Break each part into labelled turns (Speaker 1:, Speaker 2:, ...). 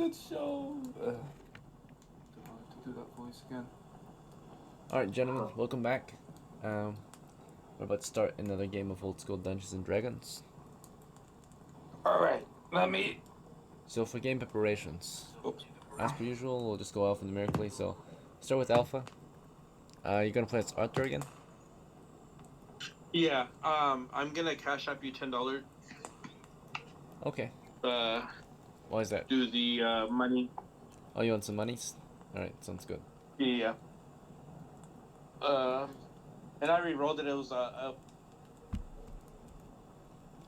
Speaker 1: good show. Don't want to do that voice again.
Speaker 2: Alright, gentlemen, welcome back. We're about to start another game of old school Dungeons and Dragons.
Speaker 1: Alright, let me.
Speaker 2: So for game preparations,
Speaker 1: Oops.
Speaker 2: as per usual, we'll just go alphanumerically. So start with Alpha. You're gonna play as Arthur again?
Speaker 3: Yeah, I'm gonna cash up you $10.
Speaker 2: Okay. Why is that?
Speaker 3: Do the money.
Speaker 2: Oh, you want some monies? Alright, sounds good.
Speaker 3: Yeah. And I re-rolled it. It was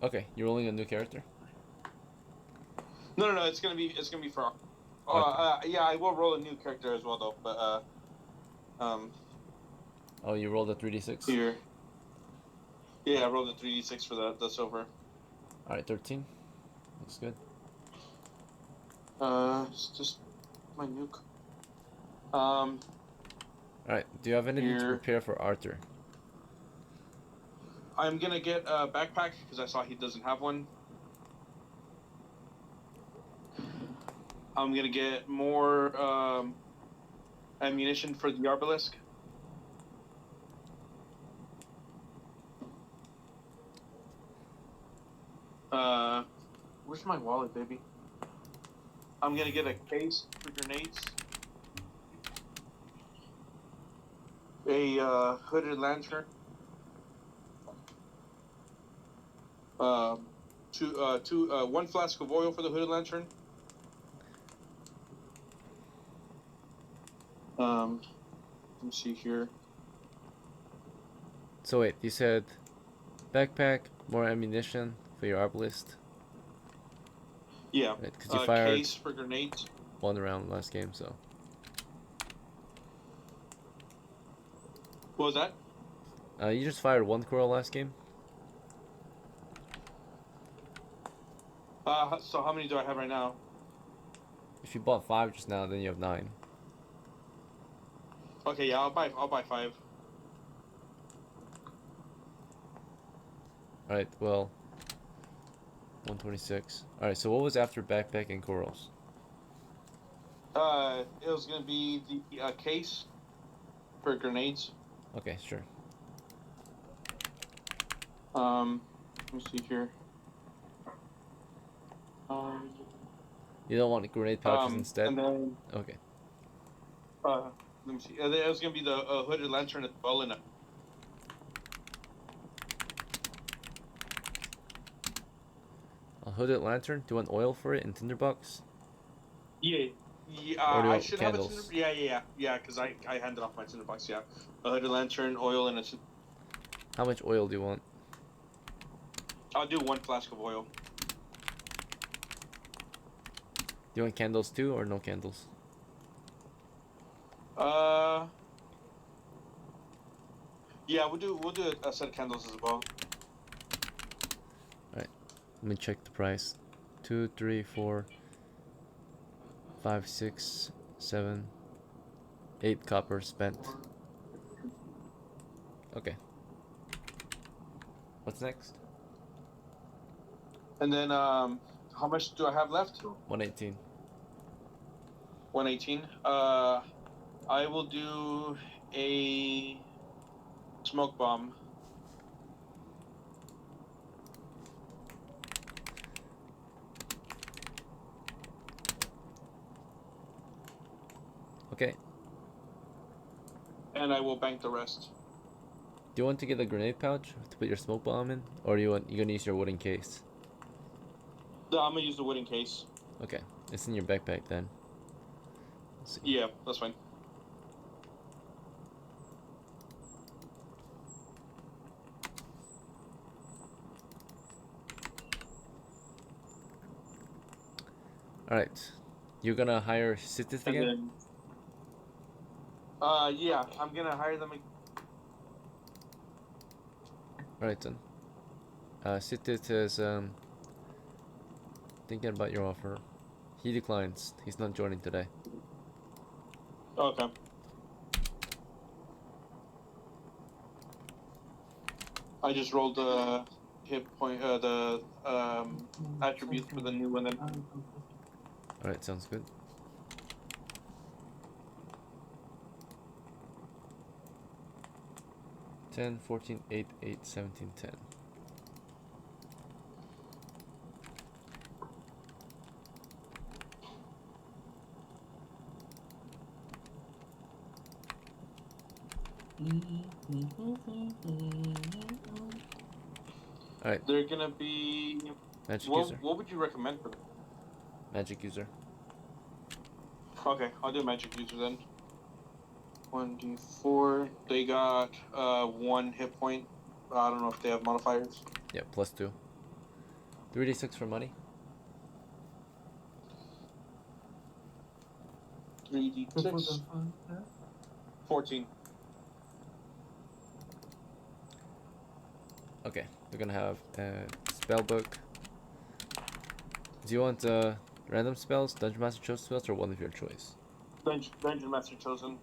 Speaker 2: Okay, you're rolling a new character?
Speaker 3: no. It's gonna be for.
Speaker 2: Okay.
Speaker 3: Yeah, I will roll a new character as well though. But
Speaker 2: Oh, you rolled a 3d6?
Speaker 3: here. Yeah, I rolled a 3d6 for the silver.
Speaker 2: Alright, 13. Looks good.
Speaker 3: It's just my nuke.
Speaker 2: Alright, do you have anything to
Speaker 3: Here.
Speaker 2: prepare for Arthur?
Speaker 3: I'm gonna get a backpack because I saw he doesn't have one. I'm gonna get more ammunition for the obelisk. Where's my wallet, baby? I'm gonna get a case for grenades. A hooded lantern. One flask of oil for the hooded lantern. Let me see here.
Speaker 2: So wait, you said backpack, more ammunition for your arbalist?
Speaker 3: Yeah.
Speaker 2: Right, because you fired
Speaker 3: Case for grenades.
Speaker 2: one round last game, so.
Speaker 3: What was that?
Speaker 2: You just fired one coral last game?
Speaker 3: So how many do I have right now?
Speaker 2: If you bought 5 just now, then you have 9.
Speaker 3: Okay, yeah, I'll buy 5.
Speaker 2: Alright, well, 126. Alright, so what was after backpack and corals?
Speaker 3: It was gonna be the case for grenades.
Speaker 2: Okay, sure.
Speaker 3: Let me see here.
Speaker 2: You don't want grenade pouches instead?
Speaker 3: And then
Speaker 2: Okay.
Speaker 3: let me see. It was gonna be the hooded lantern as well, and
Speaker 2: A hooded lantern? Do you want oil for it in tinderbox?
Speaker 3: yeah.
Speaker 2: Or do you
Speaker 3: I
Speaker 2: want
Speaker 3: should
Speaker 2: candles?
Speaker 3: have a tinder. Yeah. Because I handed off my tinderbox. Yeah, a hooded lantern, oil, and
Speaker 2: How much oil do you want?
Speaker 3: I'll do 1 flask of oil.
Speaker 2: Do you want candles too, or no candles?
Speaker 3: Yeah, we'll do a set of candles as well.
Speaker 2: Alright, let me check the price. 2, 3, 4, 5, 6, 7, 8 copper spent. Okay. What's next?
Speaker 3: And then how much do I have left?
Speaker 2: 118.
Speaker 3: 118. I will do a smoke bomb.
Speaker 2: Okay.
Speaker 3: And I will bank the rest.
Speaker 2: Do you want to get a grenade pouch to put your smoke bomb in, or you're gonna use your wooden case?
Speaker 3: No, I'm gonna use the wooden case.
Speaker 2: Okay, it's in your backpack then. Let's see.
Speaker 3: Yeah, that's fine.
Speaker 2: All right, you're gonna hire Sithis again?
Speaker 3: Then, yeah, I'm gonna hire them.
Speaker 2: All right then. Sithis is thinking about your offer. He declines. He's not joining today.
Speaker 3: Okay. I just rolled the hit point, the attributes for the new one. Then.
Speaker 2: Alright, sounds good. Ten, 14, 8, 8, 17, 10. Alright,
Speaker 3: They're gonna be.
Speaker 2: magic user.
Speaker 3: What would you recommend for them?
Speaker 2: Magic user.
Speaker 3: Okay, I'll do magic user then. 1d4. They got 1 hit point. I don't know if they have modifiers.
Speaker 2: Yeah, +2. 3d6 for money.
Speaker 3: 3d6. 14.
Speaker 2: Okay, we're gonna have a spell book. Do you want random spells, Dungeon Master chosen spells, or one of your choice?
Speaker 3: Dungeon Master chosen.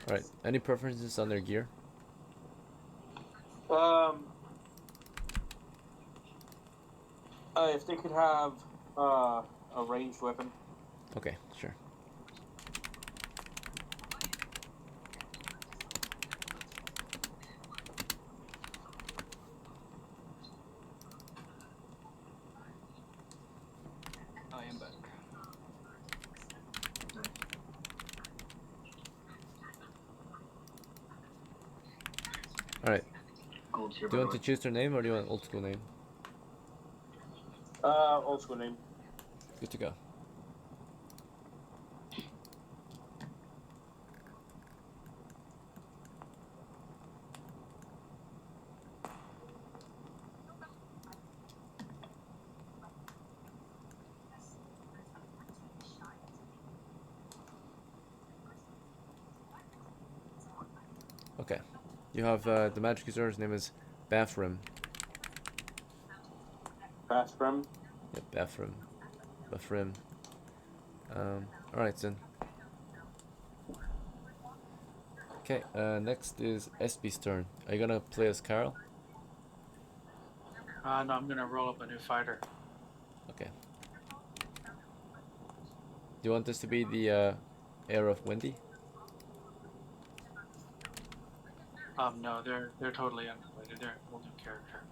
Speaker 2: Alright, any preferences on their gear?
Speaker 3: If they could have a ranged weapon.
Speaker 2: Okay, sure.
Speaker 1: I am back.
Speaker 2: Alright. Do you want to choose their name or do you want an old school name?
Speaker 3: Old school name.
Speaker 2: Good to go. Okay. You have the magic user, his name is BAFREM.
Speaker 3: BAFREM.
Speaker 2: Yep, BAFREM. BAFREM. Alright then. Okay, next is SB's turn. Are you gonna play as Carol?
Speaker 4: No, I'm gonna roll up a new fighter.
Speaker 2: Okay. Do you want this to be the heir of Wendy?
Speaker 4: No, they're totally unrelated. They're a whole new character.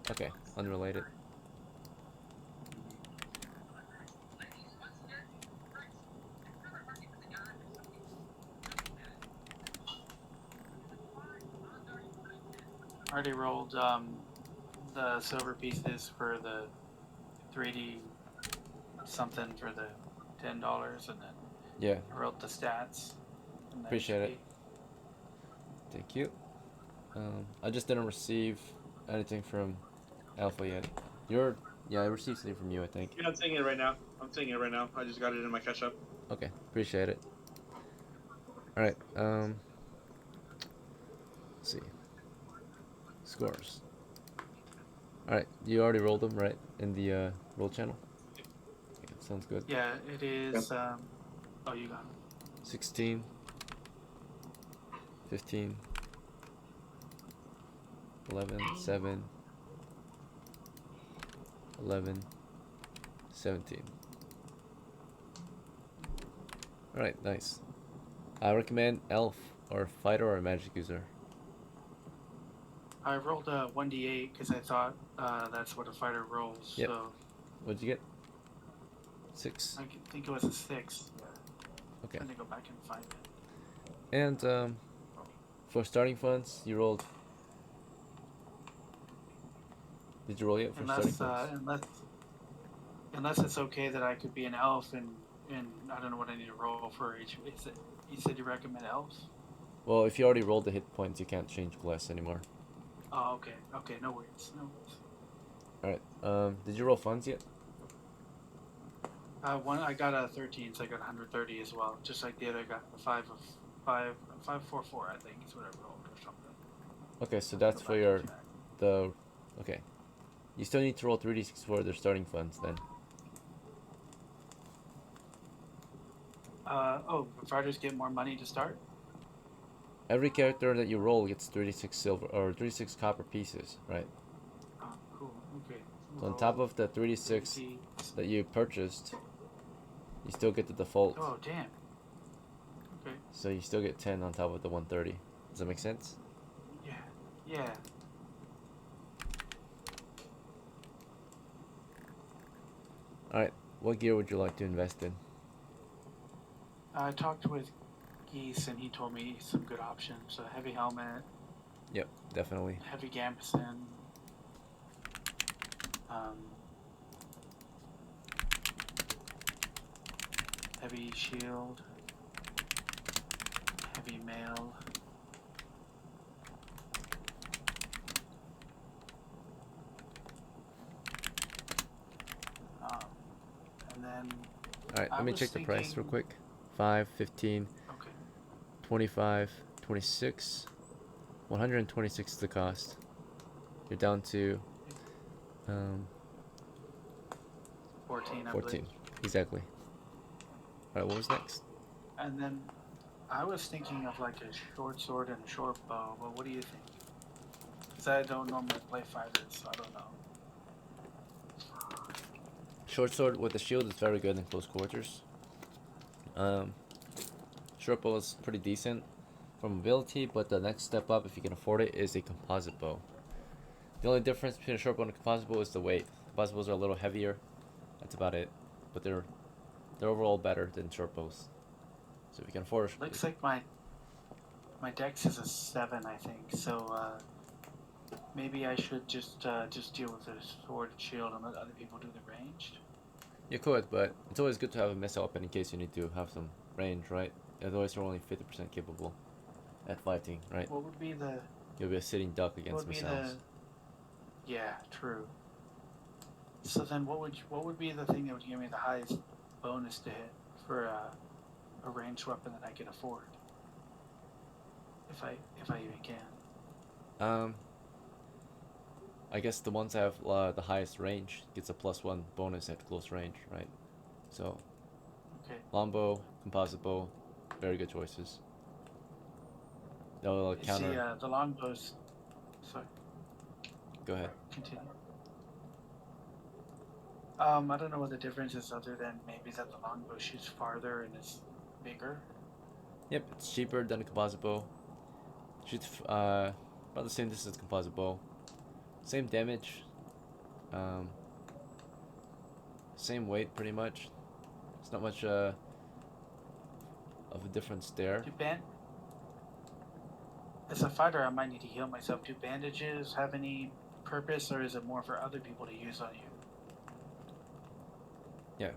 Speaker 2: Okay, unrelated.
Speaker 4: I already rolled the silver pieces for the 3D something for the $10, and then
Speaker 2: Yeah,
Speaker 4: I wrote the stats. And the
Speaker 2: appreciate it.
Speaker 4: HP.
Speaker 2: Thank you. I just didn't receive anything from Alpha yet. Yeah, I received something from you, I think.
Speaker 3: Yeah, I'm seeing it right now. I just got it in my catch up.
Speaker 2: Okay, appreciate it. Alright, let's see. Scores. Alright, you already rolled them, right? In the roll channel? Okay, sounds good.
Speaker 4: Yeah, it is. Oh, you got it.
Speaker 2: 16, 15, 11, 7, 11, 17. Alright, nice. I recommend elf or fighter or magic user.
Speaker 4: I rolled a 1d8 because I thought that's what a fighter rolls.
Speaker 2: Yep.
Speaker 4: So
Speaker 2: What'd you get? 6.
Speaker 4: I think it was a 6.
Speaker 2: Okay.
Speaker 4: I'm gonna go back and find it.
Speaker 2: And for starting funds, you rolled. Did you roll yet for starting funds?
Speaker 4: Unless it's okay that I could be an elf and I don't know what I need to roll for each. You said you recommend elves?
Speaker 2: Well, if you already rolled the hit points, you can't change bless anymore.
Speaker 4: Oh, okay. Okay, no worries.
Speaker 2: Alright, did you roll funds yet?
Speaker 4: I got a 13, so I got 130 as well. Just like the other, I got a 544, I think is what I rolled or something.
Speaker 2: Okay, so that's for your okay. You still need to roll 3d6 for their starting funds then.
Speaker 4: Oh, fighters get more money to start?
Speaker 2: Every character that you roll gets 36 silver or 36 copper pieces, right?
Speaker 4: Oh,
Speaker 2: So on top of the 3d6 that you purchased, you still get the default.
Speaker 4: Oh, damn. Okay.
Speaker 2: So you still get 10 on top of the 130. Does that make sense?
Speaker 4: Yeah. Yeah.
Speaker 2: Alright, what gear would you like to invest in?
Speaker 4: I talked with Geese and he told me some good options. A heavy helmet,
Speaker 2: Yep, definitely.
Speaker 4: heavy gambeson, heavy shield, heavy mail. And then
Speaker 2: Alright,
Speaker 4: I
Speaker 2: let me
Speaker 4: was
Speaker 2: check the price real
Speaker 4: thinking-
Speaker 2: quick. 5, 15,
Speaker 4: Okay.
Speaker 2: 25, 26. 126 is the cost. You're down to
Speaker 4: 14, I
Speaker 2: 14.
Speaker 4: believe.
Speaker 2: Exactly. Alright, what was next?
Speaker 4: And then I was thinking of like a short sword and a short bow, but what do you think? Because I don't normally play fighters, so I don't know.
Speaker 2: Short sword with the shield is very good in close quarters. Short bow is pretty decent for mobility, but the next step up, if you can afford it, is a composite bow. The only difference between a short bow and a composite bow is the weight. Composite bows are a little heavier. That's about it. But they're overall better than short bows. So if you can afford it.
Speaker 4: Looks like my dex is a 7, I think. So maybe I should just deal with the sword and shield and let other people do the ranged.
Speaker 2: You could, but it's always good to have a missile weapon in case you need to have some range, right? Otherwise, you're only 50% capable at fighting, right?
Speaker 4: What would be the?
Speaker 2: You'll be a sitting duck
Speaker 4: What
Speaker 2: against
Speaker 4: would be
Speaker 2: missiles.
Speaker 4: the? Yeah, true. So then, what would be the thing that would give me the highest bonus to hit for a ranged weapon that I can afford? If I even can.
Speaker 2: I guess the ones that have the highest range gets a +1 bonus at close range, right? So,
Speaker 4: Okay.
Speaker 2: longbow, composite bow, very good choices. They'll counter.
Speaker 4: The longbows. Sorry.
Speaker 2: Go ahead.
Speaker 4: Continue. I don't know what the difference is other than maybe that the longbow shoots farther and is bigger.
Speaker 2: Yep, it's cheaper than a composite bow. Shoots about the same distance as composite bow. Same damage. Same weight, pretty much. It's not much of a difference there.
Speaker 4: As a fighter, I might need to heal myself. Do bandages have any purpose, or is it more for other people to use on you?
Speaker 2: Yeah.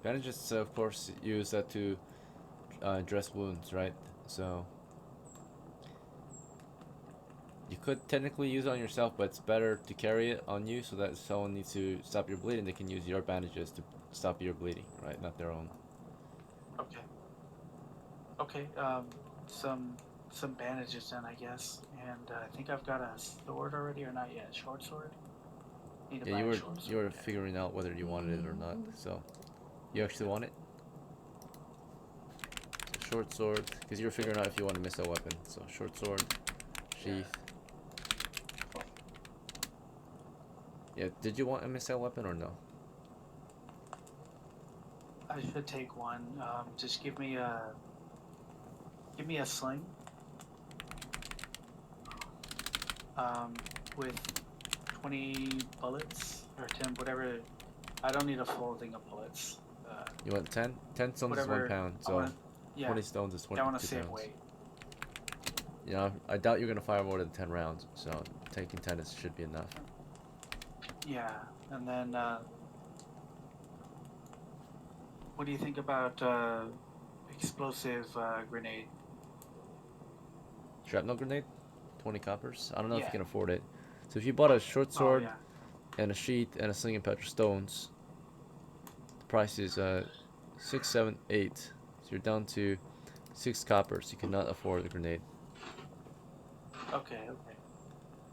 Speaker 2: Bandages, of course, use that to dress wounds, right? So you could technically use it on yourself, but it's better to carry it on you so that if someone needs to stop your bleeding, they can use your bandages to stop your bleeding, right? Not their own.
Speaker 4: Okay. Okay. Some bandages then, I guess. And I think I've got a sword already, or not yet. Short sword. Need to
Speaker 2: Yeah,
Speaker 4: buy
Speaker 2: you
Speaker 4: a
Speaker 2: were
Speaker 4: short sword.
Speaker 2: you were figuring out whether you wanted it or not. So you actually want it. So short sword, because you were figuring out if you want a missile weapon. So short sword, sheath. Yeah. Did you want a missile weapon or no?
Speaker 4: I should take one. Just give me a sling. With 20 bullets or 10, whatever. I don't need a full thing of bullets.
Speaker 2: You want 10? 10 stones is
Speaker 4: Whatever
Speaker 2: 1 pound, so
Speaker 4: yeah,
Speaker 2: 20 stones is 22
Speaker 4: I want
Speaker 2: pounds.
Speaker 4: to save weight.
Speaker 2: You know, I doubt you're gonna fire more than 10 rounds, so taking 10 should be enough.
Speaker 4: Yeah, and then what do you think about explosive grenade?
Speaker 2: Shrapnel grenade, 20 coppers. I don't know if
Speaker 4: Yeah.
Speaker 2: you can afford it. So if you bought a short sword
Speaker 4: Oh, yeah.
Speaker 2: and a sheath and a sling and petra stones, the price is 6, 7, 8. So you're down to 6 coppers. You cannot afford the grenade.
Speaker 4: Okay.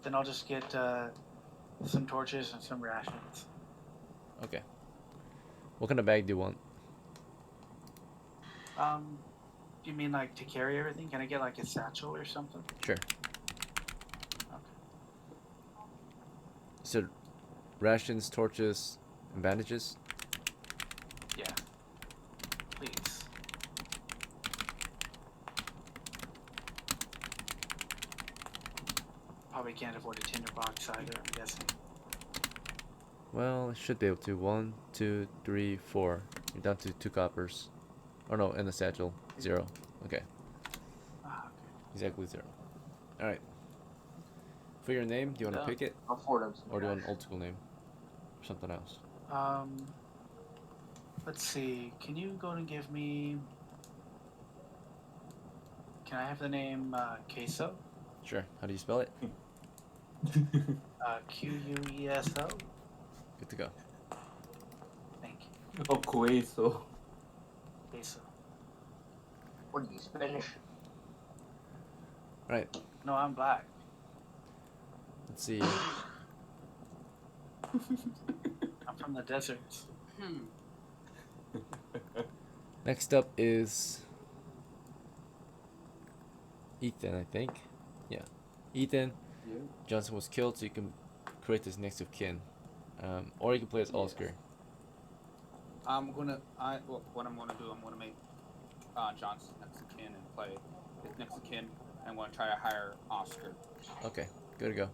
Speaker 4: Then I'll just get some torches and some rations.
Speaker 2: Okay. What kind of bag do you want?
Speaker 4: Do you mean like to carry everything? Can I get like a satchel or something?
Speaker 2: Sure.
Speaker 4: Okay.
Speaker 2: said rations, torches, and bandages.
Speaker 4: Yeah. Please. Probably can't afford a tinderbox either, I'm guessing.
Speaker 2: Well, I should be able to. 1, 2, 3, 4. You're down to 2 coppers. Oh no, in the satchel. 0. Okay.
Speaker 4: Ah, okay.
Speaker 2: Exactly 0. Alright. For your name, do you want to
Speaker 4: Yeah.
Speaker 2: pick it?
Speaker 3: I'll forward them.
Speaker 2: Or do you want an old school name? Or something else?
Speaker 4: Let's see. Can you go and give me? Can I have the name Queso?
Speaker 2: Sure. How do you spell it?
Speaker 4: QUESO.
Speaker 2: Good to go.
Speaker 4: Thank you.
Speaker 1: Oh, QUESO.
Speaker 4: Queso.
Speaker 3: What are you, Spanish?
Speaker 2: Alright.
Speaker 4: No, I'm black.
Speaker 2: Let's see.
Speaker 4: I'm from the deserts.
Speaker 2: Next up is Ethan, I think. Yeah. Ethan.
Speaker 1: Yeah.
Speaker 2: Johnson was killed, so you can create this next of kin. Or you can play as Oscar.
Speaker 5: What I'm gonna do, I'm gonna make Johnson next of kin and play his next of kin, and I'm gonna try to hire Oscar.
Speaker 2: Okay, good to go.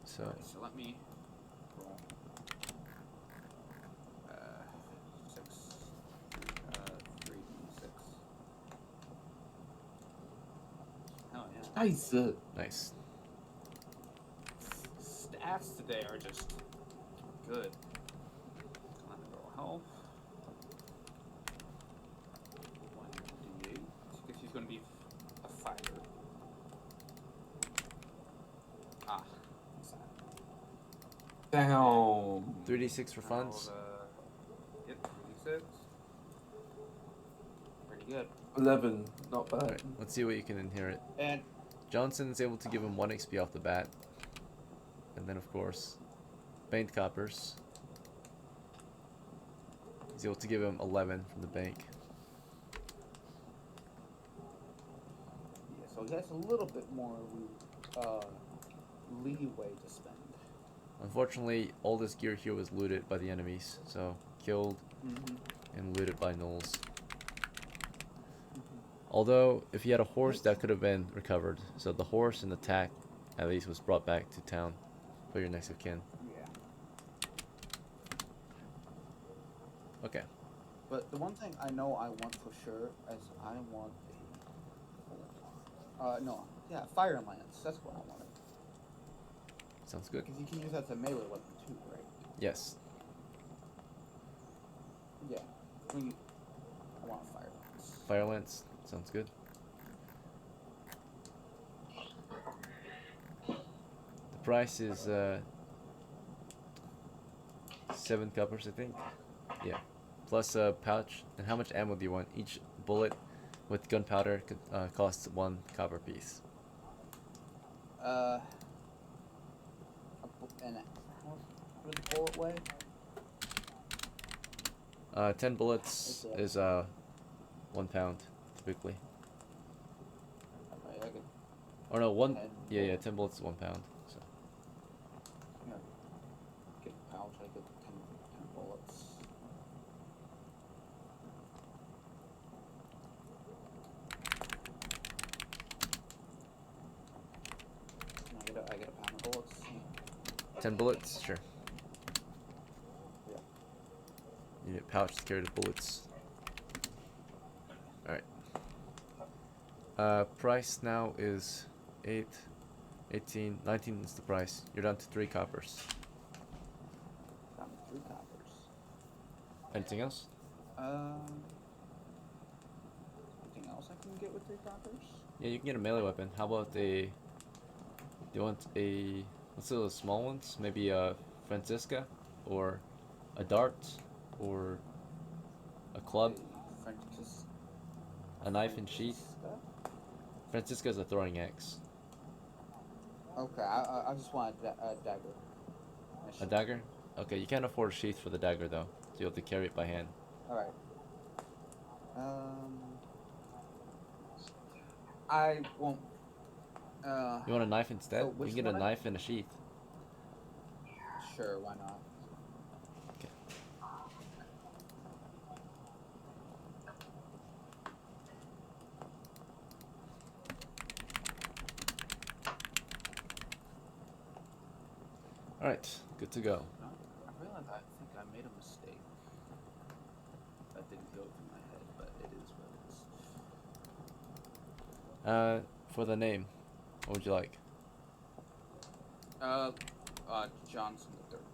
Speaker 2: So,
Speaker 5: So let me roll. 6, 3, 6. Hell yeah.
Speaker 1: Nice.
Speaker 2: nice.
Speaker 5: Stats today are just good. Let me roll health. 1d8. Because he's gonna be a fighter. Ah.
Speaker 1: Damn.
Speaker 2: 3d6 for funds.
Speaker 5: Yep, 3d6. Pretty good.
Speaker 1: 11. Not bad.
Speaker 2: Alright, let's see what you can inherit.
Speaker 5: And
Speaker 2: Johnson is able to give him 1 XP off the bat. And then, of course, banked coppers. He's able to give him 11 from the bank.
Speaker 5: yeah, so he has a little bit more leeway to spend.
Speaker 2: Unfortunately, all this gear here was looted by the enemies. So, killed and looted by gnolls. Although, if he had a horse, that could have been recovered. So the horse and the tack, at least, was brought back to town for your next of kin.
Speaker 5: Yeah.
Speaker 2: Okay.
Speaker 5: But the one thing I know I want for sure is I want fire lance. That's what I wanted.
Speaker 2: Sounds good.
Speaker 5: Because you can use that as a melee weapon too, right?
Speaker 2: Yes.
Speaker 5: Yeah. I want a fire lance.
Speaker 2: Fire lance. Sounds good. The price is 7 coppers, I think. Yeah. Plus a pouch. And how much ammo do you want? Each bullet with gunpowder costs 1 copper piece.
Speaker 5: And what does the bullet weigh?
Speaker 2: 10 bullets is 1 pound, typically.
Speaker 5: Okay, I could
Speaker 2: Or no, 1.
Speaker 5: 10
Speaker 2: Yeah,
Speaker 5: bullets.
Speaker 2: 10 bullets is 1 pound. So.
Speaker 5: get a pouch. I get 10 bullets. I get a pound of bullets.
Speaker 2: 10 bullets? Sure.
Speaker 5: Yeah.
Speaker 2: You need a pouch to carry the bullets. Alright. Price now is 8, 18, 19 is the price. You're down to 3 coppers.
Speaker 5: Found 3 coppers.
Speaker 2: Anything else?
Speaker 5: Anything else I can get with 3 coppers?
Speaker 2: Yeah, you can get a melee weapon. How about a... Do you want a... What's those small ones? Maybe a Francisca? Or a dart? Or a club? A knife and sheath? Francisca is a throwing axe.
Speaker 5: Okay, I just want a dagger.
Speaker 2: A dagger? Okay, you can't afford a sheath for the dagger though. So you'll have to carry it by hand.
Speaker 5: Alright. I won't.
Speaker 2: You want a knife instead?
Speaker 5: So
Speaker 2: You
Speaker 5: which
Speaker 2: can get a
Speaker 5: one
Speaker 2: knife and a sheath.
Speaker 5: Sure, why not?
Speaker 2: Okay. Alright, good to go.
Speaker 5: No, I realized I think I made a mistake. That didn't go through my head, but it is what it is.
Speaker 2: For the name, what would you like?
Speaker 5: Johnson the third.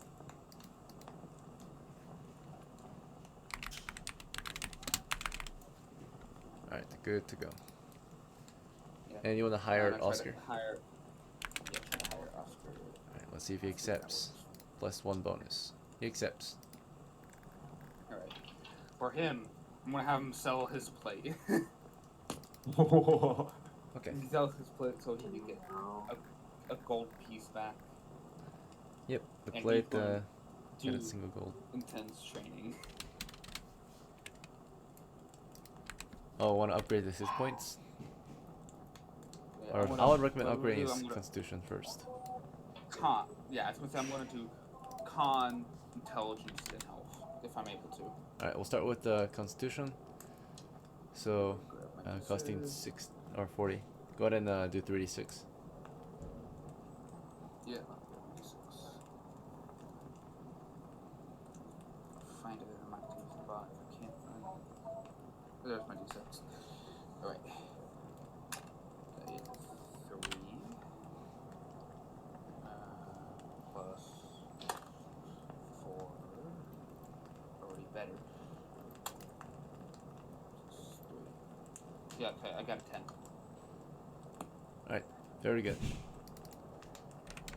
Speaker 2: Alright, good to go.
Speaker 5: Yeah.
Speaker 2: And you want to hire
Speaker 5: And I tried
Speaker 2: Oscar?
Speaker 5: to hire, yeah, try to hire Oscar.
Speaker 2: Alright, let's see if he accepts. +1 bonus. He accepts.
Speaker 5: Alright. For him, I'm gonna have him sell his plate.
Speaker 2: Okay.
Speaker 5: He sells his plate so he can get a gold piece back.
Speaker 2: Yep, the
Speaker 5: And
Speaker 2: plate
Speaker 5: he's going
Speaker 2: get a
Speaker 5: to
Speaker 2: single gold.
Speaker 5: intense training.
Speaker 2: Oh, want to upgrade his points?
Speaker 5: Yeah,
Speaker 2: Or
Speaker 5: I'm gonna-
Speaker 2: I would recommend
Speaker 5: what I'm gonna
Speaker 2: upgrading
Speaker 5: do,
Speaker 2: his
Speaker 5: I'm gonna-
Speaker 2: constitution first.
Speaker 5: Con. Yeah, I was gonna say I'm gonna do con, intelligence, and health if I'm able to.
Speaker 2: Alright, we'll start with the constitution. So,
Speaker 5: Grab my
Speaker 2: costing
Speaker 5: reserve.
Speaker 2: 6 or 40. Go ahead and do 3d6.
Speaker 5: Yeah. 26. Find it in my spot if I can't find it. There's my d6. Alright. That is 3. Plus 4. Already better. Plus 3. Yeah, okay, I got a 10.
Speaker 2: Alright, very good.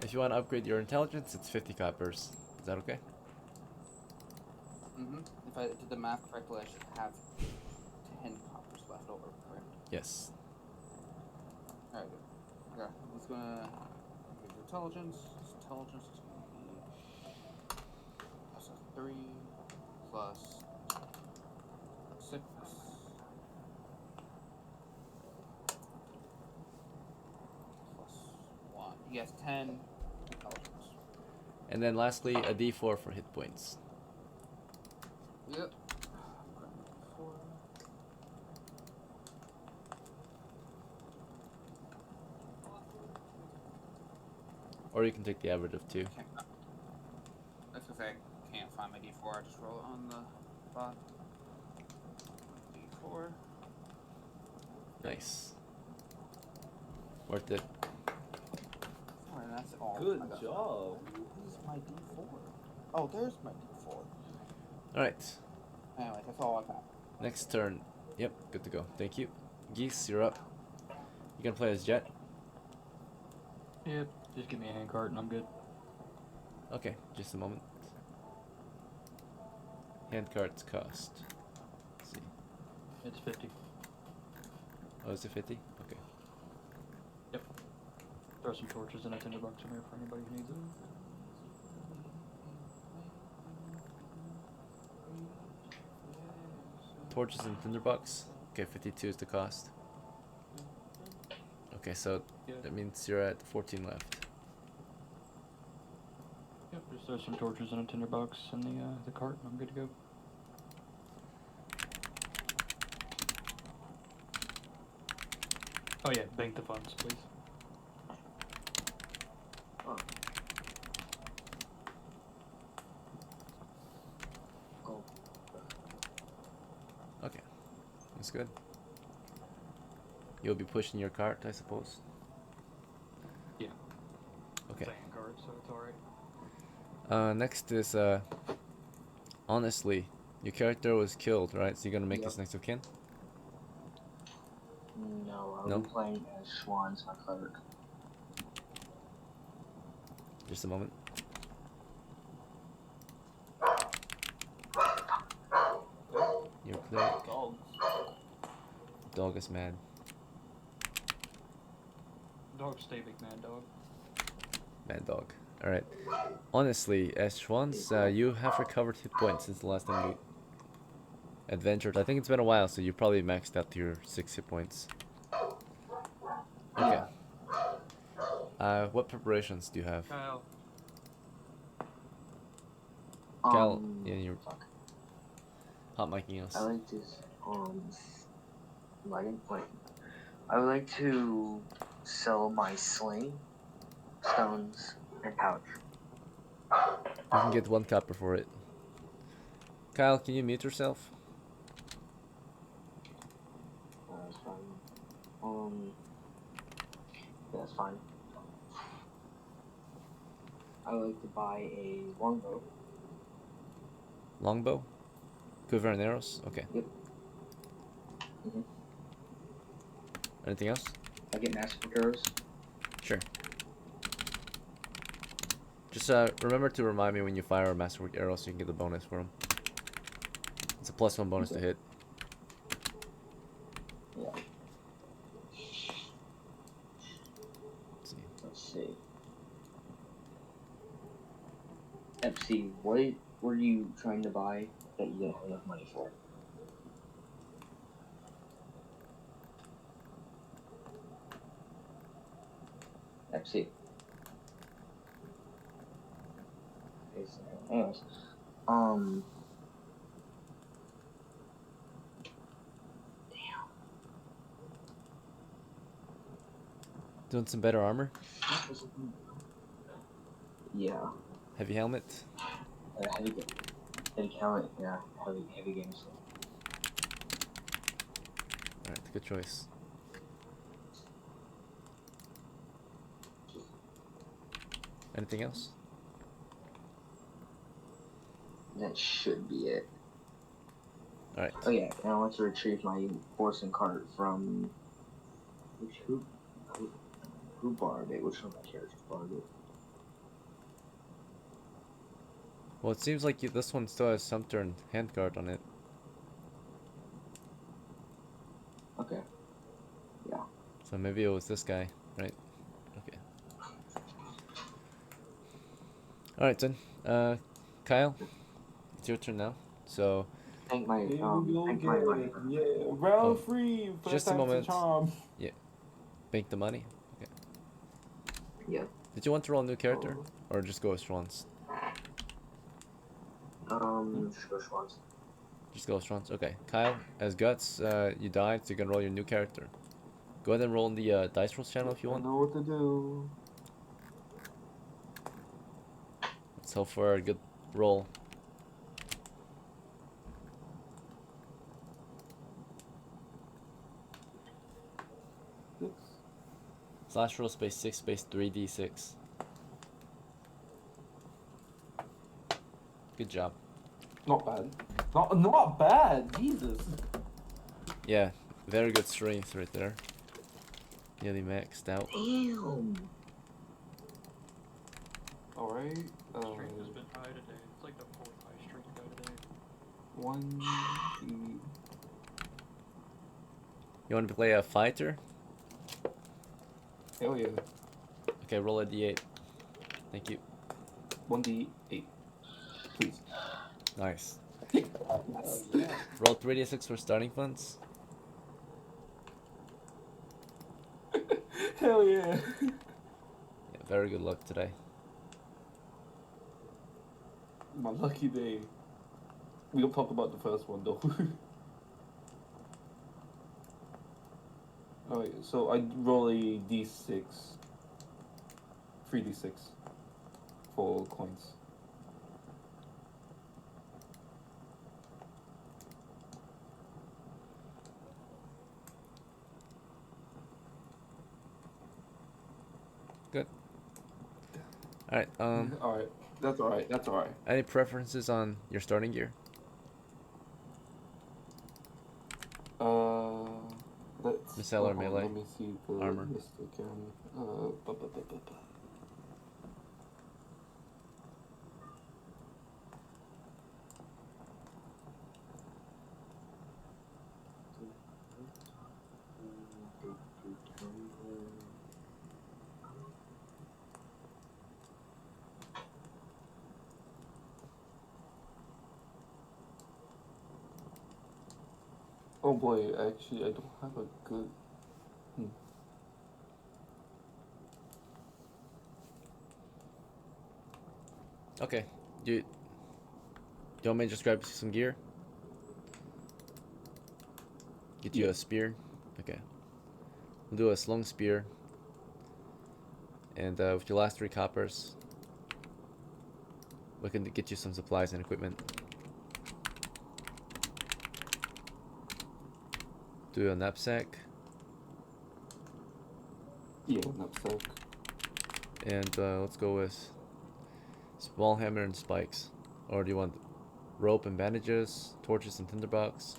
Speaker 2: If you want to upgrade your intelligence, it's 50 coppers. Is that okay?
Speaker 5: Mm-hmm. If I did the math correctly, I should have 10 coppers left over, correct?
Speaker 2: Yes.
Speaker 5: Alright, good. Yeah, he's gonna give you intelligence. His intelligence is gonna be plus a 3 plus 6 plus 1. He has 10 intelligence.
Speaker 2: And then lastly, a d4 for hit points.
Speaker 5: Yep. 4.
Speaker 2: Or you can take the average of 2.
Speaker 5: Can't, that's because I can't find my d4. I just roll it on the spot. D4.
Speaker 2: Nice. Worth it.
Speaker 5: Alright, that's all.
Speaker 6: Good
Speaker 5: I got.
Speaker 6: job.
Speaker 5: Where's my d4? Oh, there's my d4.
Speaker 2: Alright,
Speaker 5: Anyway, that's all I got.
Speaker 2: next turn. Yep, good to go. Thank you. Geese, you're up. You can play as Jet.
Speaker 1: Yep, just give me a hand card and I'm good.
Speaker 2: Okay, just a moment. Hand cards cost. Let's see.
Speaker 1: It's 50.
Speaker 2: Oh, is it 50? Okay.
Speaker 1: Throw some torches and a $10 in there for anybody who needs it.
Speaker 2: Torches and tinderbox. Okay, 52 is the cost. Okay, so
Speaker 1: Yeah.
Speaker 2: that means you're at 14 left.
Speaker 1: Yep, just throw some torches and a tinderbox in the cart and I'm good to go. Oh yeah, bank the funds, please.
Speaker 2: Okay, that's good. You'll be pushing your cart, I suppose.
Speaker 1: Yeah.
Speaker 2: Okay.
Speaker 1: It's a hand card, so it's alright.
Speaker 2: Next is honestly, your character was killed, right? So you're gonna make this next of kin.
Speaker 7: No,
Speaker 2: No?
Speaker 7: I'm playing as SCHWANZ, my cleric.
Speaker 2: Just a moment. Your cleric.
Speaker 6: Dogs.
Speaker 2: Dog is mad.
Speaker 1: Dog stay big mad dog.
Speaker 2: Mad dog. Alright. Honestly, as SCHWANZ, you have recovered hit points since the last time you adventured. I think it's been a while, so you probably maxed out your 6 hit points. Okay. What preparations do you have?
Speaker 1: Kyle.
Speaker 2: Cal, yeah, you're
Speaker 7: fuck.
Speaker 2: hot micing us.
Speaker 7: I like to, I would like to sell my sling, stones, and pouch.
Speaker 2: You can get 1 copper for it. Kyle, can you mute yourself?
Speaker 7: That's fine. Yeah, that's fine. I would like to buy a longbow.
Speaker 2: Longbow? Quiver and arrows? Okay.
Speaker 7: Yep. Mm-hmm.
Speaker 2: Anything else?
Speaker 7: I get massacres.
Speaker 2: Sure. Just remember to remind me when you fire a masterwork arrow so you can get the bonus for them. It's a +1 bonus to hit.
Speaker 7: Yeah.
Speaker 2: Let's see.
Speaker 7: Let's see. FC, what were you trying to buy that you didn't have enough money for? FC. Okay, so anyways,
Speaker 2: Doing some better armor?
Speaker 7: yeah,
Speaker 2: Heavy helmet?
Speaker 7: heavy helmet, yeah, heavy games.
Speaker 2: Alright, good choice. Anything else?
Speaker 7: That should be it.
Speaker 2: Alright.
Speaker 7: Oh yeah, and I want to retrieve my horse and cart from who borrowed it? Which one of my characters borrowed it?
Speaker 2: Well, it seems like this one still has Sumter and handguard on it.
Speaker 7: Okay. Yeah.
Speaker 2: So maybe it was this guy, right? Okay. Alright then. Kyle, it's your turn now. So
Speaker 7: Thank my
Speaker 1: Here we go
Speaker 7: thank my
Speaker 1: again. Yeah, round
Speaker 2: Oh,
Speaker 1: 3.
Speaker 2: just a
Speaker 1: First time's
Speaker 2: moment.
Speaker 1: charm.
Speaker 2: bank the money. Okay.
Speaker 7: Yeah.
Speaker 2: Did you want to roll a new character? Or just go with SCHWANZ?
Speaker 7: Just go SCHWANZ.
Speaker 2: Just go with SCHWANZ. Okay. Kyle, as Guts, you died, so you can roll your new character. Go ahead and roll in the dice rolls channel if you
Speaker 1: I
Speaker 2: want.
Speaker 1: know what to do.
Speaker 2: Let's hope for a good roll. /roll space 6 space 3d6. Good job.
Speaker 1: Not bad. Not bad. Jesus.
Speaker 2: Yeah, very good strength right there. Nearly maxed out.
Speaker 7: Damn.
Speaker 1: Alright.
Speaker 4: Strength has been high today. It's like the 4th high strength guy today.
Speaker 1: 1, 2,
Speaker 2: You want to play a fighter?
Speaker 1: hell yeah.
Speaker 2: Okay, roll a d8. Thank you.
Speaker 1: 1d8. Please.
Speaker 2: Nice. Roll 3d6 for starting funds.
Speaker 1: Hell yeah.
Speaker 2: Yeah, very good luck today.
Speaker 1: My lucky day. We'll talk about the first one though. Alright, so I roll a d6. 3d6 for coins.
Speaker 2: Good. Alright,
Speaker 1: Alright, that's alright, that's alright.
Speaker 2: any preferences on your starting gear?
Speaker 1: Let's...
Speaker 2: Missile or
Speaker 1: hold on,
Speaker 2: melee?
Speaker 1: Let me see the
Speaker 2: Armor.
Speaker 1: list again. Oh boy, actually I don't have a good...
Speaker 2: Okay, you you want me to just grab some gear? Get you a spear? Okay. We'll do a slung spear. And with your last 3 coppers, we can get you some supplies and equipment. Do a knapsack.
Speaker 1: Yeah, knapsack.
Speaker 2: And let's go with small hammer and spikes. Or do you want rope and bandages, torches and tinderbox,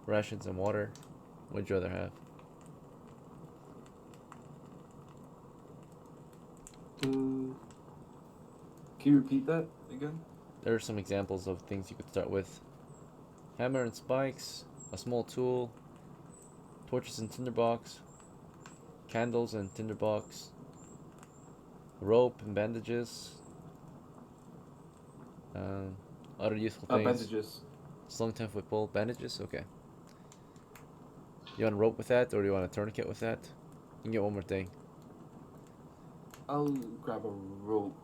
Speaker 2: rations and water? What would you rather have?
Speaker 1: Can you repeat that again?
Speaker 2: There are some examples of things you could start with. Hammer and spikes, a small tool, torches and tinderbox, candles and tinderbox, rope and bandages, other useful things.
Speaker 1: Bandages.
Speaker 2: Slung 10-foot pole, bandages, okay. You want a rope with that, or do you want a tourniquet with that? You can get one more thing.
Speaker 1: I'll grab a rope.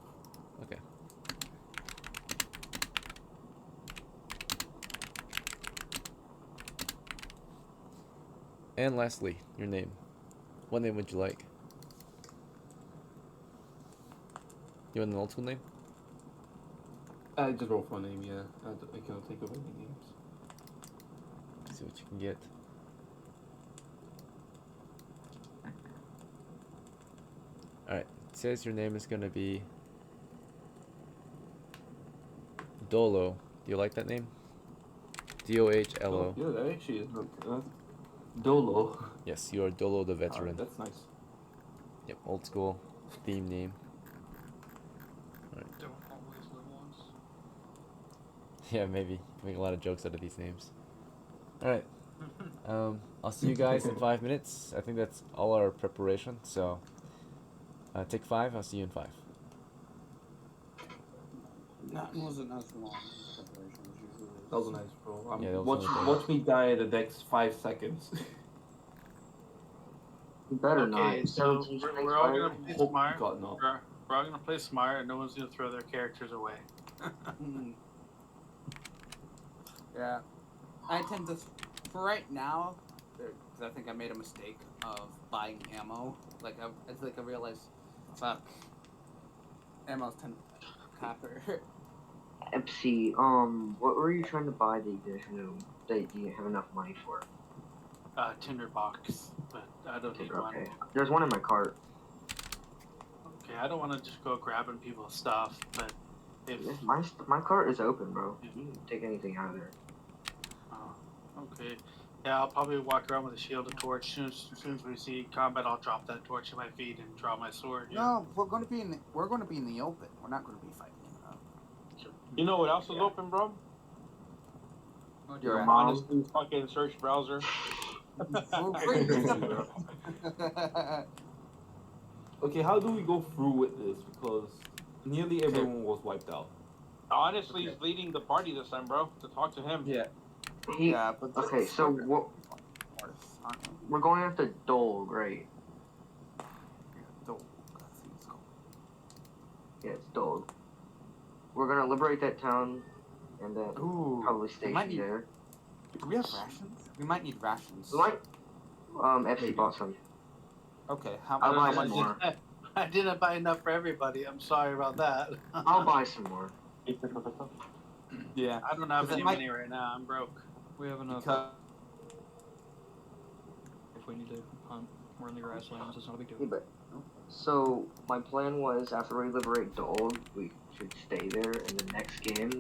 Speaker 2: Okay. And lastly, your name. What name would you like? You want an old school name?
Speaker 1: I just roll for a name, yeah. I cannot think of any names.
Speaker 2: Let's see what you can get. Alright, it says your name is gonna be DOHLO. Do you like that name? DOHLO.
Speaker 1: Oh, yeah, that actually is not DOLO.
Speaker 2: Yes, you are DOHLO the veteran.
Speaker 1: That's nice.
Speaker 2: Yep, old school theme name.
Speaker 4: Don't always live once.
Speaker 2: Yeah, maybe. Make a lot of jokes out of these names. Alright. I'll see you guys in 5 minutes. I think that's all our preparation, so take 5, I'll see you in 5.
Speaker 5: That wasn't as long as preparation as usually is.
Speaker 1: That was nice, bro.
Speaker 2: Yeah, that was
Speaker 1: watch,
Speaker 2: really
Speaker 1: watch me die in the next 5 seconds.
Speaker 7: You better
Speaker 4: Okay,
Speaker 7: not.
Speaker 4: so
Speaker 7: 17
Speaker 4: we're all
Speaker 7: fire.
Speaker 4: gonna play
Speaker 1: Hope
Speaker 4: smart.
Speaker 1: God, no.
Speaker 4: We're all gonna play smart, and no one's gonna throw their characters away.
Speaker 5: Yeah, I tend to, for right now, because I think I made a mistake of buying ammo. Like I realized, fuck, ammo's 10 copper.
Speaker 7: FC, what were you trying to buy that you didn't have enough money for?
Speaker 4: Tinderbox, but I don't need one.
Speaker 7: Okay. There's one in my cart.
Speaker 4: Okay, I don't want to just go grabbing people's stuff, but if
Speaker 7: My cart is open, bro. You can take anything out of there.
Speaker 4: okay, yeah, I'll probably walk around with a shield, a torch. As soon as we see combat, I'll drop that torch at my feet and draw my sword. Yeah.
Speaker 5: No, we're going to be in the open. We're not going to be fighting.
Speaker 3: You know what else is open, bro?
Speaker 5: Your
Speaker 3: Honestly, fucking search browser.
Speaker 1: Okay, how do we go through with this? Because nearly everyone was wiped out.
Speaker 3: Honestly, he's leading the party this time, bro. To talk to him.
Speaker 1: Yeah.
Speaker 5: Yeah, but
Speaker 7: Okay, so what? We're going after DOLG, right? Yeah, it's DOLG. We're gonna liberate that town, and then probably station there.
Speaker 5: Do we have rations? We might need rations.
Speaker 7: We might. FC bought some.
Speaker 5: Okay, how
Speaker 7: I'll buy
Speaker 5: much?
Speaker 7: some more.
Speaker 4: I didn't buy enough for everybody. I'm sorry about that.
Speaker 7: I'll buy some more.
Speaker 5: Yeah.
Speaker 4: I don't have
Speaker 5: 'Cause
Speaker 4: any
Speaker 5: it might-
Speaker 4: money right now. I'm broke.
Speaker 6: We have enough.
Speaker 5: Because
Speaker 6: If we need to hunt, we're in the grasslands. It's not a big
Speaker 7: Yeah,
Speaker 6: deal.
Speaker 7: but so my plan was after we liberate DOLG, we should stay there, and the next game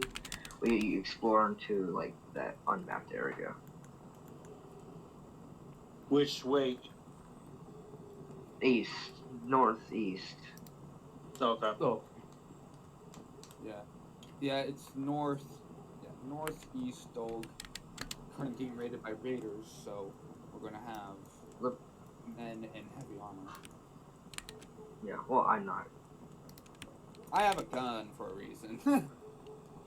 Speaker 7: we explore into like that unmapped area.
Speaker 3: Which way?
Speaker 7: East, northeast.
Speaker 3: Okay.
Speaker 1: Oh,
Speaker 5: yeah, it's northeast Dolg. Currently being raided by raiders, so we're gonna have
Speaker 7: Look.
Speaker 5: men in heavy armor.
Speaker 7: Yeah, well I'm not.
Speaker 5: I have a gun for a reason.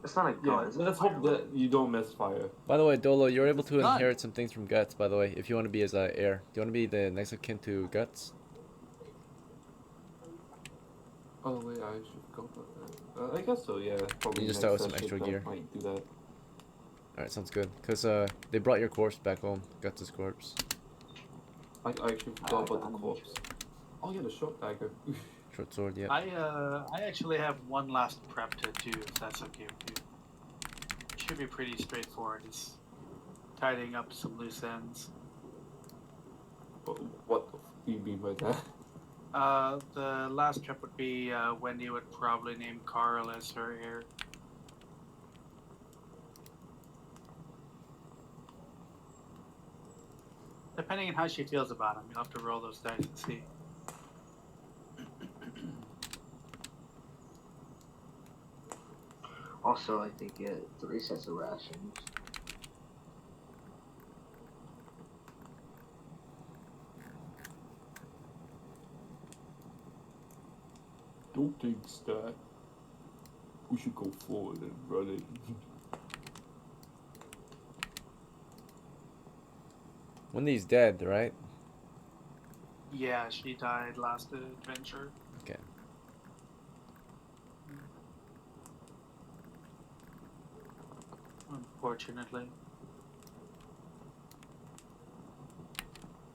Speaker 7: It's not a gun.
Speaker 1: yeah.
Speaker 7: It's a
Speaker 1: Let's hope
Speaker 7: firearm.
Speaker 1: that you don't miss fire.
Speaker 2: By the way, DOHLO, you're able to
Speaker 5: None.
Speaker 2: inherit some things from Guts, by the way, if you want to be as heir. Do you want to be the next of kin to Guts?
Speaker 1: Oh wait, I should go about that. I guess so. Yeah. Probably
Speaker 2: You just
Speaker 1: next
Speaker 2: start with some
Speaker 1: session
Speaker 2: extra
Speaker 1: that
Speaker 2: gear.
Speaker 1: Might do that.
Speaker 2: Alright, sounds good. Cause they brought your corpse back home. Got this corpse.
Speaker 1: I actually forgot about the corpse. Oh yeah, the short dagger.
Speaker 2: Short sword, yeah.
Speaker 4: I actually have one last prep to do, if that's okay with you. Should be pretty straightforward. It's tidying up some loose ends.
Speaker 1: What do you mean by that?
Speaker 4: The last trip would be Wendy would probably name Carl as her heir. Depending on how she feels about him, you'll have to roll those dice and see.
Speaker 7: Also, I think 3 sets of rations.
Speaker 1: Don't think that. We should go forward and run it.
Speaker 2: Wendy's dead, right?
Speaker 4: Yeah, she died last adventure.
Speaker 2: Okay.
Speaker 4: Unfortunately.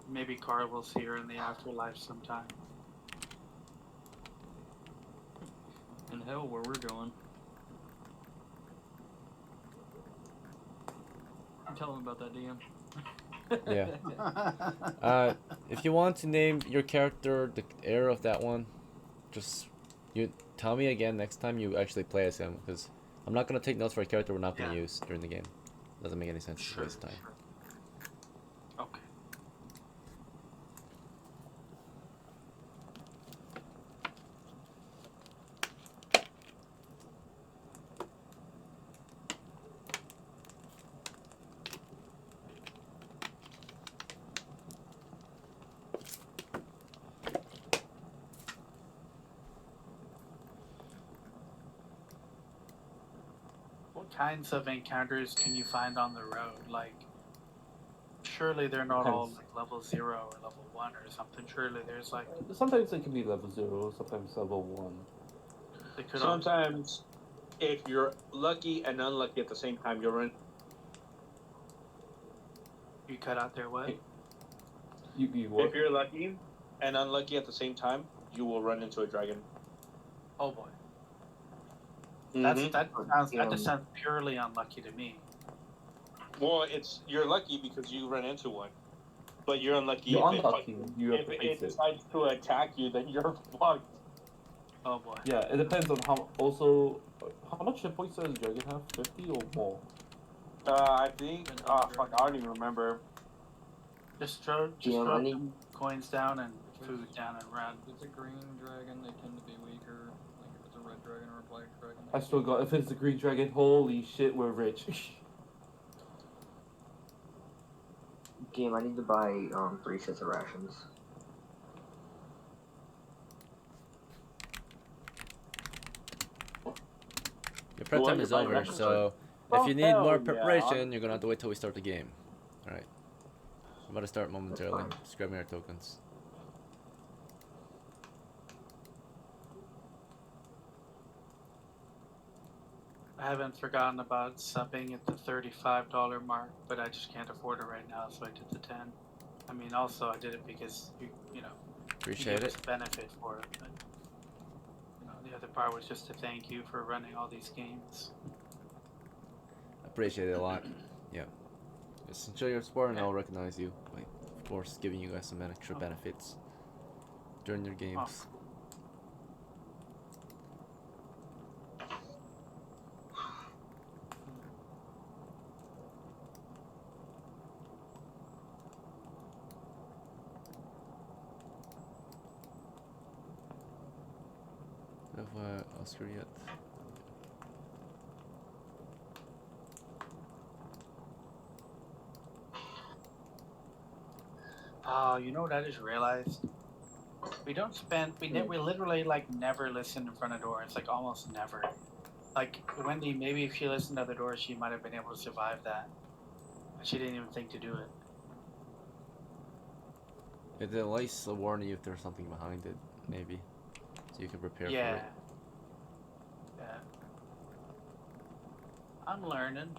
Speaker 4: Maybe Carl will see her in the afterlife sometime.
Speaker 6: In hell, where we're going. Tell him about that, DM.
Speaker 2: Yeah. If you want to name your character the heir of that one, just you tell me again next time you actually play as him, because I'm not gonna take notes for a character we're not gonna use during the game. Doesn't make any sense to waste time.
Speaker 4: Okay. What kinds of encounters can you find on the road? Like, surely they're not all
Speaker 1: Depends.
Speaker 4: like level 0 or level 1 or something. Surely there's like,
Speaker 1: Sometimes it can be level 0, sometimes level 1.
Speaker 4: they could all.
Speaker 3: Sometimes, if you're lucky and unlucky at the same time, you're in.
Speaker 4: You cut out there what?
Speaker 1: You what?
Speaker 3: If you're lucky and unlucky at the same time, you will run into a dragon.
Speaker 4: Oh boy.
Speaker 3: Mhm.
Speaker 4: That just sounds purely unlucky to me.
Speaker 3: Well, you're lucky because you run into one, but you're unlucky
Speaker 1: You're
Speaker 3: if
Speaker 1: unlucky. You have
Speaker 3: if
Speaker 1: to
Speaker 3: it
Speaker 1: face it.
Speaker 3: decides to attack you, then you're fucked.
Speaker 4: Oh boy.
Speaker 1: Yeah, it depends on how much hit points does dragon have? 50 or more?
Speaker 3: I think. Oh fuck, I don't even remember.
Speaker 4: Just throw
Speaker 7: I need
Speaker 4: some coins down and food down and run.
Speaker 6: If it's a green dragon, they tend to be weaker. Like if it's a red dragon or a black dragon.
Speaker 1: I still got, if it's the green dragon, holy shit, we're rich.
Speaker 7: game. I need to buy 3 sets of rations.
Speaker 2: Your prep time is over, so if you need more preparation, you're gonna have to wait till we start the game. Alright. I'm about to start momentarily. Just grab me our tokens.
Speaker 4: I haven't forgotten about subbing at the $35 mark, but I just can't afford it right now, so I did the 10. I mean, also I did it because you know,
Speaker 2: Appreciate
Speaker 4: you give
Speaker 2: it.
Speaker 4: us a benefit for it. But, you know, the other part was just to thank you for running all these games.
Speaker 2: Appreciate it a lot. Yeah. Just enjoy your support and I'll recognize you. Like, of course, giving you guys some extra benefits during your games. Have Oscar yet?
Speaker 4: You know what I just realized? We don't spend, we literally like never listen in front of doors, like almost never. Like Wendy, maybe if she listened to the door, she might have been able to survive that. But she didn't even think to do it.
Speaker 2: It at least will warn you if there's something behind it, maybe. So you can prepare for
Speaker 4: Yeah.
Speaker 2: it.
Speaker 4: Yeah. I'm learning.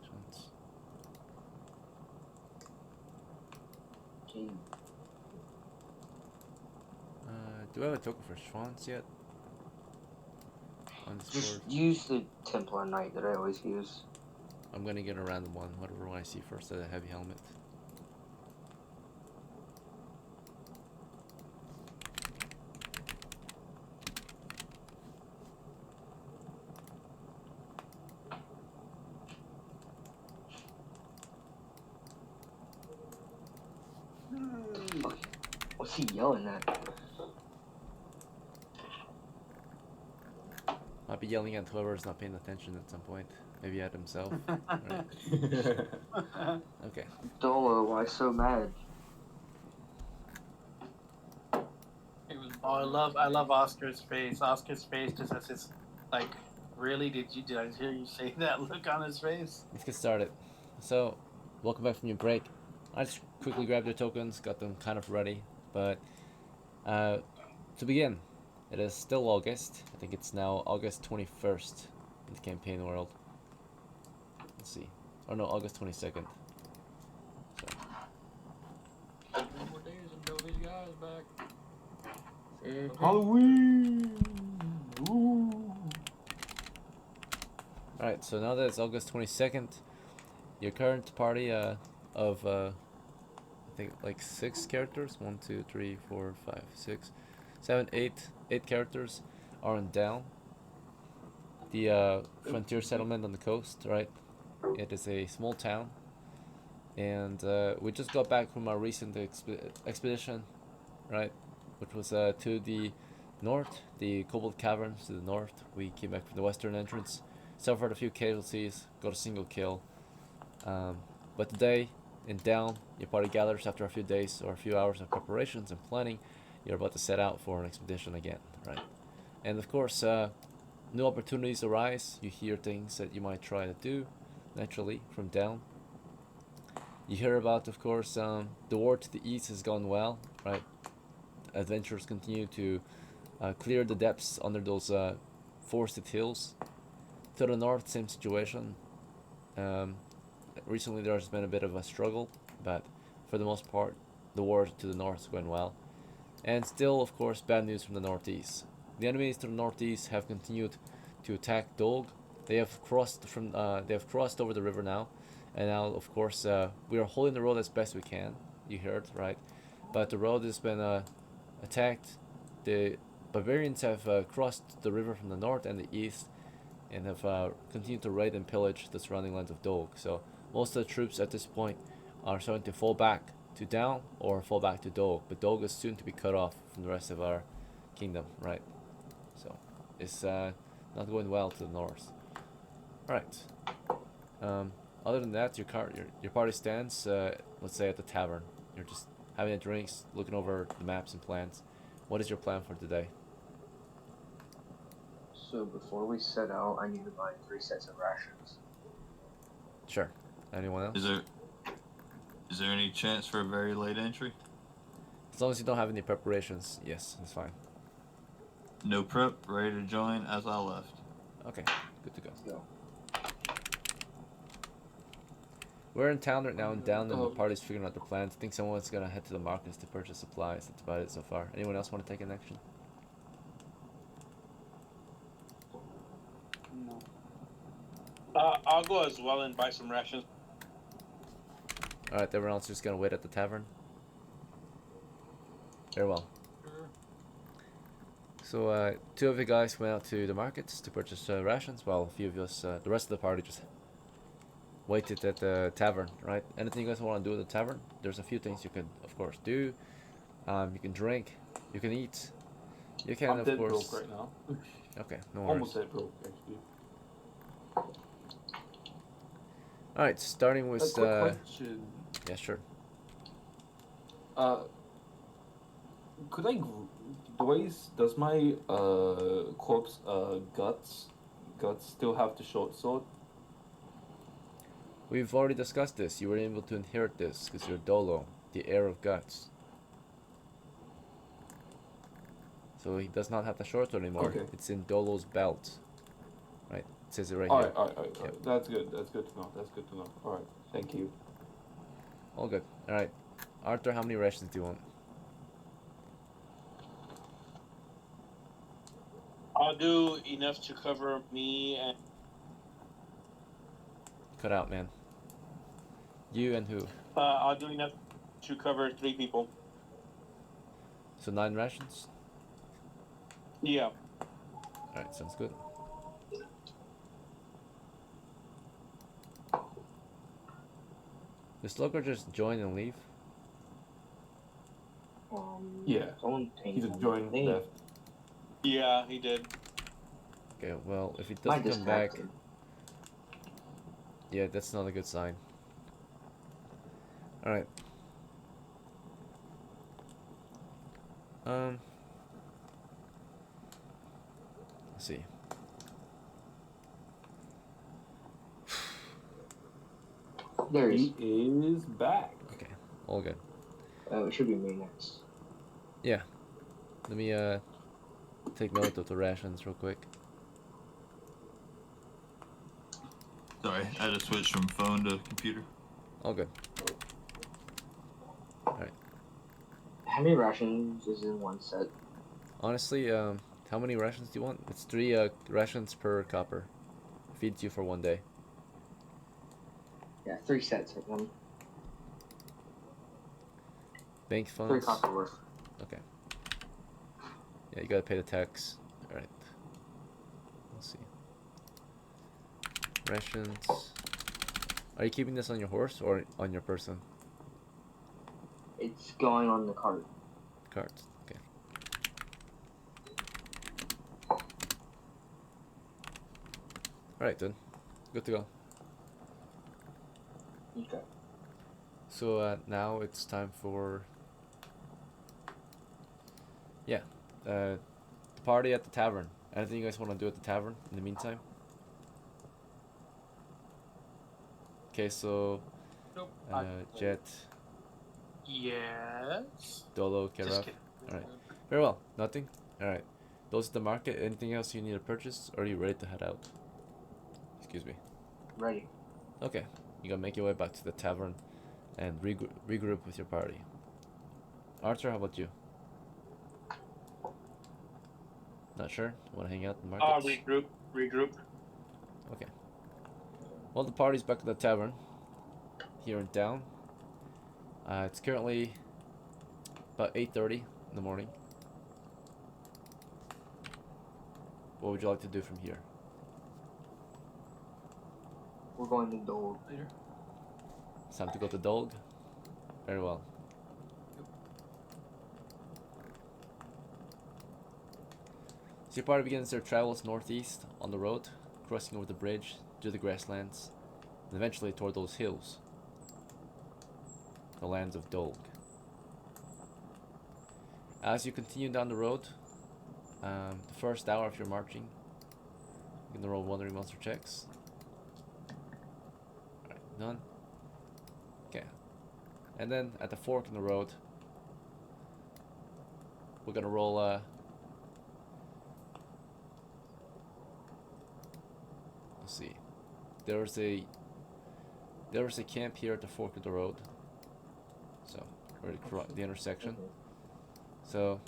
Speaker 2: SCHWANZ.
Speaker 7: Gee,
Speaker 2: Do I have a token for SCHWANZ yet? On Discord.
Speaker 7: just use the Templar Knight that I always use.
Speaker 2: I'm gonna get a random one, whatever one I see first, a heavy helmet.
Speaker 7: Fuck. What's he yelling at?
Speaker 2: Might be yelling at whoever's not paying attention at some point. Maybe at himself. Right. Okay.
Speaker 7: DOLO, why so mad?
Speaker 6: He was.
Speaker 4: Oh, I love Oscar's face. Oscar's face just has this, like, really? Did I hear you say that look on his face?
Speaker 2: Let's get started. So, welcome back from your break. I just quickly grabbed your tokens, got them kind of ready. But to begin, it is still August. I think it's now August 21st in the campaign world. Let's see. Oh no, August 22nd. So,
Speaker 6: 3 more days until these guys back.
Speaker 1: Halloween! Ooh.
Speaker 2: alright, so now that it's August 22nd, your current party of I think like 6 characters, 1, 2, 3, 4, 5, 6, 7, 8 characters are in DELN, the frontier settlement on the coast, right? It is a small town, and we just got back from our recent expedition, right? Which was to the north, the Cobalt Caverns to the north. We came back from the western entrance, suffered a few casualties, got a single kill. But today, in DELN, your party gathers after a few days or a few hours of preparations and planning. You're about to set out for an expedition again, right? And of course, new opportunities arise. You hear things that you might try to do, naturally, from DELN. You hear about, of course, the war to the east has gone well, right? Adventurers continue to clear the depths under those forested hills. To the north, same situation. Recently there has been a bit of a struggle, but for the most part, the war to the north is going well. And still, of course, bad news from the northeast. The enemies to the northeast have continued to attack DOLG. They have crossed over the river now, and now, of course, we are holding the road as best we can. You heard, right? But the road has been attacked. The barbarians have crossed the river from the north and the east, and have continued to raid and pillage the surrounding lands of DOLG. So most of the troops at this point are starting to fall back to DELN or fall back to DOLG. But DOLG is soon to be cut off from the rest of our kingdom, right? So it's not going well to the north. Alright. Other than that, your party stands, let's say, at the tavern. You're just having a drinks, looking over the maps and plans. What is your plan for today?
Speaker 7: So before we set out, I need to buy 3 sets of rations.
Speaker 2: Sure. Anyone else?
Speaker 8: Is there any chance for a very late entry?
Speaker 2: As long as you don't have any preparations, yes, that's fine.
Speaker 8: No prep, ready to join as I left.
Speaker 2: Okay, good to go.
Speaker 7: Go.
Speaker 2: We're in town right now and down, and the party's figuring out the plans. I think someone's gonna head to the markets to purchase supplies. That's about it so far. Anyone else want to take an action?
Speaker 5: No.
Speaker 3: I'll go as well and buy some rations.
Speaker 2: Alright, everyone else just gonna wait at the tavern? Very well.
Speaker 6: Sure.
Speaker 2: So, 2 of you guys went out to the markets to purchase rations, while a few of us, the rest of the party, just waited at the tavern, right? Anything you guys want to do at the tavern? There's a few things you can, of course, do. You can drink, you can eat, you can,
Speaker 1: I'm
Speaker 2: of
Speaker 1: dead
Speaker 2: course.
Speaker 1: broke right now.
Speaker 2: Okay, no worries.
Speaker 1: Almost dead broke, actually.
Speaker 2: Alright, starting with,
Speaker 1: A quick question.
Speaker 2: yeah, sure.
Speaker 1: Could I does my corpse guts still have the short sword?
Speaker 2: We've already discussed this. You were able to inherit this because you're DOHLO, the heir of guts. So he does not have the short sword anymore.
Speaker 1: Okay.
Speaker 2: It's in DOHLO's belt. Right? It says it right
Speaker 1: All
Speaker 2: here.
Speaker 1: right, all right, all right, all right. That's good. That's good to know. That's good to know. All right. Thank you.
Speaker 2: All good. Alright. Arthur, how many rations do you want?
Speaker 3: I'll do enough to cover me and
Speaker 2: Cut out, man. You and who?
Speaker 3: I'll do enough to cover 3 people.
Speaker 2: So 9 rations?
Speaker 3: Yeah.
Speaker 2: Alright, sounds good. Does Slugger just join and leave?
Speaker 1: Yeah.
Speaker 7: Someone
Speaker 1: He
Speaker 7: changed
Speaker 1: just
Speaker 7: my
Speaker 1: joined
Speaker 7: name.
Speaker 1: left.
Speaker 3: Yeah, he did.
Speaker 2: Okay, well, if he
Speaker 7: Might
Speaker 2: doesn't come back,
Speaker 7: disconnected.
Speaker 2: yeah, that's not a good sign. Alright. Let's see.
Speaker 7: There he
Speaker 1: He
Speaker 7: is.
Speaker 1: is back.
Speaker 2: Okay, all good.
Speaker 7: It should be me next.
Speaker 2: Yeah. Let me take note of the rations real quick.
Speaker 8: Sorry, I had to switch from phone to computer.
Speaker 2: All good. Alright.
Speaker 7: How many rations is in one set?
Speaker 2: Honestly, how many rations do you want? It's 3 rations per copper. Feeds you for 1 day.
Speaker 7: Yeah, 3 sets of them.
Speaker 2: Bank
Speaker 7: 3
Speaker 2: funds.
Speaker 7: copper worth.
Speaker 2: Okay. Yeah, you gotta pay the tax. Alright. Let's see. Rations. Are you keeping this on your horse or on your person?
Speaker 7: It's going on the cart.
Speaker 2: Cards. Okay. Alright then. Good to go.
Speaker 7: Okay.
Speaker 2: So now it's time for the party at the tavern. Anything you guys want to do at the tavern in the meantime? Okay, so
Speaker 4: Nope.
Speaker 2: Jet,
Speaker 4: Yes.
Speaker 2: DOHLO,
Speaker 4: Just
Speaker 2: CARAV.
Speaker 4: kidding.
Speaker 2: Alright. Very well. Nothing? Alright. Those at the market. Anything else you need to purchase? Or are you ready to head out? Excuse me.
Speaker 7: Ready.
Speaker 2: Okay. You gotta make your way back to the tavern and regroup with your party. Arthur, how about you? Not sure? Want to hang out in the markets?
Speaker 3: Regroup.
Speaker 2: Okay. Well, the party's back at the tavern here in town. It's currently about 8:30 in the morning. What would you like to do from here?
Speaker 7: We're going to DOLG.
Speaker 4: Later.
Speaker 2: It's time to go to DOLG? Very well. So your party begins their travels northeast on the road, crossing over the bridge, through the grasslands, and eventually toward those hills. The lands of DOLG. As you continue down the road, the first hour of your marching, you're gonna roll wandering monster checks. Alright, none. Okay. And then at the fork in the road, we're gonna roll let's see. There was a camp here at the fork of the road. So, or the intersection. So,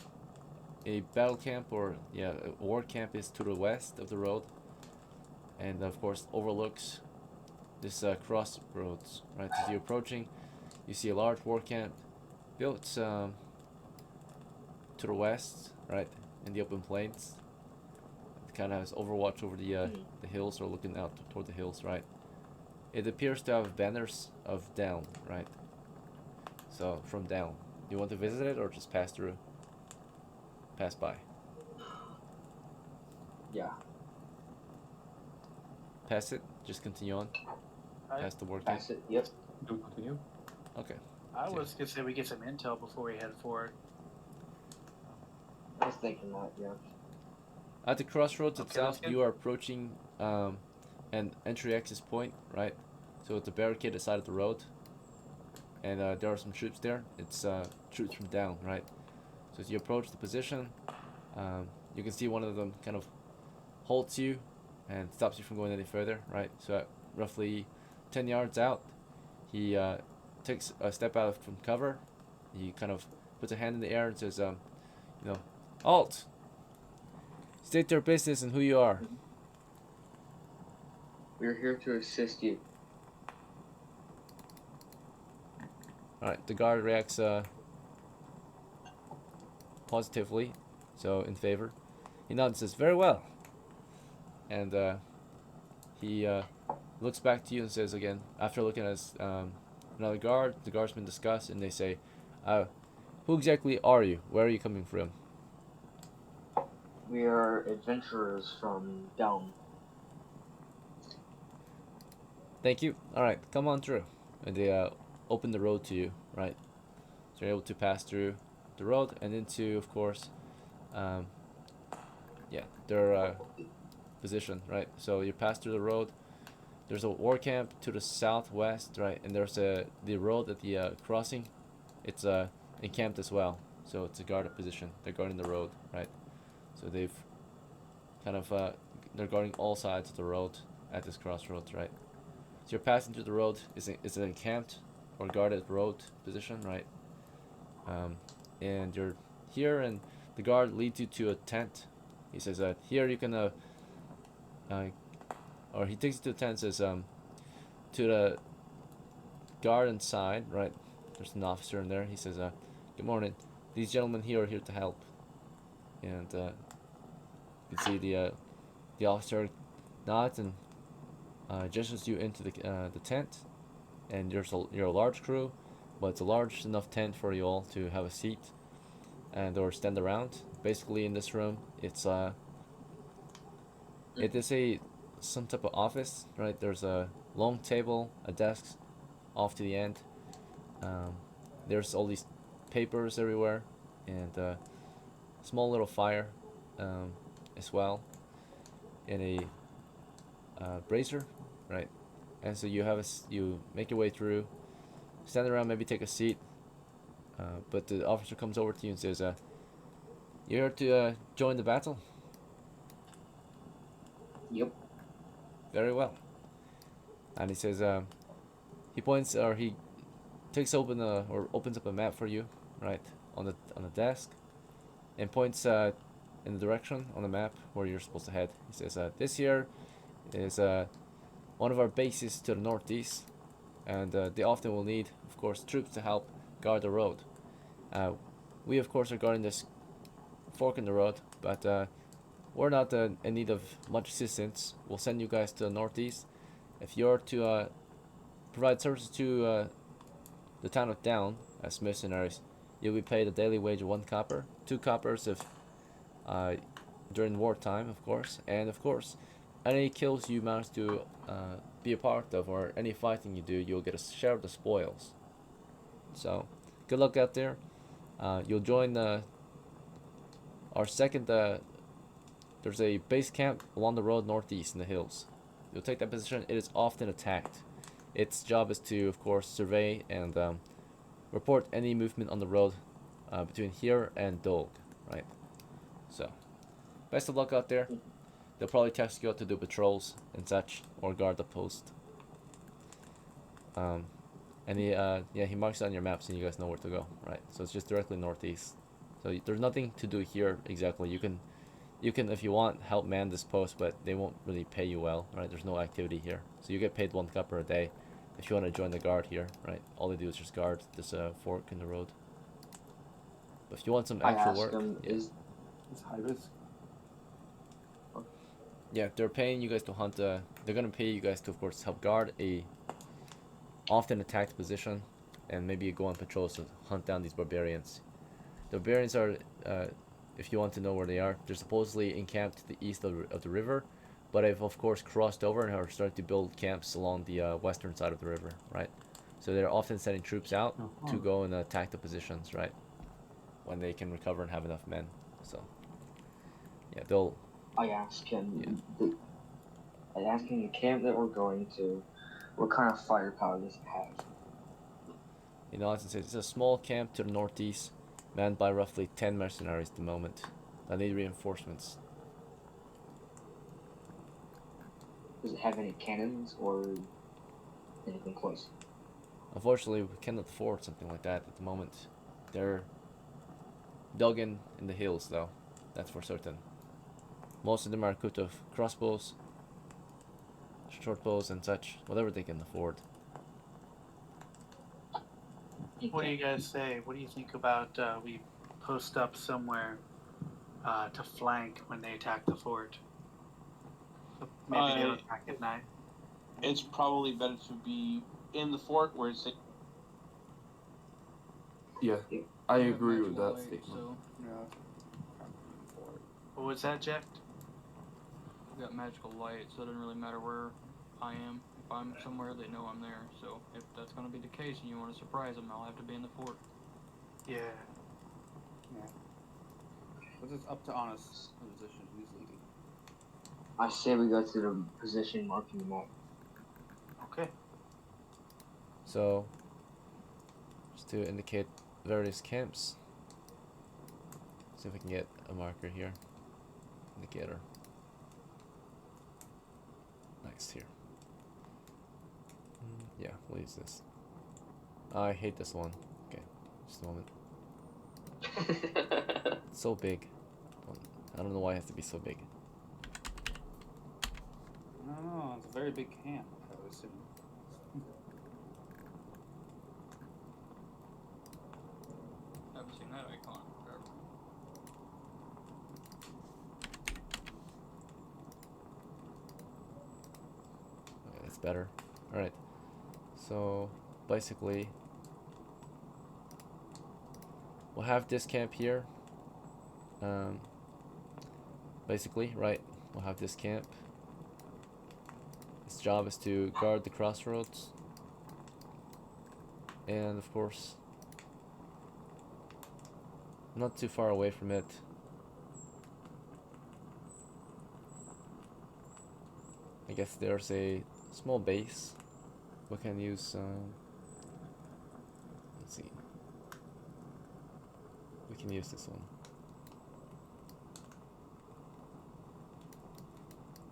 Speaker 2: a battle camp or a war camp is to the west of the road, and of course overlooks this crossroads. Right, as you're approaching, you see a large war camp built to the west, right, in the open plains. It kind of has overwatch over the hills, or looking out toward the hills, right. It appears to have banners of DELN, right. So from DELN, you want to visit it or just pass through? Pass by.
Speaker 7: Yeah.
Speaker 2: Pass it. Just continue on. Past the war camp.
Speaker 7: Pass it. Yep.
Speaker 1: Do continue.
Speaker 2: Okay.
Speaker 4: I was gonna say we get some intel before we head forward.
Speaker 7: I was thinking that, yeah.
Speaker 2: At the crossroads
Speaker 4: Okay,
Speaker 2: itself,
Speaker 4: that's good.
Speaker 2: you are approaching an entry access point, right? So it's a barricaded side of the road, and there are some troops there. It's troops from down, right? So as you approach the position, you can see one of them kind of halts you and stops you from going any further, right? So at roughly 10 yards out, he takes a step out from cover. He kind of puts a hand in the air and says, you know, "Halt! State your business and who you are."
Speaker 7: We're here to assist you.
Speaker 2: Alright, the guard reacts positively, so in favor. He nods and says, "Very well." And he looks back to you and says again, after looking at another guard, the guardsmen discuss and they say, "Who exactly are you? Where are you coming from?"
Speaker 7: We are adventurers from down.
Speaker 2: "Thank you. Alright, come on through." And they open the road to you, right? So you're able to pass through the road and into, of course, their position, right? So you pass through the road. There's a war camp to the southwest, right? And there's the road at the crossing. It's encamped as well. So it's a guarded position. They're guarding the road, right? So they've kind of they're guarding all sides of the road at this crossroads, right? So you're passing through the road. It's an encamped or guarded road position, right? And you're here, and the guard leads you to a tent. He says that here you can, or he takes you to the tent. Says to the garden side, right? There's an officer in there. He says, "Good morning. These gentlemen here are here to help." And you can see the officer nods and gestures you into the tent. And you're a large crew, but it's a large enough tent for you all to have a seat and or stand around. Basically, in this room, it is some type of office, right? There's a long table, a desk off to the end. There's all these papers everywhere, and a small little fire as well, and a brazier, right? And so you make your way through, stand around, maybe take a seat, but the officer comes over to you and says, "You're here to join the battle?"
Speaker 7: Yep.
Speaker 2: "Very well." And he says, he points, or he takes open or opens up a map for you, right, on the desk, and points in the direction on the map where you're supposed to head. He says, "This here is one of our bases to the northeast, and they often will need, of course, troops to help guard the road. We, of course, are guarding this fork in the road, but we're not in need of much assistance. We'll send you guys to the northeast. If you're to provide services to the town of Down as mercenaries, you'll be paid a daily wage of 1 copper, 2 coppers if during wartime, of course, and of course, any kills you manage to be a part of or any fighting you do, you'll get a share of the spoils. So, good luck out there. You'll join our second. There's a base camp along the road northeast in the hills. You'll take that position. It is often attacked. Its job is to, of course, survey and report any movement on the road between here and DOLG, right? So, best of luck out there. They'll probably task you out to do patrols and such, or guard the post. And he marks it on your maps, and you guys know where to go, right? So it's just directly northeast. So there's nothing to do here exactly. You can, if you want, help man this post, but they won't really pay you well, right? There's no activity here, so you get paid 1 copper a day if you want to join the guard here, right? All they do is just guard this fork in the road. But if you want some actual work,
Speaker 1: It's high risk.
Speaker 2: yeah, they're paying you guys to hunt. They're gonna pay you guys to, of course, help guard a often attacked position, and maybe you go on patrols to hunt down these barbarians. The barbarians are, if you want to know where they are, they're supposedly encamped to the east of the river, but have of course crossed over and are starting to build camps along the western side of the river, right? So they're often sending troops out to go and attack the positions, right? When they can recover and have enough men. So yeah, they'll.
Speaker 7: I asked him. I asked him the camp that we're going to. What kind of firepower does it have?
Speaker 2: You know, as I said, it's a small camp to the northeast, manned by roughly 10 mercenaries at the moment. I need reinforcements.
Speaker 7: Does it have any cannons or anything close?
Speaker 2: Unfortunately, we cannot afford something like that at the moment. They're dug in the hills, though. That's for certain. Most of them are equipped with crossbows, short bows, and such. Whatever they can afford.
Speaker 4: What do you guys say? What do you think about we post up somewhere to flank when they attack the fort? So maybe they'll attack at night.
Speaker 3: It's probably better to be in the fort where it's.
Speaker 1: Yeah, I agree with that
Speaker 6: Light,
Speaker 1: statement.
Speaker 6: So
Speaker 4: What was that, Jeff?
Speaker 6: I've got magical light, so it doesn't really matter where I am. If I'm somewhere, they know I'm there. So if that's going to be the case and you want to surprise them, I'll have to be in the fort.
Speaker 4: Yeah.
Speaker 5: But it's up to honest position who's leading.
Speaker 7: I say we go to the position marking the map.
Speaker 4: Okay.
Speaker 2: So, just to indicate various camps. See if we can get a marker here. Indicator. Nice, here. Yeah, we'll use this. I hate this one. Okay, just a moment. It's so big. I don't know why it has to be so big.
Speaker 5: I don't know, it's a very big camp, I would assume.
Speaker 6: Haven't seen that icon forever.
Speaker 2: Okay, that's better. Alright. So, basically, we'll have this camp here. Basically, right, we'll have this camp. Its job is to guard the crossroads. And, of course, not too far away from it. I guess there's a small base. We can use, let's see. We can use this one.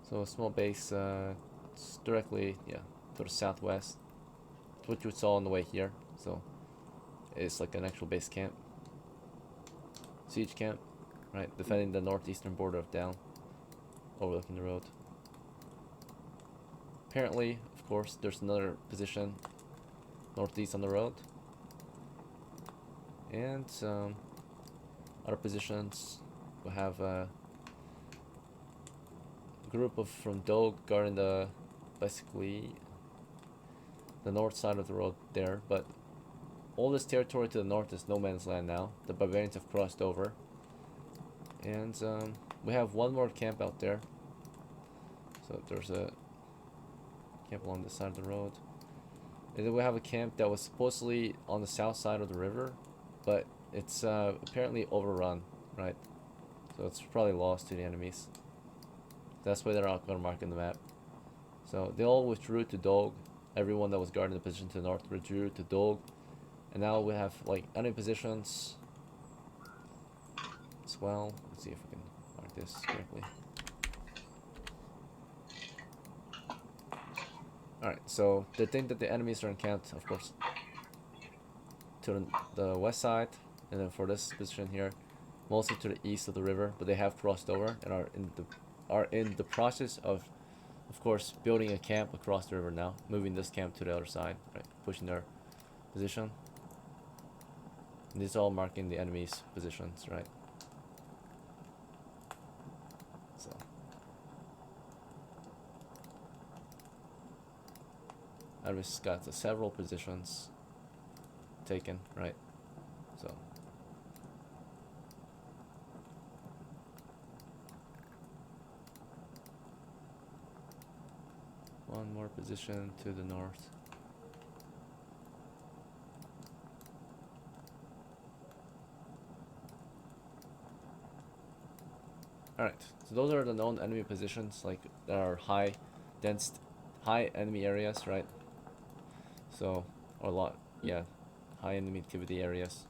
Speaker 2: So a small base, it's directly, yeah, to the southwest, which we saw on the way here. So it's like an actual base camp, siege camp, right, defending the northeastern border of DELN, overlooking the road. Apparently, of course, there's another position northeast on the road, and other positions. We have a group of from DOLG guarding the basically the north side of the road there, but all this territory to the north is no man's land now. The barbarians have crossed over, and we have one more camp out there. So there's a camp along this side of the road, and then we have a camp that was supposedly on the south side of the river, but it's apparently overrun, right? So it's probably lost to the enemies. That's why they're not going to mark in the map. So they all withdrew to DOLG. Everyone that was guarding the position to the north withdrew to DOLG. And now we have like enemy positions as well. Let's see if we can mark this correctly. Alright, so they think that the enemies are encamped, of course, to the west side, and then for this position here, mostly to the east of the river, but they have crossed over and are in the process of course, building a camp across the river now, moving this camp to the other side, right, pushing their position. And this is all marking the enemy's positions, right? So. Enemy's got several positions taken, right? So. One more position to the north. Alright, so those are the known enemy positions, like that are high enemy areas, right? So, or a lot, yeah, high enemy activity areas.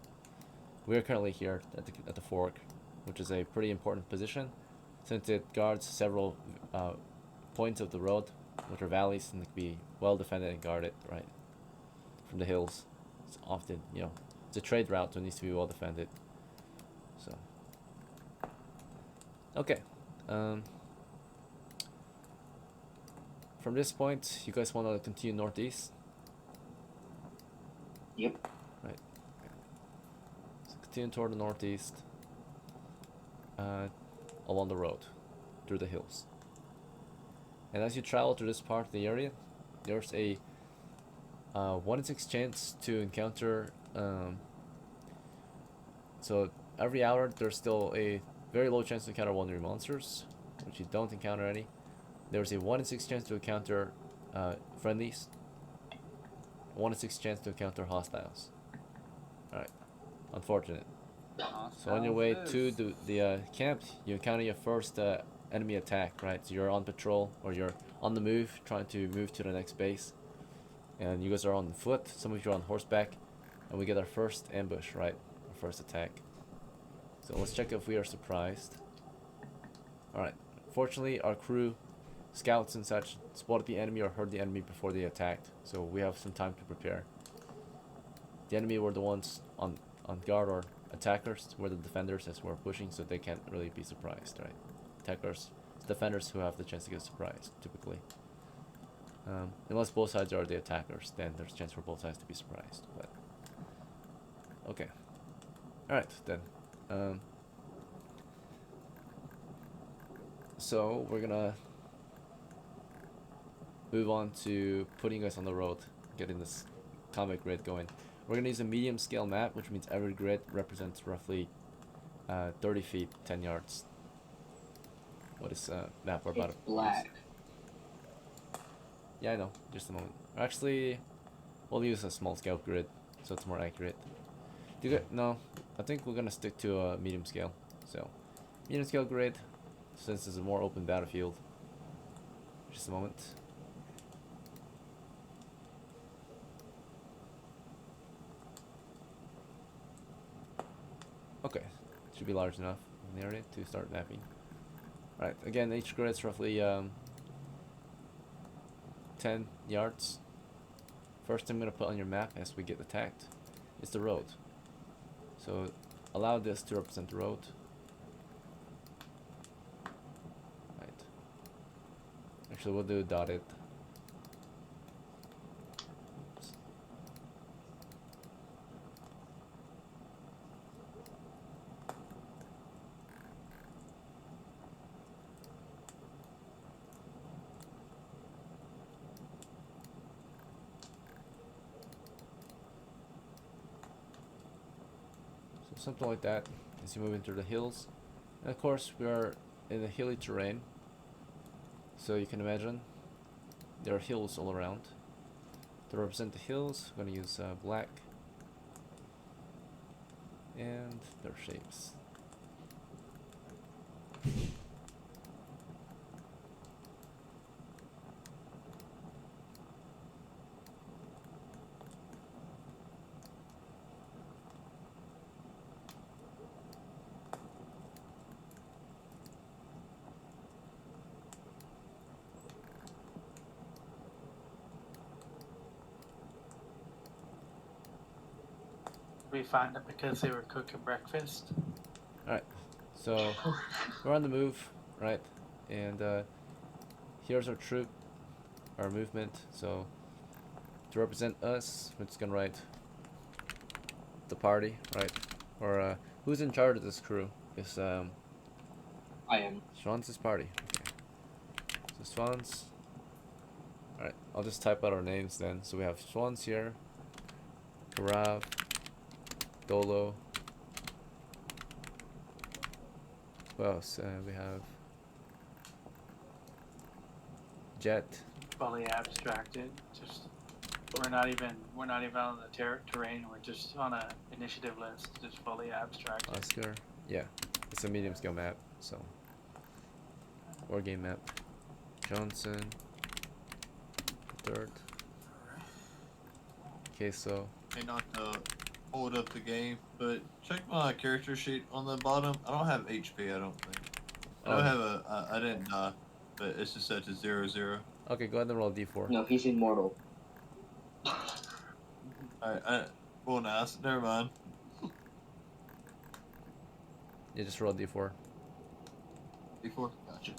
Speaker 2: We are currently here at the fork, which is a pretty important position since it guards several points of the road, which are valleys, and it can be well defended and guarded, right, from the hills. It's often, you know, it's a trade route, so it needs to be well defended. So, okay. From this point, you guys want to continue northeast?
Speaker 7: Yep.
Speaker 2: Right. So continue toward the northeast, along the road, through the hills. And as you travel through this part of the area, there's a 1 in 6 chance to encounter. So every hour, there's still a very low chance to encounter wandering monsters, which you don't encounter any. There's a 1 in 6 chance to encounter friendlies. 1 in 6 chance to encounter hostiles. Alright. Unfortunate. So on your way to the camp, you encounter your first enemy attack, right? So you're on patrol, or you're on the move, trying to move to the next base. And you guys are on foot, some of you are on horseback. And we get our first ambush, right? Our first attack. So let's check if we are surprised. Alright. Fortunately, our crew, scouts and such, spotted the enemy or heard the enemy before they attacked. So we have some time to prepare. The enemy were the ones on guard, or attackers were the defenders as we're pushing, so they can't really be surprised, right? Attackers, it's defenders who have the chance to get surprised, typically. Unless both sides are the attackers, then there's a chance for both sides to be surprised. But okay, all right then. So we're gonna move on to putting us on the road, getting this combat grid going. We're gonna use a medium scale map, which means every grid represents roughly 30 feet, 10 yards. What is map we're about to
Speaker 7: Black.
Speaker 2: use? Yeah, I know. Just a moment. Actually, we'll use a small scale grid, so it's more accurate. No, I think we're gonna stick to a medium scale. So, medium scale grid, since it's a more open battlefield. Just a moment. Okay, should be large enough in the area to start mapping. Right, again, each grid is roughly 10 yards. First thing I'm going to put on your map as we get attacked is the road. So allow this to represent the road. Right. Actually, we'll do dotted. Something like that as you move into the hills. And of course, we are in a hilly terrain, so you can imagine there are hills all around. To represent the hills, I'm going to use black and their shapes.
Speaker 4: We find it because they were cooking breakfast.
Speaker 2: Alright, so we're on the move, right? And here's our troop, our movement. So to represent us, we're just gonna write the party, right? Or who's in charge of this crew? Is
Speaker 7: I am.
Speaker 2: SCHWANZ's party. Okay. So SCHWANZ. Alright, I'll just type out our names then. So we have SCHWANZ here, CARAV, DOHLO. What else? We have JECHT.
Speaker 4: Fully abstracted. Just we're not even on the terrain. We're just on a initiative list. Just fully abstracted.
Speaker 2: Oscar. Yeah, it's a medium scale map. So war game map. Johnson. Third. Queso.
Speaker 8: Hey, not to hold up the game, but check my character sheet on the bottom. I don't have HP, I don't think. I don't have a, I didn't die, but it's just set to 0-0.
Speaker 2: Okay, go ahead and roll a d4.
Speaker 7: No, he's immortal.
Speaker 8: Alright, well, nice. Never mind.
Speaker 2: Yeah, just roll a d4.
Speaker 8: D4? Gotcha.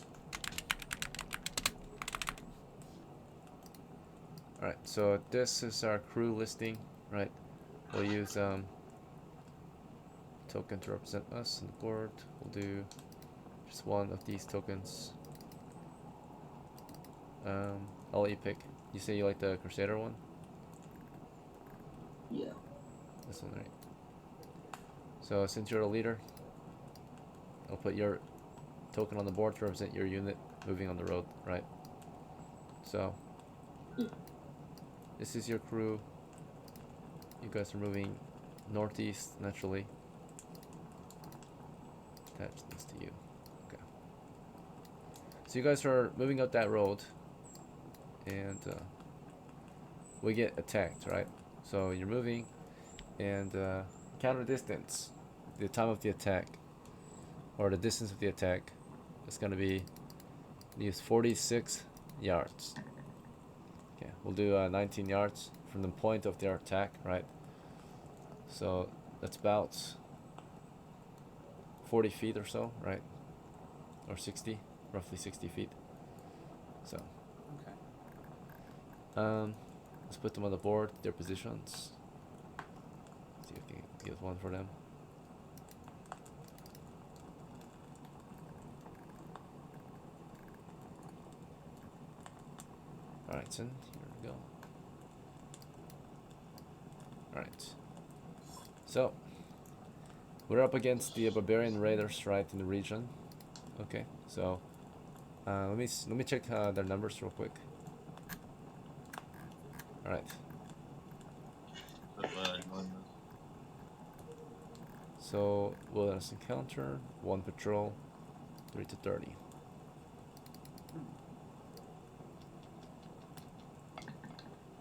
Speaker 2: Alright, so this is our crew listing, right? We'll use token to represent us on the board. We'll do just one of these tokens. I'll let you pick. You say you like the Crusader one?
Speaker 7: Yeah.
Speaker 2: This one, right? So since you're a leader, I'll put your token on the board to represent your unit moving on the road, right? So this is your crew. You guys are moving northeast naturally. Attach this to you. Okay. So you guys are moving up that road, and we get attacked, right? So you're moving, and counter distance, the time of the attack, or the distance of the attack, is going to be use 46 yards. Okay, we'll do 19 yards from the point of their attack, right? So that's about 40 feet or so, right? Or 60, roughly 60 feet. So
Speaker 5: Okay.
Speaker 2: let's put them on the board, their positions. See if we can get one for them. Alright, son, here we go. Alright. So we're up against the barbarian raiders, right, in the region. Okay, so let me check their numbers real quick. All right. So wilderness encounter, 1 patrol, 3 to 30.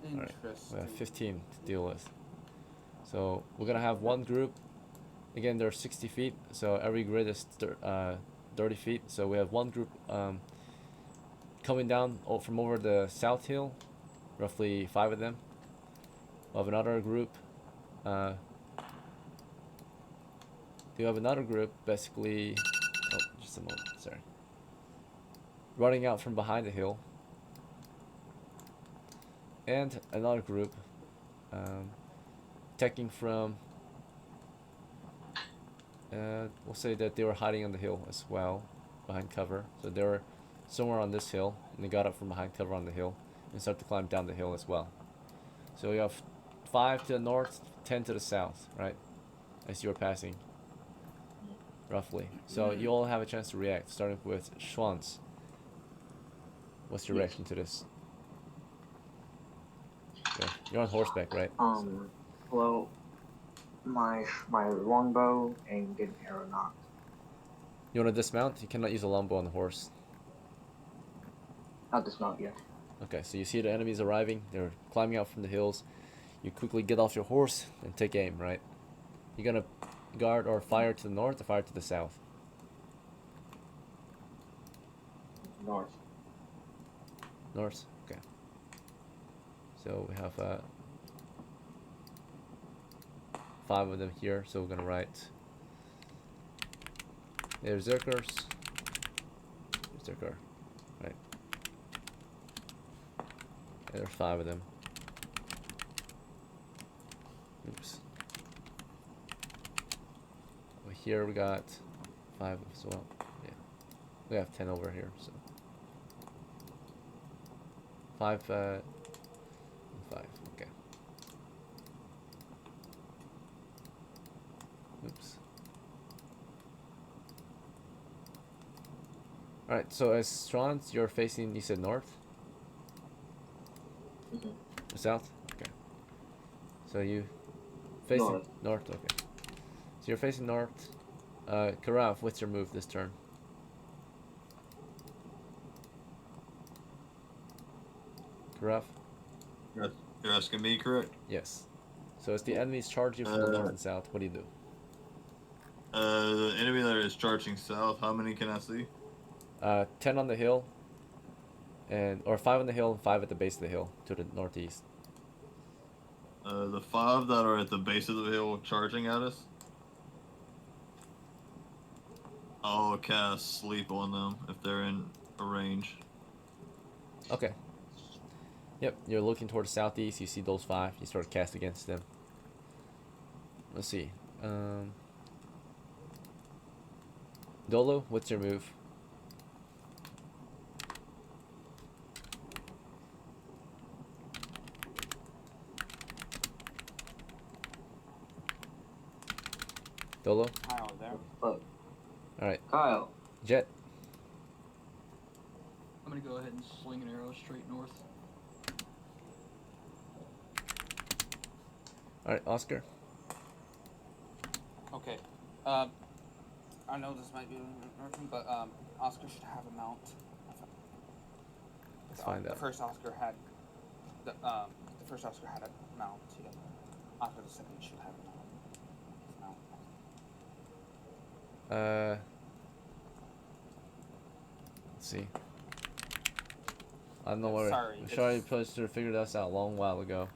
Speaker 2: All right, we have 15 to deal with. So we're gonna have one group. Again, they're 60 feet, so every grid is 30 feet. So we have one group coming down from over the south hill, roughly 5 of them. We'll have another group. You have another group, basically. Oh, just a moment, sorry. Running out from behind the hill. And another group attacking from. We'll say that they were hiding on the hill as well, behind cover. So they were somewhere on this hill, and they got up from behind cover on the hill and started to climb down the hill as well. So we have 5 to the north, 10 to the south, right? As you were passing, roughly. So you all have a chance to react, starting with SCHWANZ. What's your reaction to this? Yeah. You're on horseback, right?
Speaker 7: Well, my longbow and get an arrow knocked.
Speaker 2: You want to dismount? You cannot use a longbow on the horse.
Speaker 7: Not dismount yet.
Speaker 2: Okay, so you see the enemies arriving. They're climbing out from the hills. You quickly get off your horse and take aim, right? You're gonna guard or fire to the north or fire to the south?
Speaker 7: North.
Speaker 2: North? Okay. So we have 5 of them here, so we're gonna write Berserkers. Berserker, right? And there's 5 of them. Oops. Well, here we got 5 as well. Yeah, we have 10 over here. So 5 and 5. Okay. Oops. All right. So as SCHWANZ, you're facing. You said north. Or south. Okay. So you facing north. Okay. So you're facing north. CARAV, what's your move this turn? CARAV?
Speaker 8: Yes. You're asking me, correct?
Speaker 2: Yes. So as the enemies charge you from the north and south, what do you do?
Speaker 8: The enemy that is charging south, how many can I see?
Speaker 2: 10 on the hill, or 5 on the hill and 5 at the base of the hill to the northeast.
Speaker 8: The 5 that are at the base of the hill charging at us. I'll cast sleep on them if they're in a range.
Speaker 2: Okay. Yep, you're looking towards southeast, you see those 5, you start to cast against them. Let's see. DOHLO, what's your move? DOHLO?
Speaker 5: Kyle there.
Speaker 7: Fuck.
Speaker 2: Alright.
Speaker 7: Kyle.
Speaker 2: Jet.
Speaker 6: I'm gonna go ahead and sling an arrow straight north.
Speaker 2: Alright, Oscar.
Speaker 5: Okay. I know this might be working, but Oscar should have a mount.
Speaker 2: Let's find
Speaker 5: The
Speaker 2: out.
Speaker 5: first Oscar had the first Oscar had a mount. Yeah. Oscar the second should have a mount.
Speaker 2: Let's see. I don't know
Speaker 5: Yeah,
Speaker 2: where.
Speaker 5: sorry,
Speaker 2: I'm sure I
Speaker 5: it's-
Speaker 2: supposed to have figured this out a long while ago.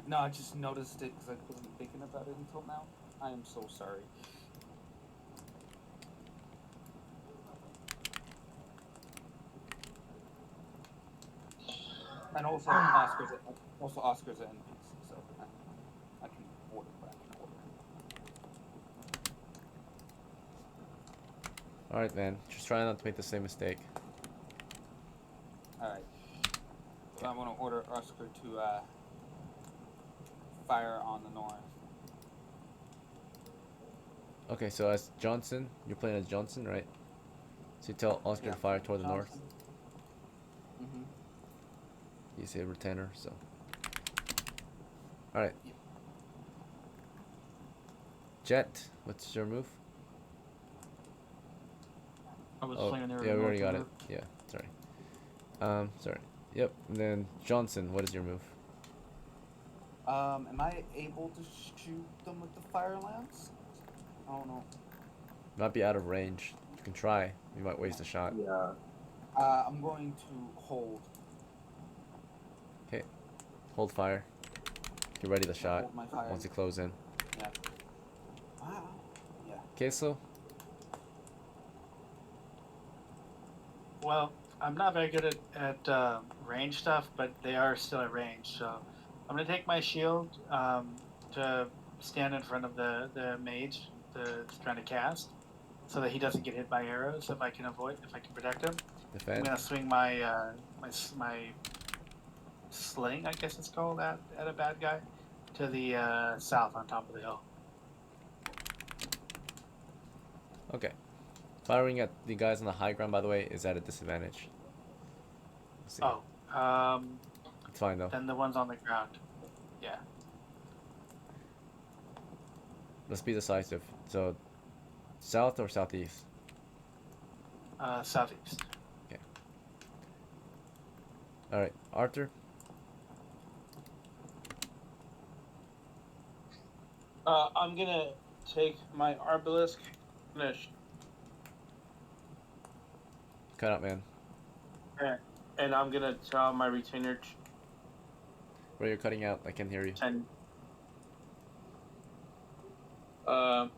Speaker 5: No, I just noticed it because I wasn't thinking about it until now. I am so sorry. And also Oscar's an NPC, so I can order what I can order.
Speaker 2: Alright, man. Just try not to make the same mistake.
Speaker 5: All right. So I want to order Oscar to fire on the north.
Speaker 2: Okay, so as Johnson, you're playing as Johnson, right? So you tell Oscar to fire toward the north.
Speaker 5: Mm-hmm.
Speaker 2: He's a retainer, so. Alright. Jet, what's your move?
Speaker 6: I was
Speaker 2: Oh,
Speaker 6: slinging an arrow
Speaker 2: yeah, we
Speaker 6: north
Speaker 2: already got
Speaker 6: and
Speaker 2: it. Yeah, sorry. Sorry. Yep, and then Johnson, what is your move?
Speaker 5: Am I able to shoot them with the fire lance? I don't know.
Speaker 2: Might be out of range. You can try. You might waste a shot.
Speaker 7: Yeah.
Speaker 5: I'm going to hold.
Speaker 2: Okay. Hold fire. Get ready the shot
Speaker 5: Hold my fire.
Speaker 2: once you close in.
Speaker 5: Yeah. Wow. Yeah.
Speaker 2: QUESO?
Speaker 4: Well, I'm not very good at range stuff, but they are still at range. So I'm gonna take my shield to stand in front of the mage that's trying to cast, so that he doesn't get hit by arrows. If I can protect him. I'm
Speaker 2: Defend.
Speaker 4: gonna swing my my sling, I guess it's called, at a bad guy to the south on top of the hill.
Speaker 2: Okay. Firing at the guys on the high ground, by the way, is at a disadvantage. Let's see.
Speaker 4: Oh,
Speaker 2: It's fine though.
Speaker 4: then the ones on the ground. Yeah.
Speaker 2: Let's be decisive. So, south or southeast?
Speaker 4: Southeast.
Speaker 2: Alright, Arthur?
Speaker 3: I'm gonna take my arbalist.
Speaker 2: Cut out, man.
Speaker 3: And I'm gonna tell my retainer
Speaker 2: Where you're cutting out, I can't hear you.
Speaker 3: 10. Can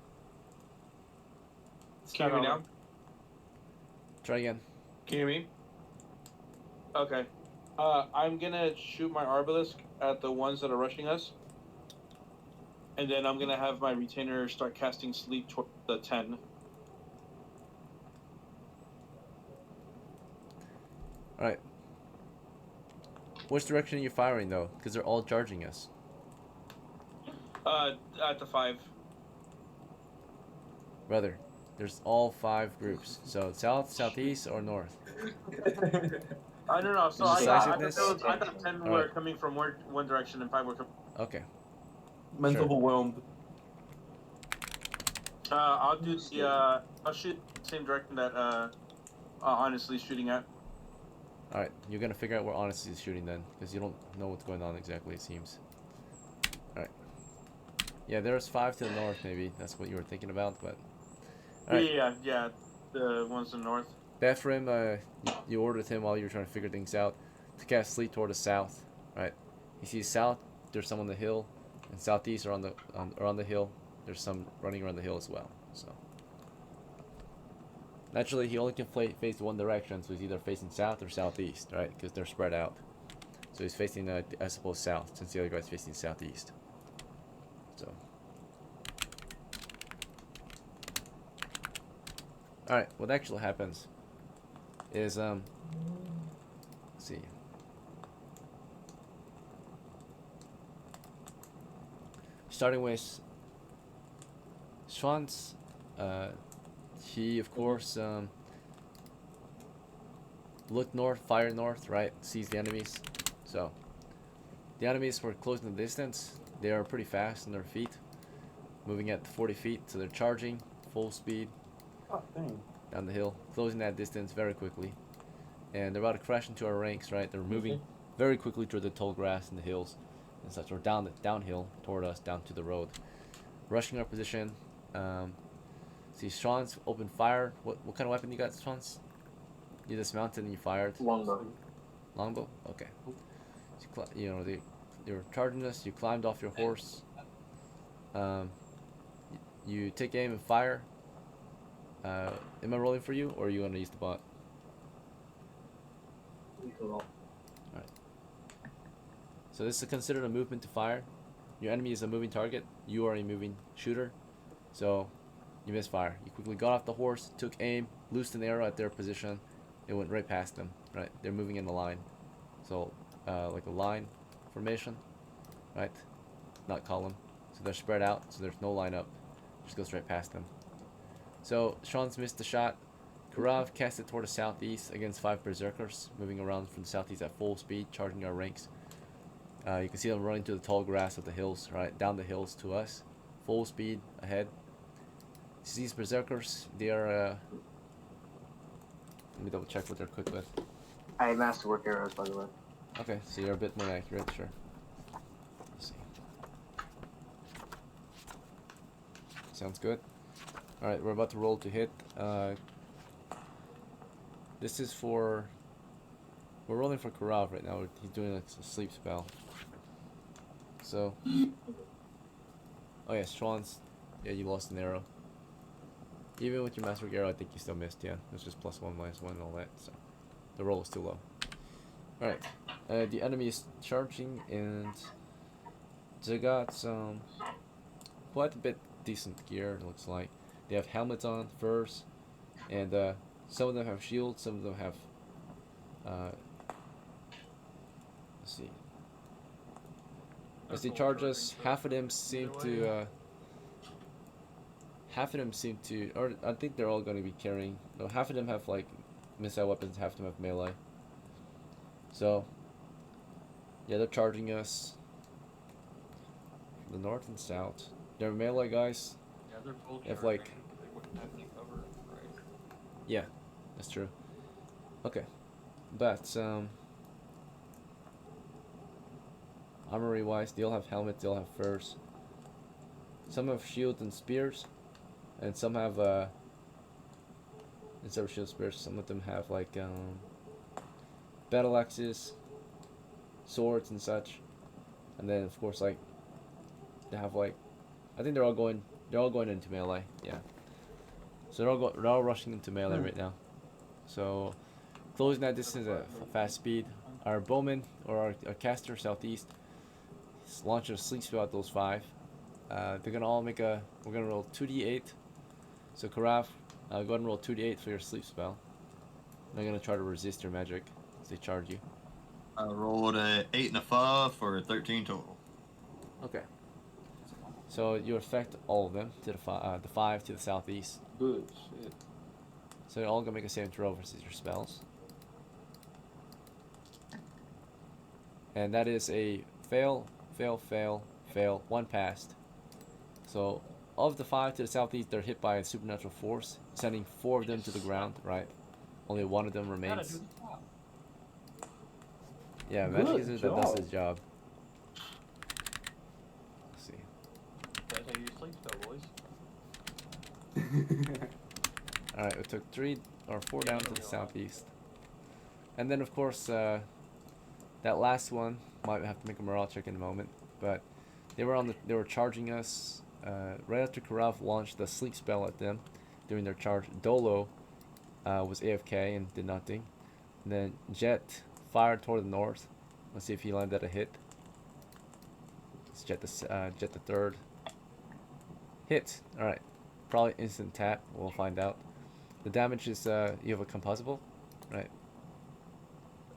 Speaker 3: you hear me now?
Speaker 2: Try again.
Speaker 3: Can you hear me? Okay. I'm gonna shoot my arbalist at the ones that are rushing us. And then I'm gonna have my retainer start casting sleep toward the 10.
Speaker 2: Alright. Which direction are you firing though? Because they're all charging us.
Speaker 3: At the 5.
Speaker 2: Brother, there's all 5 groups. So south, southeast, or north?
Speaker 3: I don't know. So I
Speaker 2: Decisiveness?
Speaker 3: thought 10 were
Speaker 2: Alright.
Speaker 3: coming from one direction and 5 were coming.
Speaker 2: Okay.
Speaker 1: Mental
Speaker 2: Sure.
Speaker 1: overwhelmed.
Speaker 3: I'll do the I'll shoot the same direction that honestly shooting at.
Speaker 2: Alright, you're gonna figure out where Honesty is shooting then, because you don't know what's going on exactly, it seems. Alright. Yeah, there's 5 to the north, maybe. That's what you were thinking about, but... Alright.
Speaker 3: Yeah. The ones in the north.
Speaker 2: BAFREM, you ordered him while you were trying to figure things out to cast sleep toward the south, right? You see south, there's some on the hill, and southeast or on the hill, there's some running around the hill as well. So naturally, he only can face one direction, so he's either facing south or southeast, right? Because they're spread out. So he's facing, I suppose, south, since the other guy's facing southeast. So. Alright, what actually happens is, let's see. Starting with SCHWANZ, he, of course, looked north, fired north, right? Sees the enemies. So, the enemies were close in the distance. They are pretty fast on their feet, moving at 40 feet, so they're charging full speed.
Speaker 1: Oh, dang.
Speaker 2: Down the hill, closing that distance very quickly, and they're about to crash into our ranks. Right, they're moving very quickly through the tall grass and the hills and such, or downhill toward us, down to the road, rushing our position. See, SCHWANZ opened fire. What kind of weapon you got, SCHWANZ? You dismounted and you fired.
Speaker 7: Longbow.
Speaker 2: Longbow. Okay. So, you know, they were charging us. You climbed off your horse. You take aim and fire. Am I rolling for you, or are you gonna use the bot?
Speaker 7: We can roll.
Speaker 2: Alright. So this is considered a movement to fire. Your enemy is a moving target. You are a moving shooter. So you misfire. You quickly got off the horse, took aim, loosed an arrow at their position. It went right past them. Right? They're moving in a line. So like a line formation. Right? Not column. So they're spread out, so there's no line up. Just goes right past them. So SCHWANZ missed the shot. CARAV cast it toward the southeast against 5 berserkers, moving around from the southeast at full speed, charging our ranks. You can see them running to the tall grass of the hills, right down the hills to us, full speed ahead. See these berserkers? They are. Let me double check what they're equipped with.
Speaker 7: I have masterwork arrows, by the way.
Speaker 2: Okay, so you're a bit more accurate, sure. Let's see. Sounds good. Alright, we're about to roll to hit. This is for... We're rolling for CARAV right now. He's doing like a sleep spell. So... Oh yeah, SCHWANZ. Yeah, you lost an arrow. Even with your master arrow, I think you still missed, yeah. It's just +1, -1 and all that, so... The roll is too low. Alright. The enemy is charging, and... They got some... Quite a bit decent gear, it looks like. They have helmets on, furs, and some of them have shields, some of them have, let's see. As they charge us, half of them seem to, or I think they're all going to be carrying, no, half of them have like missile weapons, half of them have melee. So, yeah, they're charging us from the north and south. They're melee guys.
Speaker 6: Yeah, they're full
Speaker 2: If,
Speaker 6: charging.
Speaker 2: like-
Speaker 6: They wouldn't have any cover, right?
Speaker 2: Yeah, that's true. Okay, but armory wise, they all have helmets, they all have furs. Some have shields and spears, and some have instead of shield spears, some of them have like battle axes, swords and such. And then of course like they have like, I think they're all going into melee. Yeah. So they're all rushing into melee right now. So closing that distance at fast speed. Our bowman or our caster southeast is launching a sleep spell at those 5. They're gonna all make a. We're gonna roll 2d8. So CARAV, go ahead and roll 2d8 for your sleep spell. They're gonna try to resist your magic as they charge you.
Speaker 8: I rolled a 8 and a 5 for 13 total.
Speaker 2: Okay. So you affect all of them to the 5 to the southeast.
Speaker 1: Good shit.
Speaker 2: So you're all gonna make a saving throw versus your spells. And that is a fail, fail, fail, fail, 1 passed. So of the 5 to the southeast, they're hit by a supernatural force, sending 4 of them to the ground, right? Only 1 of them remains. Yeah, magic
Speaker 1: Good
Speaker 2: user that does
Speaker 1: job.
Speaker 2: his job. Let's see.
Speaker 6: That's how you sleep spell, boys.
Speaker 2: Alright, we took 3 or 4
Speaker 6: Yeah,
Speaker 2: down
Speaker 6: it'll
Speaker 2: to the
Speaker 6: be a lot.
Speaker 2: southeast. And then, of course, that last one, might have to make a morale check in a moment, but they were charging us right after CARAV launched the sleep spell at them during their charge. DOHLO was AFK and did nothing. And then JECHT fired toward the north. Let's see if he landed a hit. It's JECHT the third. Hit. Alright. Probably instant tap. We'll find out. The damage is you have a composable, right?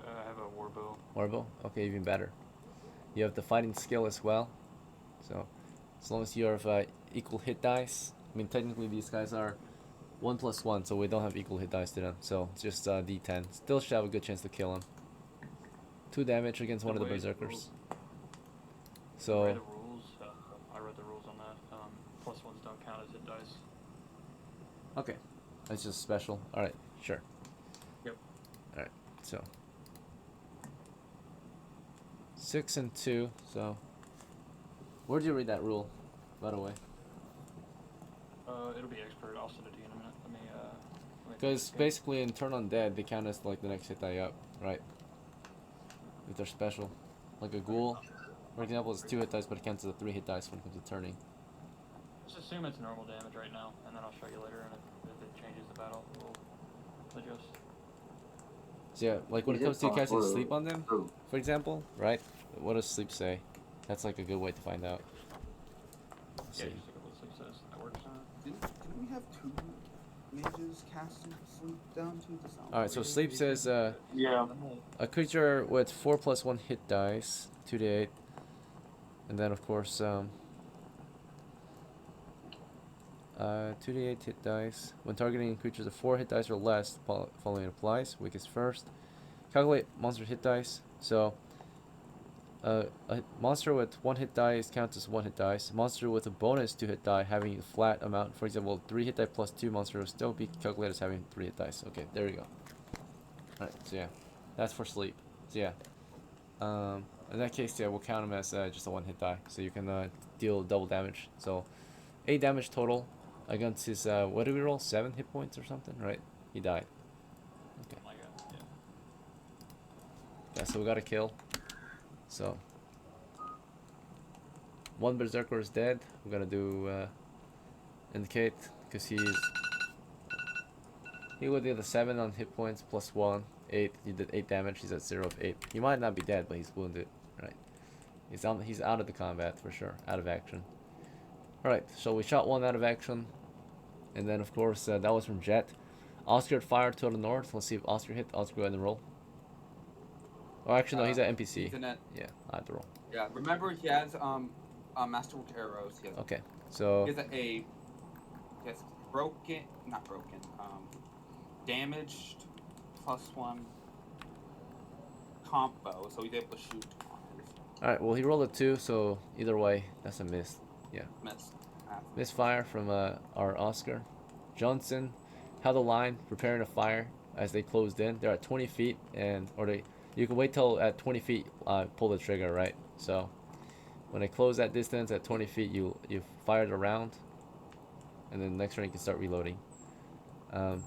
Speaker 6: I have a warbow.
Speaker 2: Warbow? Okay, even better. You have the fighting skill as well. So, as long as you have equal hit dice. I mean, technically these guys are 1+1, so we don't have equal hit dice to them. So, it's just D10. Still should have a good chance to kill him. 2 damage against one of the Berserkers.
Speaker 6: I
Speaker 2: So,
Speaker 6: read the rules. I read the rules on that. +1s don't count as hit dice.
Speaker 2: okay. That's just special. Alright, sure.
Speaker 6: Yep.
Speaker 2: Alright, so 6 and 2, so where'd you read that rule, by the way?
Speaker 6: It'll be expert. I'll send it to you in a minute. Let me
Speaker 2: Because
Speaker 6: okay.
Speaker 2: basically in turn undead, they count as like the next hit die up, right? If they're special. Like a ghoul, for example, it's 2 hit dice, but it counts as a 3 hit dice when it comes to turning.
Speaker 6: Just assume it's normal damage right now, and then I'll show you later, and if it changes the battle, we'll adjust.
Speaker 2: So yeah, like when
Speaker 7: Is
Speaker 2: it
Speaker 7: it
Speaker 2: comes to casting
Speaker 7: possible
Speaker 2: sleep on them,
Speaker 7: to-
Speaker 2: for example, right? What does sleep say? That's like a good way to find out. Let's
Speaker 6: Yeah,
Speaker 2: see.
Speaker 6: just look at what sleep says. That works.
Speaker 5: Didn't we have 2 mages casting sleep down to the south?
Speaker 2: Alright, so sleep says
Speaker 3: Yeah.
Speaker 2: a creature with 4+1 hit dice, 2d8, and then of course 2d8 hit dice. When targeting creatures of 4 hit dice or less, following applies. Weakest first. Calculate monster hit dice. So a monster with 1 hit dice counts as 1 hit dice. Monster with a bonus 2 hit die having a flat amount, for example, 3 hit die plus 2 monster will still be calculated as having 3 hit dice. Okay, there you go. Alright, so yeah, that's for sleep. So yeah, in that case, yeah, we'll count him as just a 1 hit die, so you can deal double damage. So 8 damage total against his what did we roll? 7 hit points or something, right? He died. Okay.
Speaker 6: Oh my god. Yeah.
Speaker 2: Yeah, so we got a kill. So 1 Berserker is dead. We're gonna do indicate because he would do the 7 on hit points plus 1, 8. He did 8 damage. He's at 0 of 8. He might not be dead, but he's wounded. Right. He's out of the combat for sure. Out of action. All right. So we shot 1 out of action, and then of course that was from JECHT. Oscar fired to the north. Let's see if Oscar hit. Oscar, go ahead and roll. Oh, actually no, he's an NPC.
Speaker 5: He's in it.
Speaker 2: Yeah, I have to roll.
Speaker 5: Yeah, remember he has masterwork arrows. He has,
Speaker 2: Okay, so
Speaker 5: he has broken, not broken, damaged +1 combo, so he's able to shoot on his
Speaker 2: alright, well he rolled a 2, so either way, that's a miss.
Speaker 5: miss.
Speaker 2: Misfire from our Oscar. Johnson held the line, preparing to fire as they closed in. They're at 20 feet, you can wait till at 20 feet, pull the trigger, right? So when they close that distance at 20 feet, you fire the round, and then next round you can start reloading.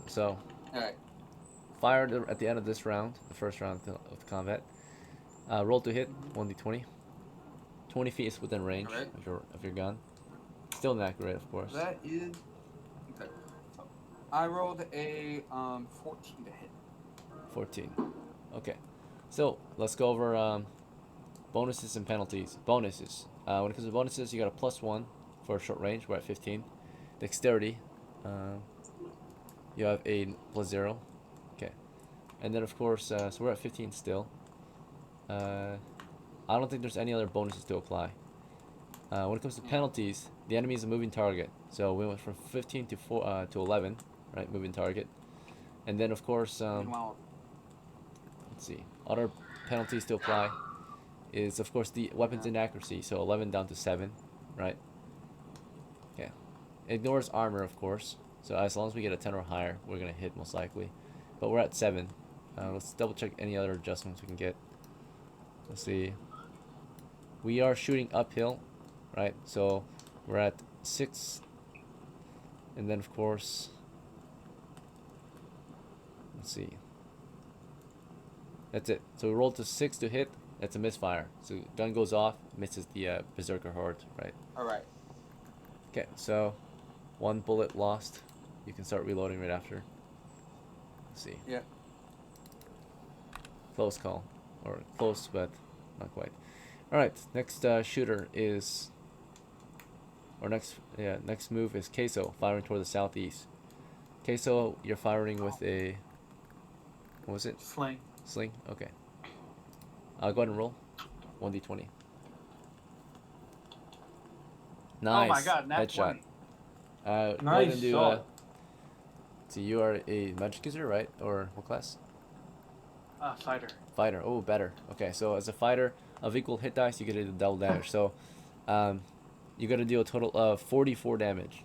Speaker 2: So
Speaker 5: Alright.
Speaker 2: fired at the end of this round, the first round of the combat. Roll to hit, 1d20. 20 feet is within range
Speaker 5: Alright.
Speaker 2: of your gun. Still inaccurate, of course.
Speaker 5: That is okay. So I rolled a 14 to hit.
Speaker 2: 14. Okay. So let's go over bonuses and penalties. Bonuses. When it comes to bonuses, you got a +1 for short range. We're at 15. Dexterity. You have a +0. Okay. And then of course, so we're at 15 still. I don't think there's any other bonuses to apply. When it comes to penalties, the enemy is a moving target. So we went from 15 to 11, right? Moving target. And then of course,
Speaker 5: Meanwhile,
Speaker 2: let's see. Other penalties to apply is of course the weapons inaccuracy. So 11 down to 7, right? Okay. Ignores armor, of course. So as long as we get a 10 or higher, we're gonna hit most likely. But we're at 7. Let's double check any other adjustments we can get. let's see. We are shooting uphill, right? So we're at 6, and then of course, let's see. That's it. So we roll to 6 to hit. That's a misfire. So gun goes off, misses the berserker horde, right?
Speaker 5: All right.
Speaker 2: Okay, so 1 bullet lost. You can start reloading right after. Let's see.
Speaker 5: Yeah.
Speaker 2: Close call, or close, but not quite. All right, next shooter is, or next move is QUESO, firing toward the southeast. QUESO, you're firing with a, what was it?
Speaker 4: Sling.
Speaker 2: Sling. Okay. Go ahead and roll. 1d20. Nice.
Speaker 4: Oh my god, nat
Speaker 2: Headshot.
Speaker 4: 20.
Speaker 2: Go ahead
Speaker 1: Nice
Speaker 2: and do.
Speaker 1: shot.
Speaker 2: So you are a magic user, right? Or what class?
Speaker 4: Fighter.
Speaker 2: Fighter. Oh, better. Okay, so as a fighter of equal hit dice, you get a double damage. So, you got to deal a total of 44 damage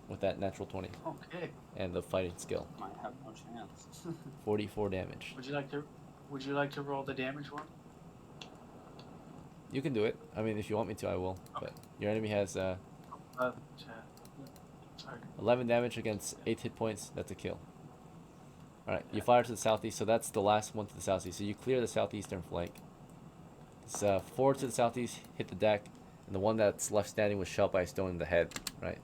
Speaker 2: with that natural 20
Speaker 4: Okay.
Speaker 2: and the fighting skill.
Speaker 5: Might have no chance.
Speaker 2: 44 damage.
Speaker 4: Would you like to roll the damage one?
Speaker 2: You can do it. I mean, if you want me to, I will. But your enemy has
Speaker 4: Sorry.
Speaker 2: 11 damage against 8 hit points. That's a kill. All right, you fire to the southeast, so that's the last one to the southeast. So you clear the southeastern flank. It's 4 to the southeast, hit the deck, and the one that's left standing was shot by a stone in the head. Right.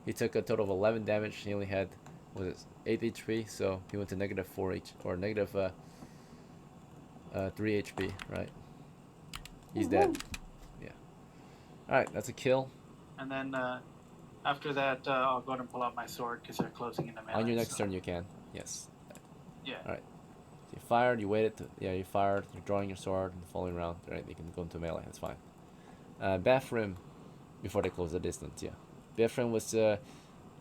Speaker 2: He took a total of 11 damage. He only had, what is it, 8 HP, so he went to negative 4 H or negative 3 HP. Right. He's dead. Yeah. All right, that's a kill.
Speaker 4: And then after that, I'll go ahead and pull out my sword because they're closing in the melee.
Speaker 2: On your next turn, you can. Yes.
Speaker 4: Yeah.
Speaker 2: All right. So you fired. You waited. You fired. You're drawing your sword in the following round. Right. You can go into melee. That's fine. BAFREM, before they close the distance. Yeah. BAFREM was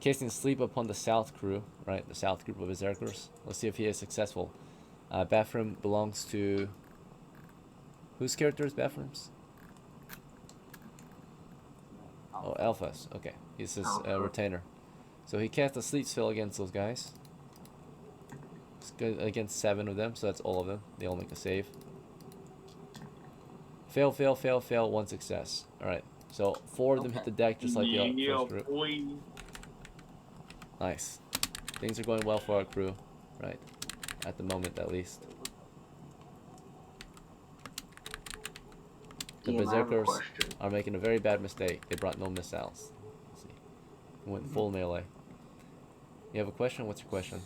Speaker 2: casting sleep upon the south crew. Right. The south group of berserkers. Let's see if he is successful. BAFREM belongs to. Whose character is BAFREM's? Oh, Alphas. Okay. He's his retainer. So he cast a sleep spell against those guys. It's good against 7 of them, so that's all of them. They all make a save. Fail, fail, fail, fail, 1 success. Alright. So 4 of them hit the deck just like the first group. Nice. Things are going well for our crew. Right. At the moment, at least. The
Speaker 7: Ian, I have a
Speaker 2: berserkers
Speaker 7: question.
Speaker 2: are making a very bad mistake. They brought no missiles. Let's see. Went full melee. You have a question? What's your question?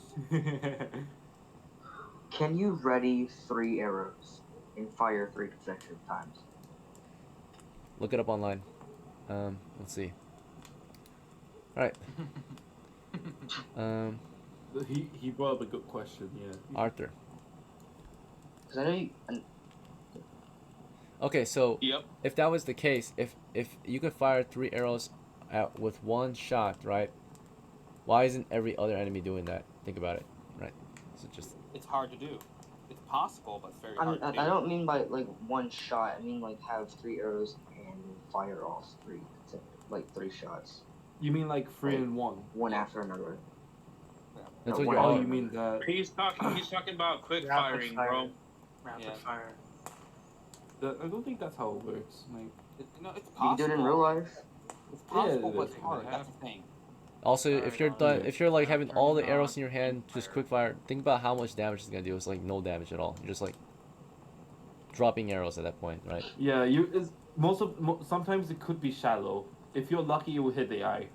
Speaker 7: Can you ready 3 arrows and fire 3 consecutive times?
Speaker 2: Look it up online. Let's see. Alright.
Speaker 1: He brought up a good question, yeah.
Speaker 2: Arthur.
Speaker 7: Because I know you,
Speaker 2: Okay, so
Speaker 3: Yep.
Speaker 2: if that was the case, if you could fire 3 arrows out with 1 shot, right? Why isn't every other enemy doing that? Think about it, right? So just
Speaker 5: It's hard to do. It's possible, but it's very
Speaker 7: I
Speaker 5: hard to do.
Speaker 7: I don't mean by like 1 shot. I mean like have 3 arrows and fire all 3, like 3 shots,
Speaker 1: You mean like 3 and 1?
Speaker 7: one after another.
Speaker 2: that's
Speaker 7: No,
Speaker 2: what
Speaker 7: what
Speaker 2: you're
Speaker 1: Oh,
Speaker 7: I-
Speaker 1: you mean that?
Speaker 3: He's talking about quick
Speaker 4: Rapid
Speaker 3: firing,
Speaker 4: fire.
Speaker 3: bro.
Speaker 4: Rapid
Speaker 5: Yeah.
Speaker 4: fire.
Speaker 1: I don't think that's how it works. Like,
Speaker 5: No, it's
Speaker 7: You
Speaker 5: possible.
Speaker 7: can do it in real life.
Speaker 5: It's possible,
Speaker 1: it
Speaker 5: but
Speaker 1: is.
Speaker 5: it's hard. That's the thing.
Speaker 2: Also, if you're done, if you're like having all the
Speaker 6: Turn
Speaker 2: arrows in
Speaker 6: on
Speaker 2: your hand, just quick fire. Think about how much damage it's gonna do. It's like no damage at all. You're just like dropping arrows at that point, right?
Speaker 1: yeah, sometimes it could be shallow. If you're lucky, you will hit the eye.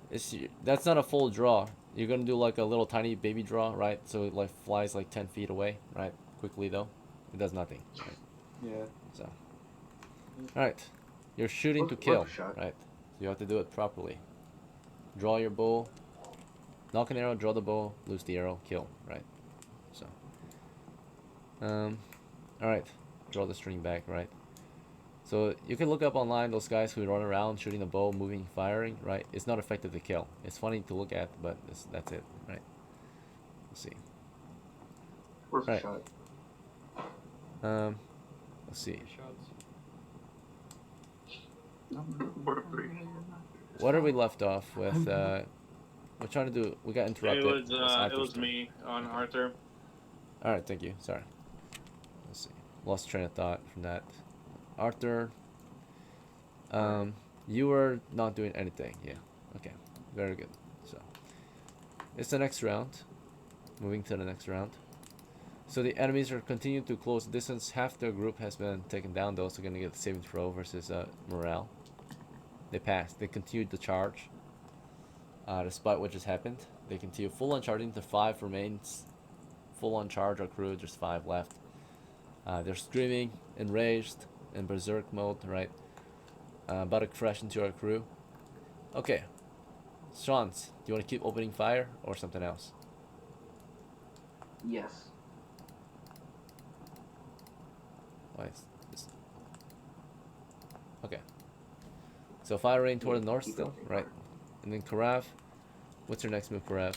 Speaker 2: That's not a full draw. You're gonna do like a little tiny baby draw, right? So it like flies like 10 feet away, right? Quickly though, it does nothing. Right?
Speaker 1: Yeah.
Speaker 2: So, all right, you're shooting to
Speaker 7: Look
Speaker 2: kill,
Speaker 7: a shot.
Speaker 2: right? So you have to do it properly. Draw your bow, knock an arrow, draw the bow, loose the arrow, kill, right? So, all right, draw the string back, right? So you can look up online those guys who run around shooting the bow, moving, firing, right? It's not effective to kill. It's funny to look at, but that's it, right? Let's see.
Speaker 7: Where's
Speaker 2: Right.
Speaker 7: the shot?
Speaker 2: Let's see.
Speaker 6: Shots.
Speaker 2: What are we left off with? We're trying to do. We got interrupted.
Speaker 3: It
Speaker 2: It's
Speaker 3: was
Speaker 2: Arthur's turn.
Speaker 3: me on Arthur.
Speaker 2: All right, thank you. Sorry. Let's see. Lost train of thought from that. Arthur. You were not doing anything. Yeah. Okay. Very good. So it's the next round. Moving to the next round. So the enemies are continuing to close distance. Half their group has been taken down. They're also gonna get the saving throw versus morale. They passed. They continued the charge. Despite what just happened, they continue full on charging. The 5 remains full on charge. Our crew, just 5 left. They're screaming, enraged, in berserk mode, right? About to crash into our crew. Okay. SCHWANZ, do you want to keep opening fire or something else?
Speaker 7: Yes.
Speaker 2: Why is this? Okay. So firing toward the north
Speaker 7: keep
Speaker 2: still,
Speaker 7: opening
Speaker 2: right?
Speaker 7: fire.
Speaker 2: And then CARAV. What's your next move, CARAV?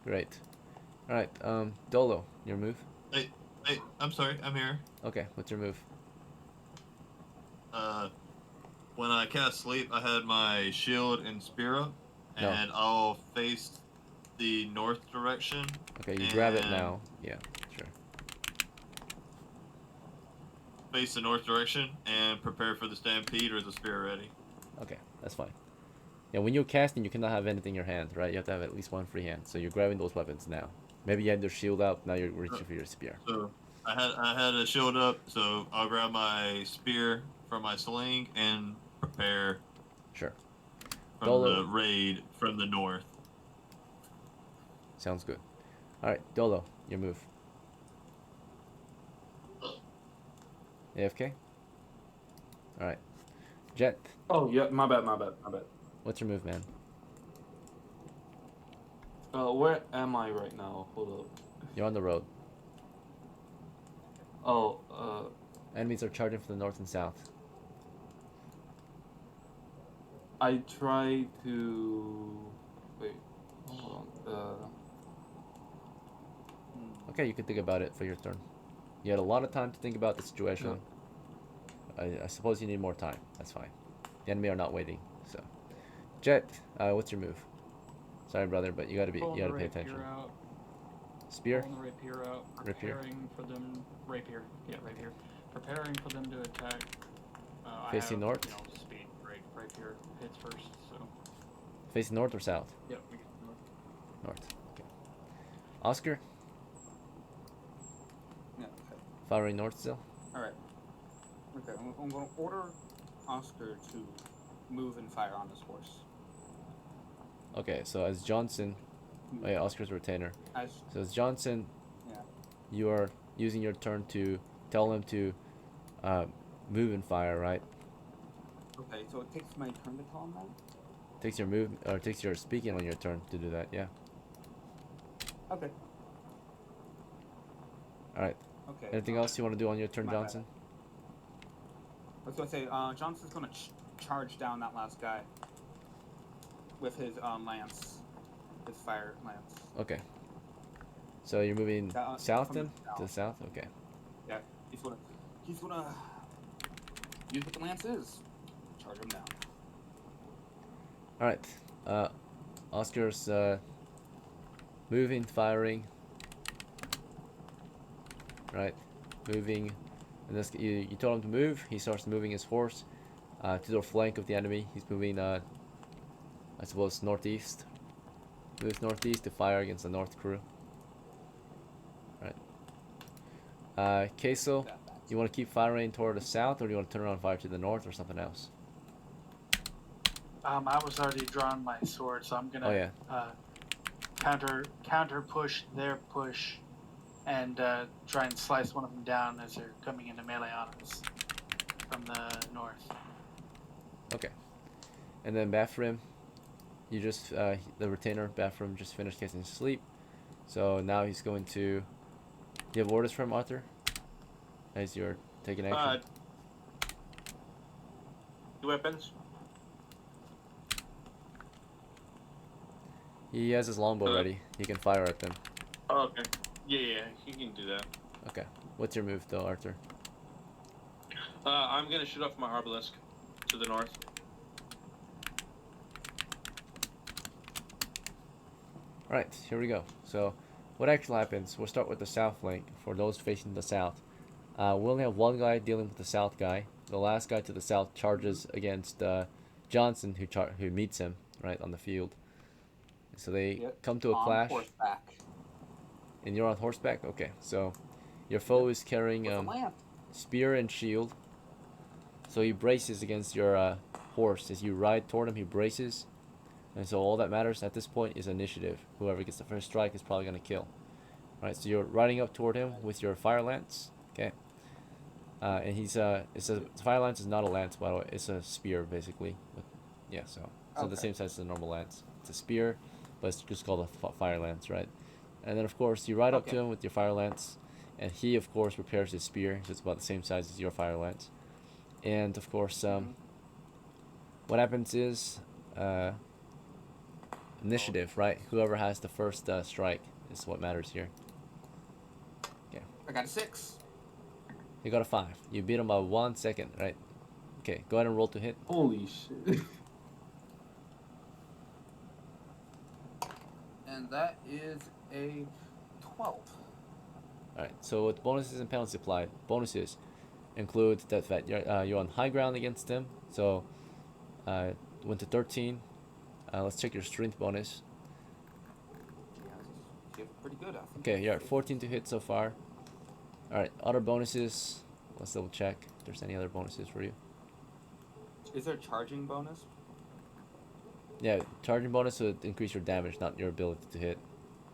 Speaker 2: Great. Alright, DOHLO, your move?
Speaker 8: Hey, I'm sorry, I'm here.
Speaker 2: Okay, what's your move?
Speaker 8: When I cast sleep, I had my shield and spear up,
Speaker 2: No.
Speaker 8: and I'll face the north direction.
Speaker 2: Okay, you grab it
Speaker 8: and
Speaker 2: now. Yeah, sure.
Speaker 8: Face the north direction and prepare for the stampede or the spear ready.
Speaker 2: Okay, that's fine. Yeah, when you're casting, you cannot have anything in your hand, right? You have to have at least one free hand. So you're grabbing those weapons now. Maybe you had your shield up, now you're reaching for your spear.
Speaker 8: So I had a shield up, so I'll grab my spear from my sling and prepare
Speaker 2: Sure.
Speaker 8: from
Speaker 2: DOHLO.
Speaker 8: the raid from the north.
Speaker 2: Sounds good. Alright, DOHLO, your move. AFK? Alright. JECHT,
Speaker 1: Oh yeah, my bad.
Speaker 2: what's your move, man?
Speaker 1: Where am I right now? Hold up.
Speaker 2: You're on the road.
Speaker 1: Oh,
Speaker 2: Enemies are charging from the north and south.
Speaker 1: I try to wait. Hold on.
Speaker 2: Okay, you can think about it for your turn. You had a lot of time to think about the situation. I suppose you need more time. That's fine. The enemy are not waiting. So, JECHT, what's your move? Sorry, brother, but you gotta pay attention.
Speaker 6: Out,
Speaker 2: Spear.
Speaker 6: pulling the rapier out,
Speaker 2: Rapier.
Speaker 6: preparing for them. Rapier. Yeah, rapier. Preparing for them to attack.
Speaker 2: Facing north?
Speaker 6: You know, speed. Rapier hits first. So.
Speaker 2: Facing north or south?
Speaker 6: Yep. We get north.
Speaker 2: North. Okay. Oscar,
Speaker 5: Yeah. Okay.
Speaker 2: firing north still.
Speaker 5: All right. Okay. I'm going to order Oscar to move and fire on this horse.
Speaker 2: Okay, so as Johnson, oh yeah, Oscar's a retainer.
Speaker 5: As
Speaker 2: So as Johnson,
Speaker 5: yeah.
Speaker 2: you are using your turn to tell him to move and fire, right?
Speaker 5: Okay. So it takes my turn to tell him that.
Speaker 2: Takes your move or takes your speaking on your turn to do that. Yeah.
Speaker 5: Okay.
Speaker 2: All right.
Speaker 5: Okay.
Speaker 2: Anything else you want to do on your turn,
Speaker 5: My bad.
Speaker 2: Johnson?
Speaker 5: I was gonna say, Johnson's gonna charge down that last guy with his lance, his fire lance.
Speaker 2: Okay. So you're moving south
Speaker 5: from
Speaker 2: then?
Speaker 5: the
Speaker 2: To the south? Okay.
Speaker 5: Yeah, he's gonna use what the lance is. Charge him down.
Speaker 2: Alright. Oscar's moving, firing. Right. Moving. And this, you told him to move. He starts moving his horse to the flank of the enemy. He's moving, I suppose, northeast. Moves northeast to fire against the north crew. Right. QUESO, you want to keep firing toward the south, or do you want to turn around and fire to the north, or something else?
Speaker 4: I was already drawing my sword, so I'm gonna
Speaker 2: Oh yeah.
Speaker 4: counter push their push, and try and slice one of them down as they're coming into melee on us from the north.
Speaker 2: Okay. And then BAFREM, you just the retainer BAFREM just finished casting sleep, so now he's going to. Do you have orders from Arthur? As you're taking action.
Speaker 3: Weapons.
Speaker 2: He has his longbow ready. He can fire at them.
Speaker 3: Oh, okay. Yeah, he can do that.
Speaker 2: Okay. What's your move, though, Arthur?
Speaker 3: I'm gonna shoot off my obelisk to the north.
Speaker 2: Alright, here we go. So, what actually happens? We'll start with the south flank for those facing the south. We only have one guy dealing with the south guy. The last guy to the south charges against Johnson, who meets him right on the field. So they come to a
Speaker 5: on
Speaker 2: clash.
Speaker 5: horseback.
Speaker 2: And you're on horseback? Okay, so your foe is carrying
Speaker 5: With a lamp.
Speaker 2: spear and shield. So he braces against your horse. As you ride toward him, he braces. And so all that matters at this point is initiative. Whoever gets the first strike is probably going to kill. Right, so you're riding up toward him with your fire lance. Okay. And fire lance is not a lance, by the way. It's a spear, basically. Yeah, so it's not the same size as a normal lance. It's a spear, but it's just called a fire lance, right? And then, of course, you ride up to him with your fire lance. And he, of course, prepares his spear. So it's about the same size as your fire lance. And, of course, what happens is initiative, right? Whoever has the first strike is what matters here. Yeah.
Speaker 5: I got a 6.
Speaker 2: You got a 5. You beat him by 1 second, right? Okay, go ahead and roll to hit.
Speaker 1: Holy shit.
Speaker 5: And that is a 12.
Speaker 2: Alright, so with bonuses and penalties applied, bonuses include that you're on high ground against him. So, went to 13. Let's check your strength bonus.
Speaker 5: Yeah, pretty good, I think.
Speaker 2: Okay, you're at 14 to hit so far. Alright, other bonuses. Let's double check if there's any other bonuses for you.
Speaker 5: Is there a charging bonus?
Speaker 2: Yeah, charging bonus would increase your damage, not your ability to hit.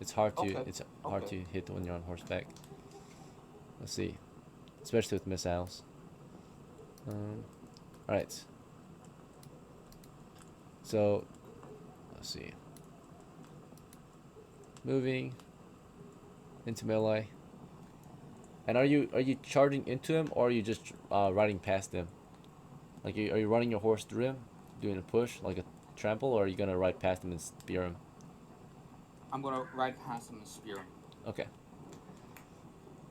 Speaker 2: It's hard to to hit when you're on horseback. Let's see, especially with missiles. Alright. So, let's see. Moving into melee. And are you charging into him, or are you just riding past him? Like, are you running your horse through him, doing a push like a trample, or are you gonna ride past him and spear him?
Speaker 5: I'm gonna ride past him and spear him.
Speaker 2: Okay.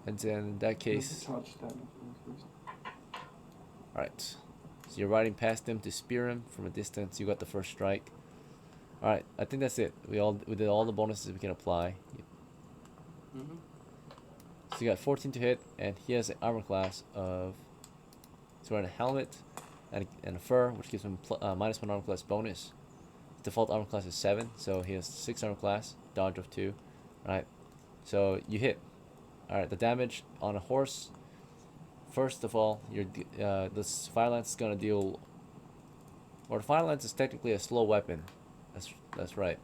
Speaker 2: And then in that case, alright. So you're riding past him to spear him from a distance. You got the first strike. Alright, I think that's it. We did all the bonuses we can apply.
Speaker 5: Mm-hmm.
Speaker 2: So you got 14 to hit, and he has an armor class of. He's wearing a helmet and a fur, which gives him -1 armor class bonus. His default armor class is 7, so he has 6 armor class, dodge of 2. Right, so you hit. Alright, the damage on a horse. First of all, this fire lance is gonna deal. Or the fire lance is technically a slow weapon. That's right.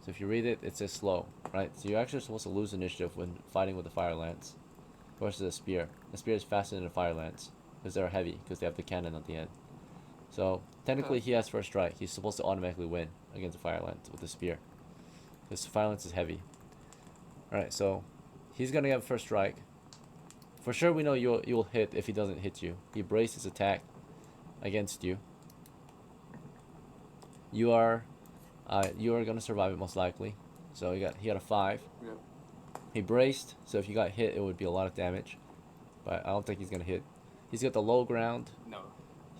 Speaker 2: So if you read it, it says slow, right? So you're actually supposed to lose initiative when fighting with the fire lance versus a spear. The spear is faster than a fire lance because they're heavy, because they have the cannon at the end. So technically, he has first strike. He's supposed to automatically win against the fire lance with the spear, because the fire lance is heavy. All right, so he's gonna have first strike. For sure, we know you'll hit if he doesn't hit you. He braces attack against you. You are gonna survive it most likely. So he got a 5.
Speaker 5: Yep.
Speaker 2: He braced, so if you got hit, it would be a lot of damage. But I don't think he's gonna hit. He's got the low ground.
Speaker 5: No.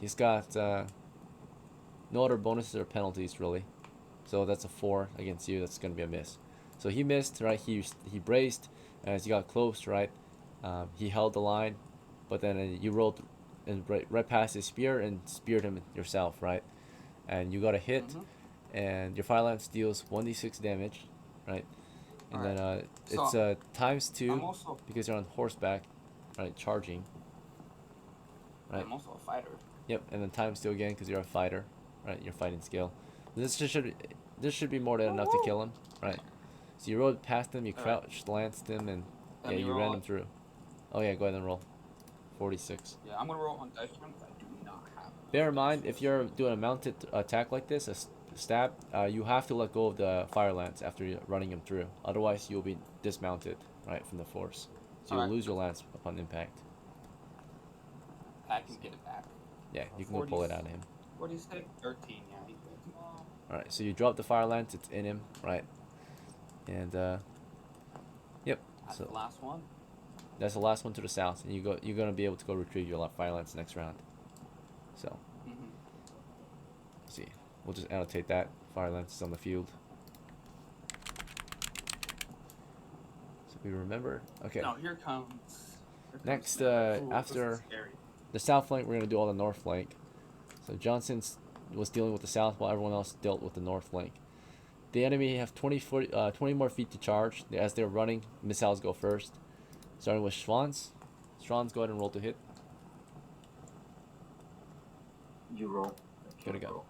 Speaker 2: He's got no other bonuses or penalties really. So that's a 4 against you. That's gonna be a miss. So he missed, right? He braced, and as he got close, right? He held the line, but then you rolled and right past his spear and speared him yourself, right? And you got a hit.
Speaker 5: Mm-hmm.
Speaker 2: And your fire lance deals 1d6 damage, right? And
Speaker 5: Alright.
Speaker 2: then
Speaker 5: So,
Speaker 2: it's times 2
Speaker 5: I'm also
Speaker 2: because you're on horseback, right? Charging, right?
Speaker 5: I'm also a fighter.
Speaker 2: Yep, and then times 2 again because you're a fighter, right? Your fighting skill. This should be more than enough to kill him, right? So you rode past him, you crouched, lanced him, and yeah, you ran him through. Oh yeah, go ahead and roll. 46.
Speaker 5: Yeah, I'm gonna roll on dice strength. I do not have.
Speaker 2: Bear in mind, if you're doing a mounted attack like this, a stab, you have to let go of the fire lance after you're running him through. Otherwise, you'll be dismounted, right, from the force. So you'll lose your lance upon impact.
Speaker 5: I can get it back.
Speaker 2: Yeah, you can go pull it out of him.
Speaker 5: 46, 13. Yeah, he's good.
Speaker 2: All right, so you drop the fire lance. It's in him, right? And yep.
Speaker 5: That's
Speaker 2: So
Speaker 5: the last one.
Speaker 2: that's the last one to the south, and you're gonna be able to go retrieve your fire lance next round. So.
Speaker 5: Mm-hmm.
Speaker 2: See, we'll just annotate that fire lance is on the field. we remember. Okay.
Speaker 5: No, here comes.
Speaker 2: Next,
Speaker 5: Ooh, this
Speaker 2: after
Speaker 5: is scary.
Speaker 2: the south flank, we're gonna do all the north flank. So Johnson's was dealing with the south, while everyone else dealt with the north flank. The enemy have 20 more feet to charge. As they're running, missiles go first. Starting with SCHWANZ. SCHWANZ, go ahead and roll to hit.
Speaker 7: You roll.
Speaker 2: Good to go.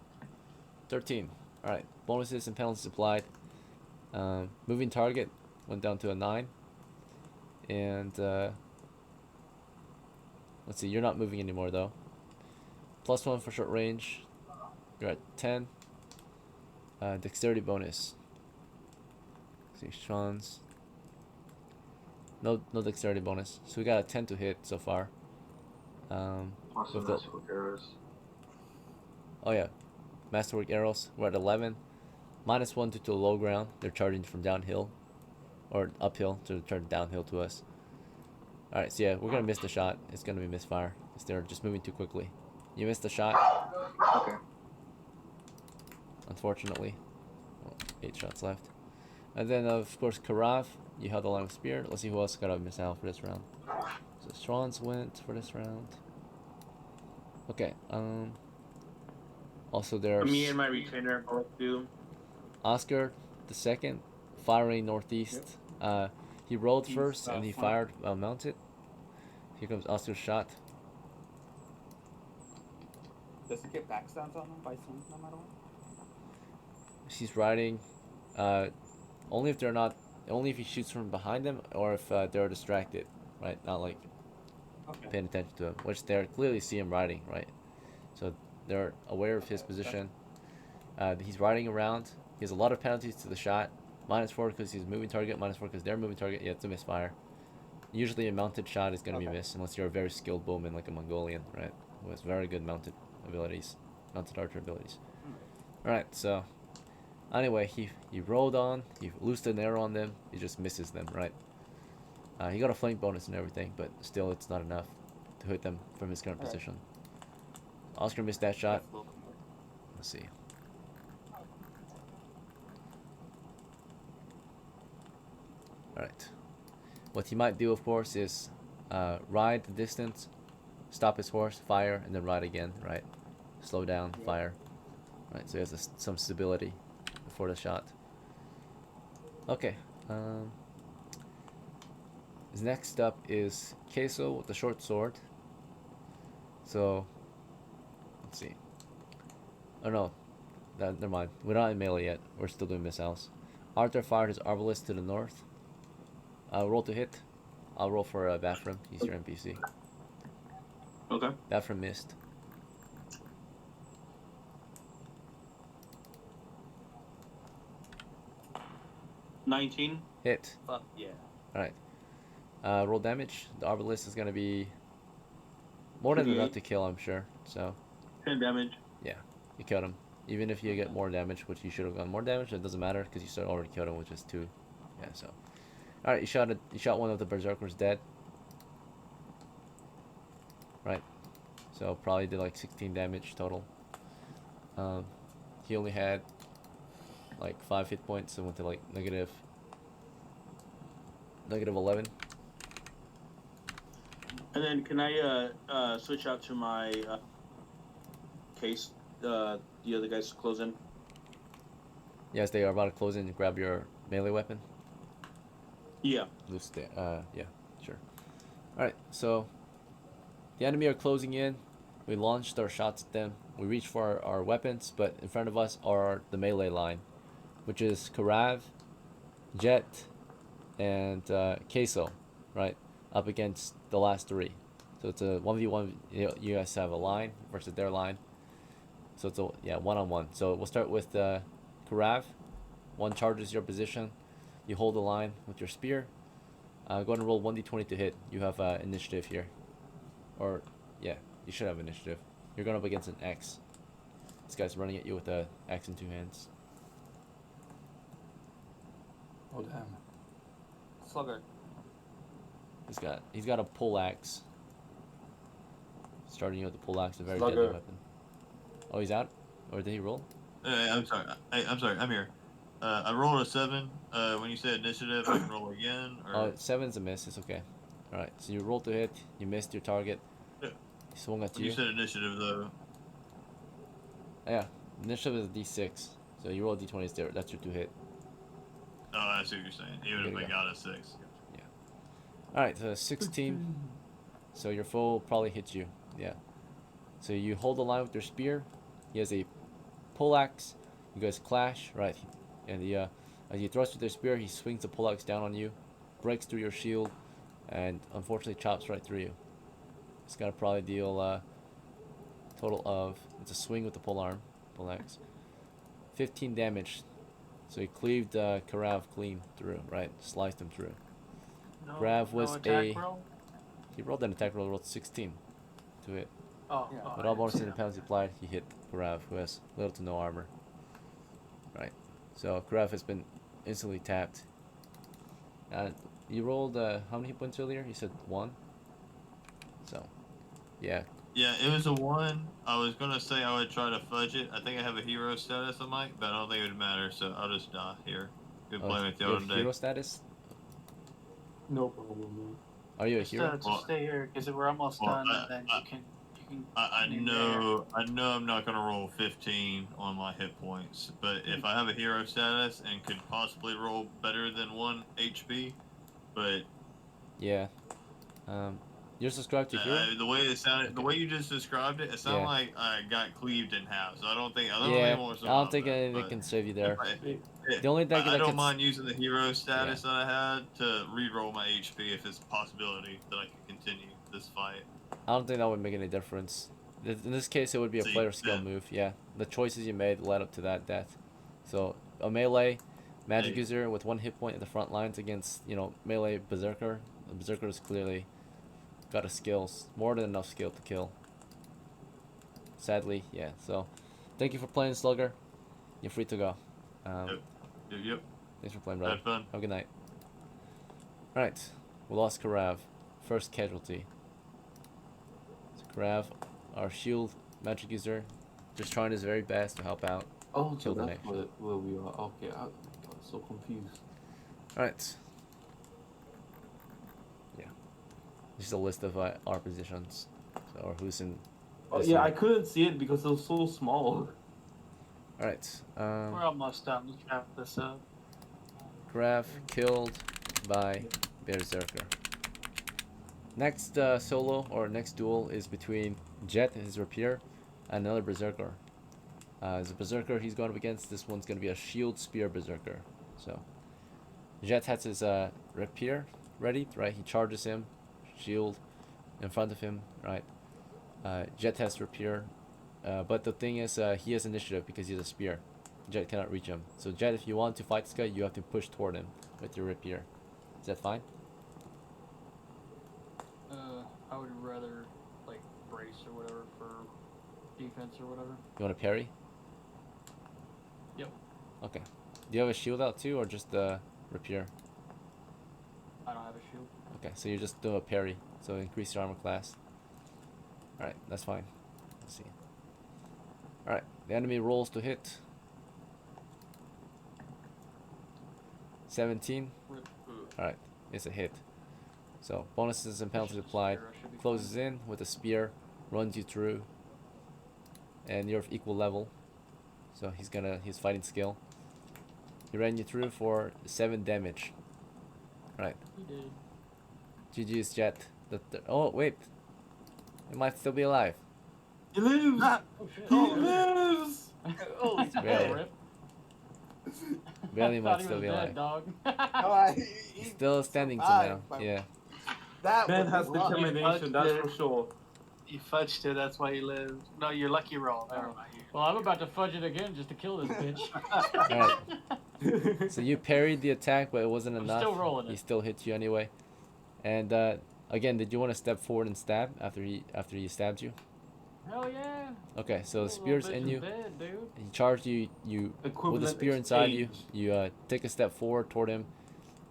Speaker 2: 13. Alright, bonuses and penalties applied. Moving target went down to a 9. And, let's see, you're not moving anymore though. +1 for short range. You're at 10. Dexterity bonus. Let's see, SCHWANZ. No dexterity bonus. So we got a 10 to hit so far.
Speaker 7: Also,
Speaker 2: with the-
Speaker 7: masterful arrows.
Speaker 2: Oh yeah, masterwork arrows. We're at 11. -1 due to low ground. They're charging from downhill, or uphill to turn downhill to us. All right, so yeah, we're gonna miss the shot. It's gonna be misfire because they're just moving too quickly. You missed the shot,
Speaker 7: Okay.
Speaker 2: unfortunately. Oh, 8 shots left. And then of course CARAV, you held the line with spear. Let's see who else got a missile for this round. So SCHWANZ went for this round. Okay. Also there's
Speaker 3: Me and my retainer both do.
Speaker 2: Oscar the second, firing northeast. He rolled
Speaker 5: He's
Speaker 2: first and he
Speaker 5: flank.
Speaker 2: fired mounted. Here comes Oscar's shot.
Speaker 5: Does it get backstabs on him by swings no matter what?
Speaker 2: He's riding. Only if they're not. Only if he shoots from behind them or if they're distracted, right? Not like
Speaker 5: Okay.
Speaker 2: paying attention to him, which they clearly see him riding, right? So they're aware of his position. He's riding around. He has a lot of penalties to the shot. -4 because he's moving target. -4 because they're moving target. Yeah, it's a misfire. Usually a mounted shot is going to be missed unless you're a very skilled bowman like a Mongolian, right? Who has very good mounted abilities, mounted archer abilities. Alright, so anyway, he rolled on, he loosed an arrow on them, he just misses them, right? He got a flank bonus and everything, but still it's not enough to hit them from his current position. Oscar missed that shot. Let's see. Alright. What he might do, of course, is ride the distance, stop his horse, fire, and then ride again, right? Slow down, fire. Right, so he has some stability before the shot. Okay. His next up is QUESO with the short sword. So, let's see. Oh no, never mind. We're not in melee yet. We're still doing missiles. Arthur fired his arbalist to the north. Roll to hit. I'll roll for BAFREM. He's your NPC.
Speaker 3: Okay.
Speaker 2: BAFREM missed.
Speaker 3: 19.
Speaker 2: Hit.
Speaker 5: Fuck yeah.
Speaker 2: Alright. Roll damage. The arbalist is gonna be more than enough
Speaker 3: 28.
Speaker 2: to kill, I'm sure. So
Speaker 3: 10 damage.
Speaker 2: yeah, you killed him. Even if you get more damage, which you should have gotten more damage, it doesn't matter because you already killed him with just 2. Yeah. So. Alright, you shot one of the berserkers dead. Right. So probably did like 16 damage total. He only had like 5 hit points, so went to like negative 11.
Speaker 3: And then can I switch out to my case? The other guys close in.
Speaker 2: Yes, they are about to close in and grab your melee weapon.
Speaker 3: Yeah.
Speaker 2: Loose there. Yeah, sure. Alright, so the enemy are closing in. We launched our shots at them. We reached for our weapons, but in front of us are the melee line, which is CARAV, JECHT, and QUESO, right? Up against the last 3. So it's a 1v1. You guys have a line versus their line. So it's a one-on-one. So we'll start with CARAV. One charges your position. You hold the line with your spear. Go ahead and roll 1d20 to hit. You have initiative here. Or, yeah, you should have initiative. You're going up against an axe. This guy's running at you with an axe in 2 hands.
Speaker 5: Oh damn. Slugger.
Speaker 2: He's got a pole axe. Starting you with the pole axe, a very
Speaker 1: Slugger.
Speaker 2: deadly weapon. Oh, he's out? Or did he roll?
Speaker 8: I'm sorry. I'm sorry. I'm here. I rolled a 7. When you said initiative, I can roll again. Or
Speaker 2: 7's a miss. It's okay. All right. So you rolled to hit. You missed your target.
Speaker 8: Yeah.
Speaker 2: He swung at
Speaker 8: When
Speaker 2: you.
Speaker 8: you said initiative, though.
Speaker 2: Yeah. Initiative is a D6. So you roll a D20 there. That's your 2 hit.
Speaker 8: Oh, I see what you're saying. Even
Speaker 2: There
Speaker 8: if
Speaker 2: you
Speaker 8: I
Speaker 2: go.
Speaker 8: got a 6.
Speaker 2: All right. So 16. So your foe will probably hit you. Yeah. So you hold the line with your spear. He has a poleaxe. You guys clash, right? And as you thrust with your spear, he swings the poleaxe down on you, breaks through your shield, and unfortunately chops right through you. It's gonna probably deal total of, it's a swing with the poleaxe, 15 damage. So he cleaved CARAV clean through, right? Sliced him through.
Speaker 4: No,
Speaker 2: Grav was
Speaker 4: no attack
Speaker 2: a-
Speaker 4: roll?
Speaker 2: He rolled an attack roll, rolled 16 to hit.
Speaker 4: Oh,
Speaker 5: Yeah.
Speaker 4: oh,
Speaker 2: With
Speaker 4: I
Speaker 2: all
Speaker 4: didn't
Speaker 2: bonuses
Speaker 4: see
Speaker 2: and
Speaker 4: that.
Speaker 2: penalties applied, he hit CARAV, who has little to no armor. Right. So CARAV has been instantly tapped. You rolled how many hit points earlier? You said 1. So, yeah.
Speaker 8: Yeah, it was a 1. I was gonna say I would try to fudge it. I think I have a hero status, I might, but I don't think it would matter, so I'll just die here. Good playing with
Speaker 2: You
Speaker 8: y'all
Speaker 2: have
Speaker 8: today.
Speaker 2: hero status?
Speaker 1: No problem, man.
Speaker 2: Are you a
Speaker 4: Just,
Speaker 2: hero?
Speaker 4: just
Speaker 8: Well-
Speaker 4: stay here because we're almost
Speaker 8: well,
Speaker 4: done, and then you can.
Speaker 8: I
Speaker 4: in
Speaker 8: know I'm not gonna roll 15 on my hit points, but if I have a hero status and could possibly roll better than 1 HP, but
Speaker 2: Yeah. You're subscribed to hero?
Speaker 8: the way it sounded, the
Speaker 2: Okay.
Speaker 8: way you just described it, it sounded
Speaker 2: Yeah.
Speaker 8: like I got cleaved in half. So I don't think
Speaker 2: Yeah.
Speaker 8: I want
Speaker 2: I
Speaker 8: to
Speaker 2: don't think
Speaker 8: that,
Speaker 2: anything
Speaker 8: but
Speaker 2: can save you there.
Speaker 8: The
Speaker 2: only thing
Speaker 8: I
Speaker 2: that
Speaker 8: don't
Speaker 2: can
Speaker 8: mind using the hero status that I had to re-roll my HP if it's a possibility that I can continue this fight.
Speaker 2: I don't think that would make any difference. In this case, it would be a
Speaker 8: See,
Speaker 2: player skill
Speaker 8: yeah.
Speaker 2: move. Yeah, the choices you made led up to that death. So a melee magic
Speaker 8: Hey.
Speaker 2: user with 1 hit point at the front lines against melee berserker. The berserker is clearly got a skills, more than enough skill to kill. Sadly, yeah. So thank you for playing, Slugger. You're free to go.
Speaker 8: Yep.
Speaker 2: Thanks for playing, brother.
Speaker 8: Had fun.
Speaker 2: Have a good night. Alright, we lost CARAV. First casualty. So CARAV, our shield magic user, just trying his very best to help out.
Speaker 1: Oh, so
Speaker 2: Kill the
Speaker 1: that's
Speaker 2: nation.
Speaker 1: where we are. Okay, I got so confused.
Speaker 2: Alright. Yeah. This is a list of our positions. So, or who's in.
Speaker 1: Oh,
Speaker 2: this
Speaker 1: yeah,
Speaker 2: room.
Speaker 1: I couldn't see it because it was so small.
Speaker 2: Alright.
Speaker 4: We're almost done. Let's wrap this up.
Speaker 2: CARAV killed by Berserker. Next solo or next duel is between Jet and his rapier and another Berserker. As a Berserker he's going up against, this one's going to be a shield spear Berserker. So Jet has his rapier ready, right? He charges him, shield in front of him, right? Jet has rapier, but the thing is he has initiative because he's a spear. Jet cannot reach him. So Jet, if you want to fight this guy, you have to push toward him with your rapier. Is that fine?
Speaker 6: I would rather like brace or whatever for defense or whatever.
Speaker 2: You want to parry?
Speaker 6: Yep.
Speaker 2: Okay. Do you have a shield out too, or just the rapier?
Speaker 6: I don't have a shield.
Speaker 2: Okay, so you just do a parry, so increase your armor class. Alright, that's fine. Let's see. Alright, the enemy rolls to hit. 17.
Speaker 6: Rip.
Speaker 2: Alright, it's a hit. So bonuses and penalties
Speaker 6: Just a
Speaker 2: applied.
Speaker 6: spear, I should be
Speaker 2: Closes
Speaker 6: fine.
Speaker 2: in with a spear, runs you through, and you're of equal level. So he's fighting skill. He ran you through for 7 damage. Right.
Speaker 6: He did.
Speaker 2: GG's Jet. Oh wait, he might still be alive.
Speaker 1: He lives!
Speaker 6: Oh shit.
Speaker 1: He lives!
Speaker 6: Oh,
Speaker 2: Barely.
Speaker 6: rip.
Speaker 2: Barely
Speaker 6: I
Speaker 2: might
Speaker 6: thought he
Speaker 2: still
Speaker 6: was
Speaker 2: be
Speaker 6: dead,
Speaker 2: alive.
Speaker 6: dog.
Speaker 2: He's still standing to now. Yeah.
Speaker 5: That
Speaker 1: Man
Speaker 5: was
Speaker 1: has
Speaker 5: wrong.
Speaker 1: determination, that's for sure.
Speaker 4: You fudged it. That's why he lived. No, your lucky roll. Never
Speaker 6: Oh.
Speaker 4: mind.
Speaker 6: Well, I'm about to fudge it again just to kill this bitch.
Speaker 2: Alright. So you parried the attack, but it wasn't
Speaker 6: I'm
Speaker 2: enough.
Speaker 6: still rolling
Speaker 2: He
Speaker 6: it.
Speaker 2: still hit you anyway. And again, did you want to step forward and stab after he stabbed you?
Speaker 6: Hell yeah.
Speaker 2: Okay, so the
Speaker 6: Little
Speaker 2: spear's
Speaker 6: bitch
Speaker 2: in
Speaker 6: is
Speaker 2: you.
Speaker 6: Dead, dude.
Speaker 2: He charged you. You with the
Speaker 1: Equivalent
Speaker 2: spear inside you.
Speaker 1: exchange.
Speaker 2: You take a step forward toward him,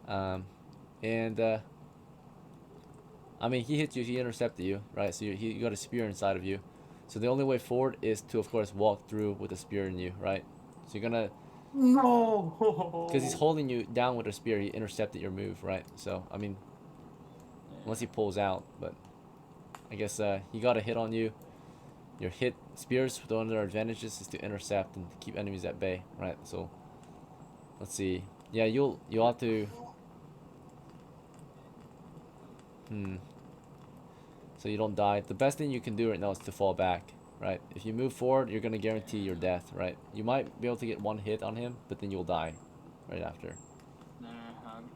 Speaker 2: and I mean he hit you. He intercepted you, right? So you got a spear inside of you. So the only way forward is to, of course, walk through with a spear in you, right? So you're gonna
Speaker 1: No.
Speaker 2: Because he's holding you down with a spear, he intercepted your move, right? So, I mean, unless he pulls out, but I guess he got a hit on you. Your hit spears, one of their advantages is to intercept and keep enemies at bay, right? So, let's see. Yeah, you'll have to. So you don't die. The best thing you can do right now is to fall back, right? If you move forward, you're gonna guarantee your death, right? You might be able to get one hit on him, but then you'll die right after.
Speaker 6: Nah,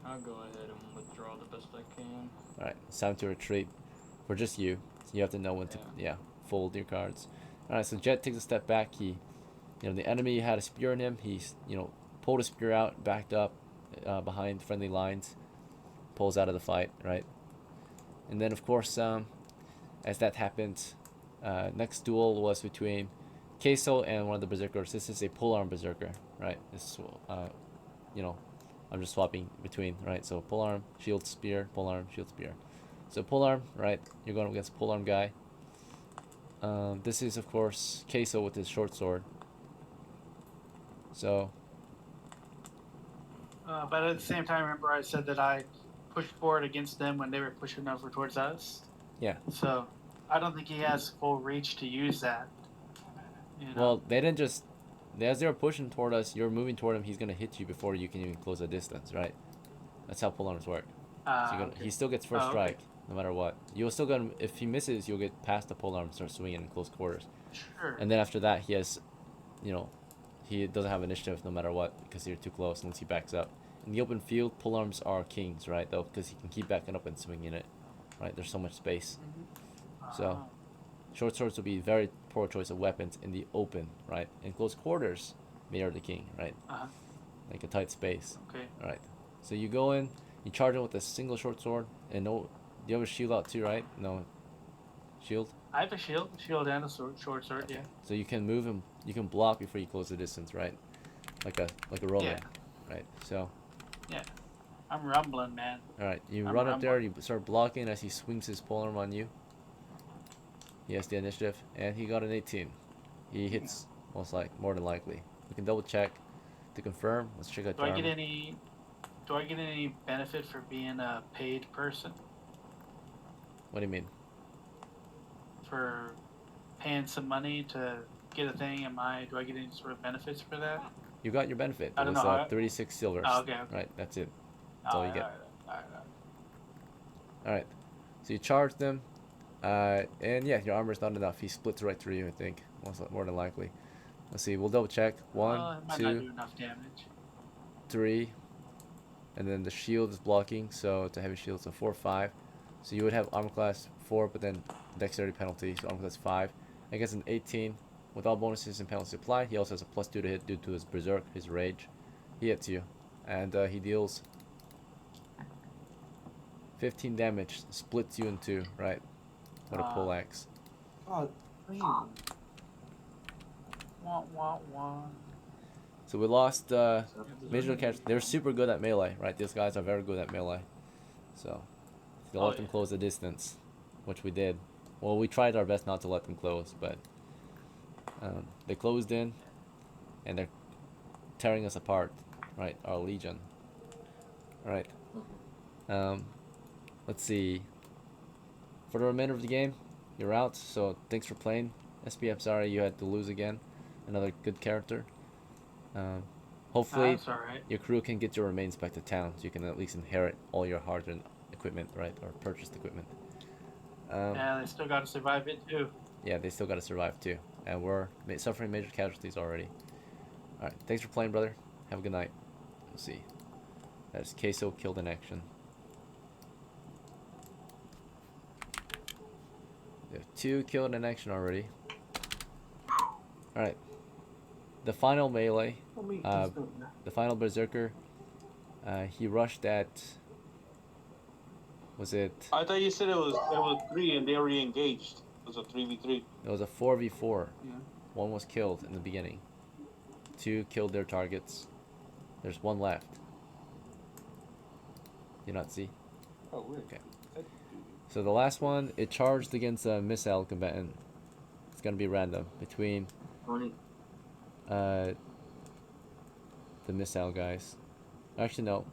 Speaker 6: I'll go ahead and withdraw the best I can.
Speaker 2: All right, it's time to retreat for just you. So you have to know when to fold your cards. All right, so Jet takes a step back. He, the enemy had a spear in him. He's pulled a spear out, backed up behind friendly lines, pulls out of the fight, right? And then of course, as that happened, next duel was between Queso and one of the Berserkers. This is a polearm Berserker, right? This, I'm just swapping between, right? So polearm, shield, spear, polearm, shield, spear. So polearm, right? You're going against polearm guy. This is of course Queso with his short sword. So.
Speaker 4: But at the same time, remember I said that I pushed forward against them when they were pushing over towards us.
Speaker 2: Yeah.
Speaker 4: So I don't think he has full reach to use that.
Speaker 2: Well, they didn't just. As they were pushing toward us, you're moving toward him. He's gonna hit you before you can even close the distance, right? That's how polearms work. So
Speaker 4: Okay.
Speaker 2: he still gets first
Speaker 4: okay.
Speaker 2: strike, no matter what. You'll still get him. If he misses, you'll get past the polearm and start swinging in close quarters.
Speaker 4: Sure.
Speaker 2: And then after that, he has, he doesn't have initiative no matter what because you're too close once he backs up. In the open field, polearms are kings, right? Though, because he can keep backing up and swinging it, right? There's so much space. So, short swords will be very poor choice of weapons in the open, right? In close quarters, they are the king, right? Like a tight space.
Speaker 4: Okay.
Speaker 2: All right. So you go in, you charge him with a single short sword, and no, do you have a shield out too, right? No, shield.
Speaker 4: I have a shield and a short sword. Yeah.
Speaker 2: So you can move him, you can block before you close the distance, right? Like a Roman, right? So.
Speaker 4: Yeah. I'm rumbling, man.
Speaker 2: All right, you run up there, you start blocking as he swings his polearm on you. He has the initiative, and he got an 18. He hits more than likely. We can double check to confirm. Let's check out.
Speaker 4: Do I get any benefit for being a paid person?
Speaker 2: What do you mean?
Speaker 4: For paying some money to get a thing? Do I get any sort of benefits for that?
Speaker 2: You got your benefit.
Speaker 4: I don't know.
Speaker 2: 36 silvers.
Speaker 4: Oh, okay.
Speaker 2: Right, that's it. That's all you get.
Speaker 4: All
Speaker 2: right. So you charge them, and yeah, your armor's not enough. He splits right through you, I think. More than likely. Let's see. We'll double check. One,
Speaker 4: it might
Speaker 2: 2,
Speaker 4: not do enough damage.
Speaker 2: 3, and then the shield is blocking, so it's a heavy shield, so 4, 5. So you would have armor class 4, but then dexterity penalty, so armor class 5. I guess an 18 with all bonuses and penalties applied. He also has a +2 to hit due to his berserk, his rage. He hits you, and he deals 15 damage, splits you in 2, right? With a pole axe.
Speaker 1: God damn.
Speaker 4: Wah, wah, wah.
Speaker 2: So we lost major characters. They're super good at melee, right? These guys are very good at melee. So they'll let them close the distance, which we did. Well, we tried our best not to let them close, but they closed in, and they're tearing us apart, right? Our legion. All right. Let's see. For the remainder of the game, you're out. So thanks for playing. SP, I'm sorry you had to lose again. Another good character. Hopefully,
Speaker 4: That's all right.
Speaker 2: your crew can get your remains back to town, so you can at least inherit all your hard-earned equipment, right, or purchased equipment.
Speaker 4: Yeah, they still got to survive it too.
Speaker 2: Yeah, they still got to survive too, and we're suffering major casualties already. All right, thanks for playing, brother. Have a good night. Let's see. That's Queso killed in action. We have 2 killed in action already. All right. The final melee, the final berserker, he rushed at. Was it?
Speaker 3: I thought you said it was 3 and they already engaged. It was a 3v3.
Speaker 2: It was a 4v4.
Speaker 5: Yeah.
Speaker 2: 1 was killed in the beginning. 2 killed their targets. There's 1 left. You not see?
Speaker 1: Oh, weird.
Speaker 2: Okay. So the last one, it charged against a missile combatant. It's gonna be random between the missile guys. Actually, no.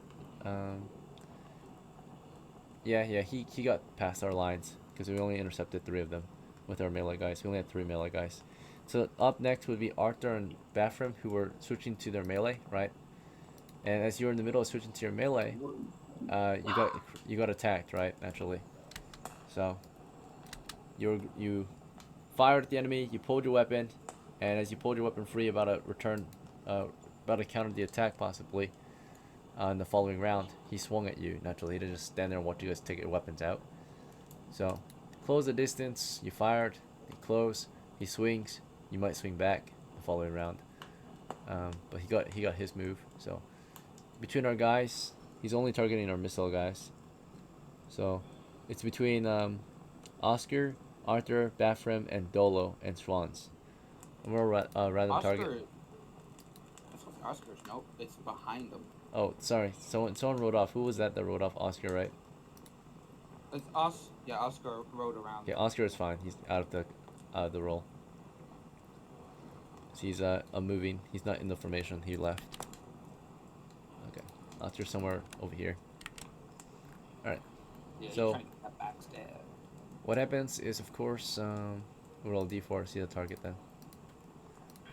Speaker 2: Yeah, he got past our lines because we only intercepted 3 of them with our melee guys. We only had 3 melee guys. So up next would be Arthur and BAFREM, who were switching to their melee, right? And as you're in the middle of switching to your melee, you got attacked, right? Naturally. So you fired at the enemy, you pulled your weapon, and as you pulled your weapon free, about to counter the attack possibly. In the following round, he swung at you. Naturally, he didn't just stand there and watch you guys take your weapons out. So, close the distance. You fired. You close. He swings. You might swing back the following round. But he got his move. So, between our guys, he's only targeting our missile guys. So, it's between Oscar, Arthur, BAFREM, and DOHLO and SCHWANZ. I'm gonna random target.
Speaker 5: Oscar's nope. It's behind them.
Speaker 2: Oh, sorry. Someone wrote off. Who was that wrote off? Oscar, right?
Speaker 5: It's Yeah, Oscar rode around.
Speaker 2: Yeah, Oscar is fine. He's out of the role. So he's moving. He's not in the formation. He left. Okay, Oscar's somewhere over here. All right.
Speaker 5: Yeah,
Speaker 2: So
Speaker 5: trying to get that backstab.
Speaker 2: what happens is, of course, we roll D4. See the target then.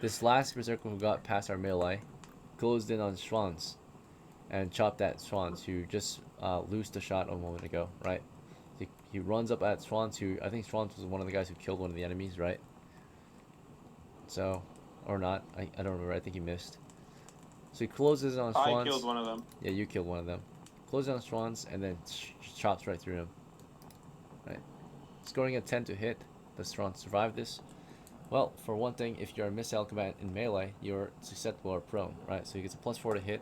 Speaker 2: This last berserker who got past our melee closed in on SCHWANZ and chopped at SCHWANZ, who just loosed a shot a moment ago, right? He runs up at SCHWANZ, who I think SCHWANZ was one of the guys who killed one of the enemies, right? So, or not, I don't remember. I think he missed. So he closes on SCHWANZ.
Speaker 3: I killed one of them.
Speaker 2: Yeah, you killed one of them. Closes on SCHWANZ and then chops right through him. Right, scoring a 10 to hit. Does SCHWANZ survive this? Well, for one thing, if you're a missile combatant in melee, you're susceptible or prone, right? So he gets a +4 to hit.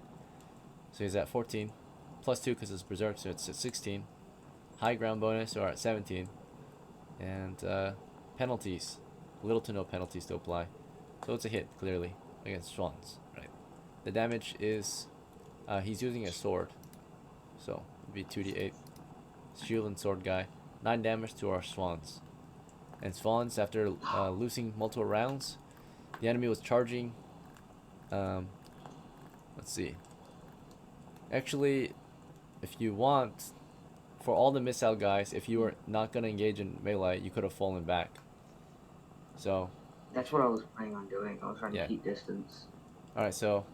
Speaker 2: So he's at 14. +2 because it's berserk, so it's at 16. High ground bonus are at 17. And penalties. Little to no penalties to apply. So it's a hit, clearly, against SCHWANZ, right? The damage is, he's using a sword. So it'd be 2d8. Shield and sword guy. 9 damage to our SCHWANZ. And SCHWANZ, after losing multiple rounds, the enemy was charging. Let's see. Actually, if you want, for all the missile guys, if you were not going to engage in melee, you could have fallen back. So.
Speaker 7: That's what I was planning on doing. I was trying
Speaker 2: Yeah.
Speaker 7: to keep distance.
Speaker 2: Alright, so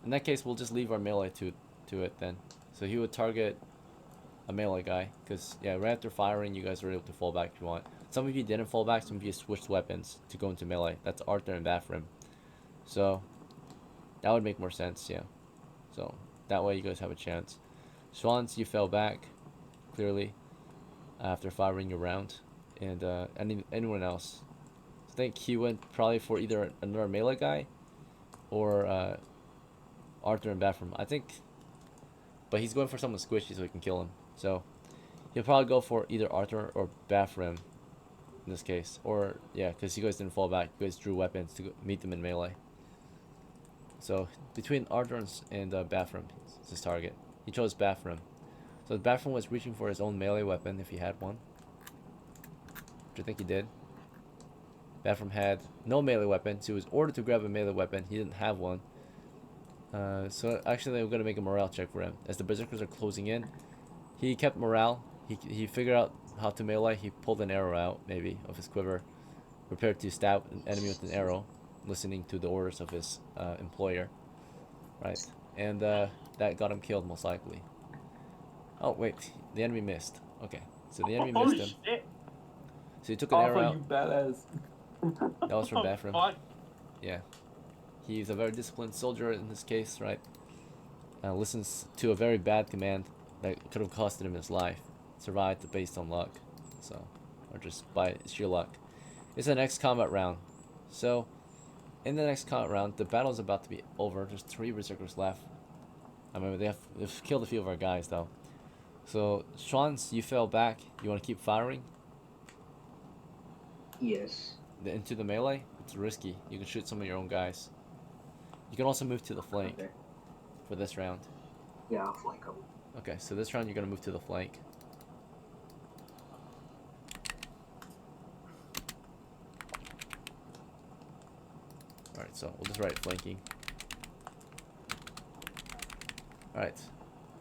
Speaker 2: in that case, we'll just leave our melee to it then. So he would target a melee guy, because yeah, right after firing, you guys were able to fall back if you want. Some of you didn't fall back, some of you switched weapons to go into melee. That's Arthur and BAFREM. So that would make more sense, yeah. So that way you guys have a chance. SCHWANZ, you fell back, clearly, after firing your round. And anyone else. I think he went probably for either another melee guy or Arthur and BAFREM. I think, but he's going for someone squishy so he can kill him. So he'll probably go for either Arthur or BAFREM in this case. Or, yeah, because you guys didn't fall back. You guys drew weapons to meet them in melee. So between Arthur and BAFREM is his target. He chose BAFREM. So BAFREM was reaching for his own melee weapon if he had one. Which I think he did. BAFREM had no melee weapon, so he was ordered to grab a melee weapon. He didn't have one. So actually we're going to make a morale check for him. As the berserkers are closing in, he kept morale. He figured out how to melee. He pulled an arrow out, maybe, of his quiver. Prepared to stab an enemy with an arrow, listening to the orders of his employer. Right? And that got him killed, most likely. Oh, wait. The enemy missed. Okay. So the enemy missed him.
Speaker 3: Shit.
Speaker 2: So he took an arrow
Speaker 1: Alpha,
Speaker 2: out.
Speaker 1: you badass.
Speaker 2: That was from BAFREM.
Speaker 3: Fuck.
Speaker 2: Yeah. He's a very disciplined soldier in this case, right? Listens to a very bad command that could have costed him his life. Survived based on luck. So, or just by sheer luck. It's the next combat round. So, in the next combat round, the battle is about to be over. There's 3 berserkers left. I mean, they've killed a few of our guys, though. So, SCHWANZ, you fell back. You want to keep firing?
Speaker 7: Yes.
Speaker 2: Into the melee? It's risky. You can shoot some of your own guys. You can also move to the flank
Speaker 7: Okay.
Speaker 2: for this round.
Speaker 7: Yeah, I'll flank them.
Speaker 2: Okay, so this round you're going to move to the flank. Alright, so we'll just write flanking. Alright.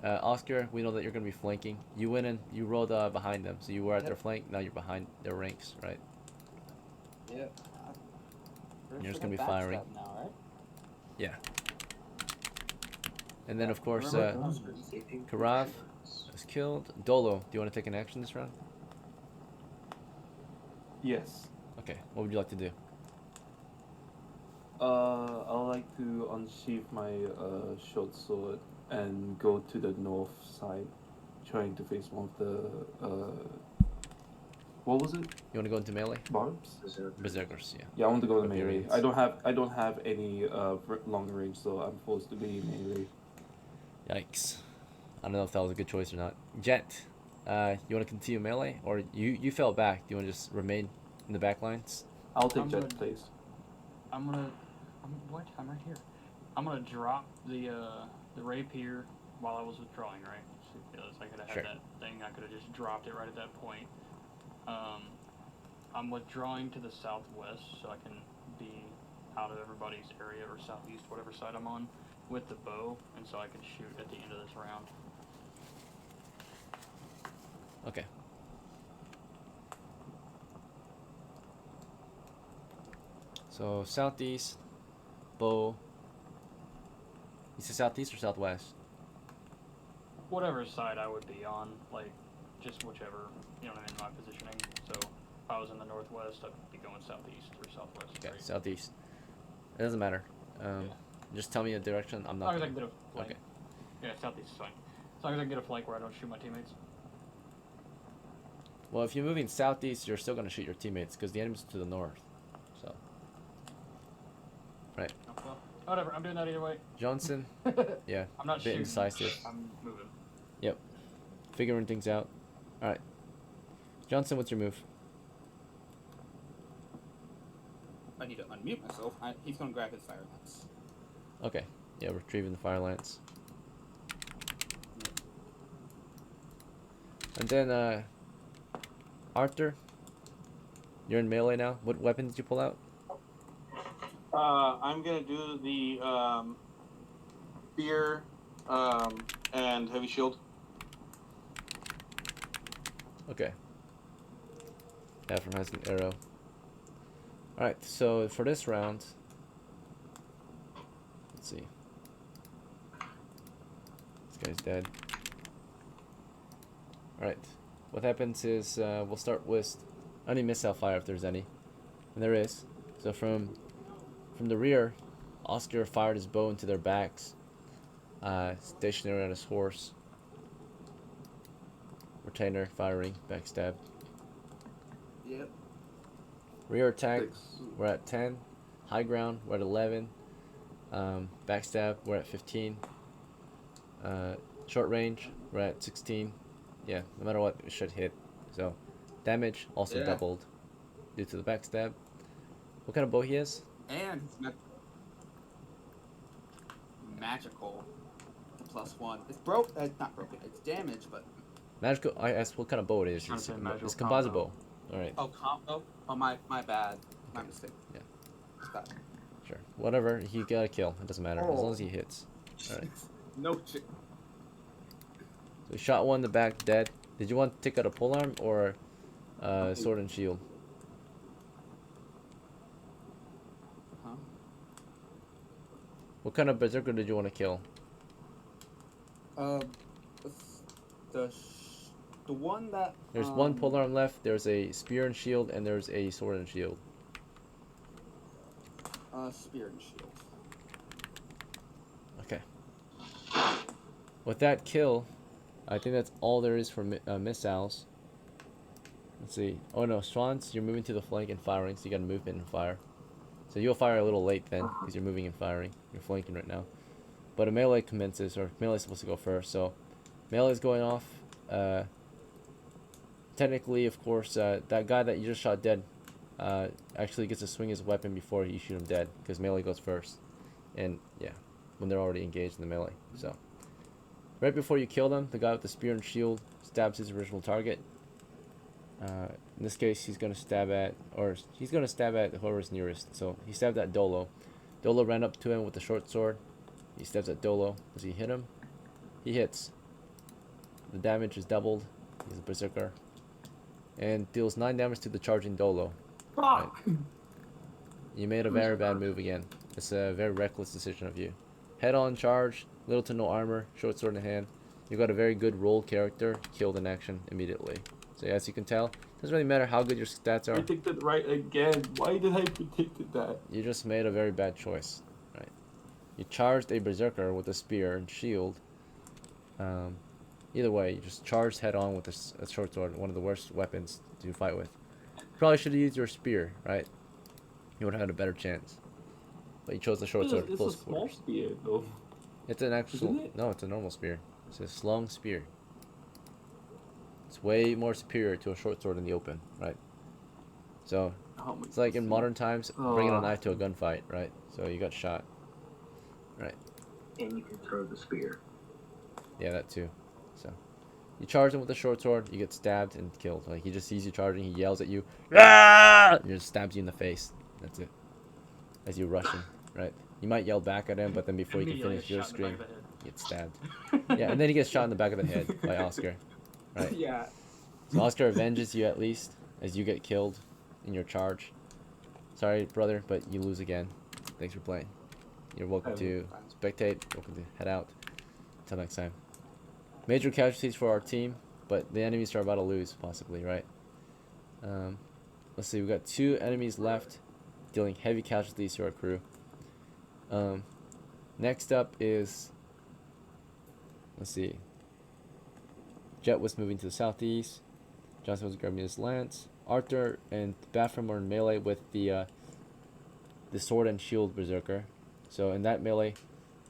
Speaker 2: Oscar, we know that you're going to be flanking. You went in, you rolled behind them. So you were at their flank, now you're behind their ranks, right?
Speaker 5: Yeah.
Speaker 2: You're just going to be firing.
Speaker 5: Now, right?
Speaker 2: Yeah. And then, of course,
Speaker 5: Remember,
Speaker 2: CARAV is killed. DOLO, do you want to take an action this round?
Speaker 1: Yes.
Speaker 2: Okay, what would you like to do?
Speaker 1: I would like to unsheath my short sword and go to the north side, trying to face one of the what was it?
Speaker 2: You want to go into melee?
Speaker 1: Barbs?
Speaker 2: Berserkers, yeah.
Speaker 1: Yeah, I want to go to
Speaker 2: Okay,
Speaker 1: melee.
Speaker 2: right.
Speaker 1: I don't have any long range, so I'm forced to be melee.
Speaker 2: Yikes. I don't know if that was a good choice or not. Jet, you want to continue melee? Or you fell back. Do you want to just remain in the back lines?
Speaker 1: I'll take
Speaker 6: I'm
Speaker 1: Jet,
Speaker 6: gonna-
Speaker 1: please.
Speaker 6: What? I'm right here. I'm gonna drop the rapier while I was withdrawing, right? Because I could have had
Speaker 2: Sure.
Speaker 6: that thing. I could have just dropped it right at that point. I'm withdrawing to the southwest so I can be out of everybody's area, or southeast, whatever side I'm on, with the bow, and so I can shoot at the end of this round.
Speaker 2: Okay. So southeast, bow. You said southeast or southwest?
Speaker 6: Whatever side I would be on, like, just whichever, you know what I mean, my positioning. So if I was in the northwest, I'd be going southeast or southwest.
Speaker 2: Okay,
Speaker 6: right?
Speaker 2: southeast. It doesn't matter. Just tell me a direction. I'm
Speaker 6: As
Speaker 2: not.
Speaker 6: long as I
Speaker 2: gonna-
Speaker 6: can get a flank.
Speaker 2: Okay.
Speaker 6: Yeah, southeast is fine. As long as I can get a flank where I don't shoot my teammates.
Speaker 2: Well, if you're moving southeast, you're still gonna shoot your teammates because the enemy's to the north. So
Speaker 6: Oh, well, whatever, I'm doing that either way.
Speaker 2: Johnson, yeah,
Speaker 6: I'm not
Speaker 2: bit
Speaker 6: shooting.
Speaker 2: indecisive.
Speaker 6: I'm moving.
Speaker 2: Figuring things out. All right, Johnson, what's your move?
Speaker 5: I need to unmute myself. He's gonna grab his fire lance.
Speaker 2: Okay, yeah, retrieving the fire lance. And then Arthur, you're in melee now. What weapon did you pull out?
Speaker 3: I'm gonna do the spear and heavy shield.
Speaker 2: Okay. BAFREM has an arrow. Alright, so for this round, let's see. This guy's dead. Alright, what happens is we'll start with any missile fire if there's any. And there is. So from the rear, Oscar fired his bow into their backs, stationary on his horse. Retainer firing, backstab.
Speaker 5: Yep.
Speaker 2: Rear attack, we're at 10. High ground, we're at 11. Backstab, we're at 15. Short range, we're at 16. Yeah, no matter what, it should hit. So, damage also doubled due to the backstab. What kind of bow he is?
Speaker 5: And it's magical. +1. It's broke. It's not broken. It's damaged, but
Speaker 2: Magical, I asked what kind of bow it is.
Speaker 6: Trying to say magical
Speaker 2: It's composite
Speaker 6: combo.
Speaker 2: bow. Alright,
Speaker 5: combo. Oh my bad. My mistake.
Speaker 2: Yeah.
Speaker 5: Stop.
Speaker 2: sure. Whatever, he got a kill. It doesn't matter, as long as he hits. Alright.
Speaker 5: No shit.
Speaker 2: So we shot one in the back, dead. Did you want to take out a polearm or sword and shield?
Speaker 5: Huh?
Speaker 2: What kind of berserker did you want to kill?
Speaker 5: The one that
Speaker 2: There's one polearm left, there's a spear and shield, and there's a sword and shield.
Speaker 5: spear and shield.
Speaker 2: Okay. With that kill, I think that's all there is for missiles. Let's see. Oh no, SCHWANZ, you're moving to the flank and firing, so you gotta move in and fire. So you'll fire a little late then, because you're moving and firing. You're flanking right now. But a melee commences, or melee is supposed to go first, so melee is going off. Technically, of course, that guy that you just shot dead actually gets to swing his weapon before you shoot him dead, because melee goes first. And yeah, when they're already engaged in the melee. So right before you kill them, the guy with the spear and shield stabs his original target. In this case, he's gonna stab at whoever's nearest. So he stabbed at DOHLO. DOHLO ran up to him with the short sword. He stabs at DOHLO. Does he hit him? He hits. The damage is doubled. He's a berserker. And deals 9 damage to the charging DOHLO.
Speaker 1: Fuck!
Speaker 2: You made a very bad move again. It's a very reckless decision of you. Head-on charge, little to no armor, short sword in hand. You got a very good roll character, killed in action immediately. So as you can tell, doesn't really matter how good your stats
Speaker 1: I
Speaker 2: are.
Speaker 1: predicted right again. Why did I predict that?
Speaker 2: You just made a very bad choice, right? You charged a berserker with a spear and shield. Either way, you just charged head-on with a short sword, one of the worst weapons to fight with. Probably should have used your spear, right? You would have had a better chance. But you chose the short sword.
Speaker 1: It's
Speaker 2: Close
Speaker 1: a small
Speaker 2: quarters.
Speaker 1: spear, though.
Speaker 2: It's an actual.
Speaker 1: Isn't it?
Speaker 2: No, it's a normal spear. It's a slung spear. It's way more superior to a short sword in the open, right? So
Speaker 1: Oh my
Speaker 2: it's like in
Speaker 1: God.
Speaker 2: modern times bringing a
Speaker 1: Oh.
Speaker 2: knife to a gunfight, right? So you got shot. Right.
Speaker 7: And you can throw the spear.
Speaker 2: Yeah, that too. So you charge him with a short sword, you get stabbed and killed. Like he just sees you charging, he yells at you, ah! And just stabs you in the face. That's it. As you rush him, right? You might yell back at him, but then before you can
Speaker 6: Immediately
Speaker 2: finish your
Speaker 6: shot in the back
Speaker 2: scream,
Speaker 6: of the head.
Speaker 2: you get stabbed. Yeah, and then he gets shot in the back of the head by Oscar. Right.
Speaker 1: Yeah.
Speaker 2: So Oscar avenges you at least as you get killed in your charge. Sorry, brother, but you lose again. Thanks for playing. You're welcome to spectate. Welcome to head out. Until next time. Major casualties for our team, but the enemies are about to lose, possibly, right? Let's see. We've got 2 enemies left, dealing heavy casualties to our crew. Next up is, let's see. Jet was moving to the southeast. Johnson was grabbing his lance. Arthur and BAFREM were in melee with the sword and shield berserker. So in that melee,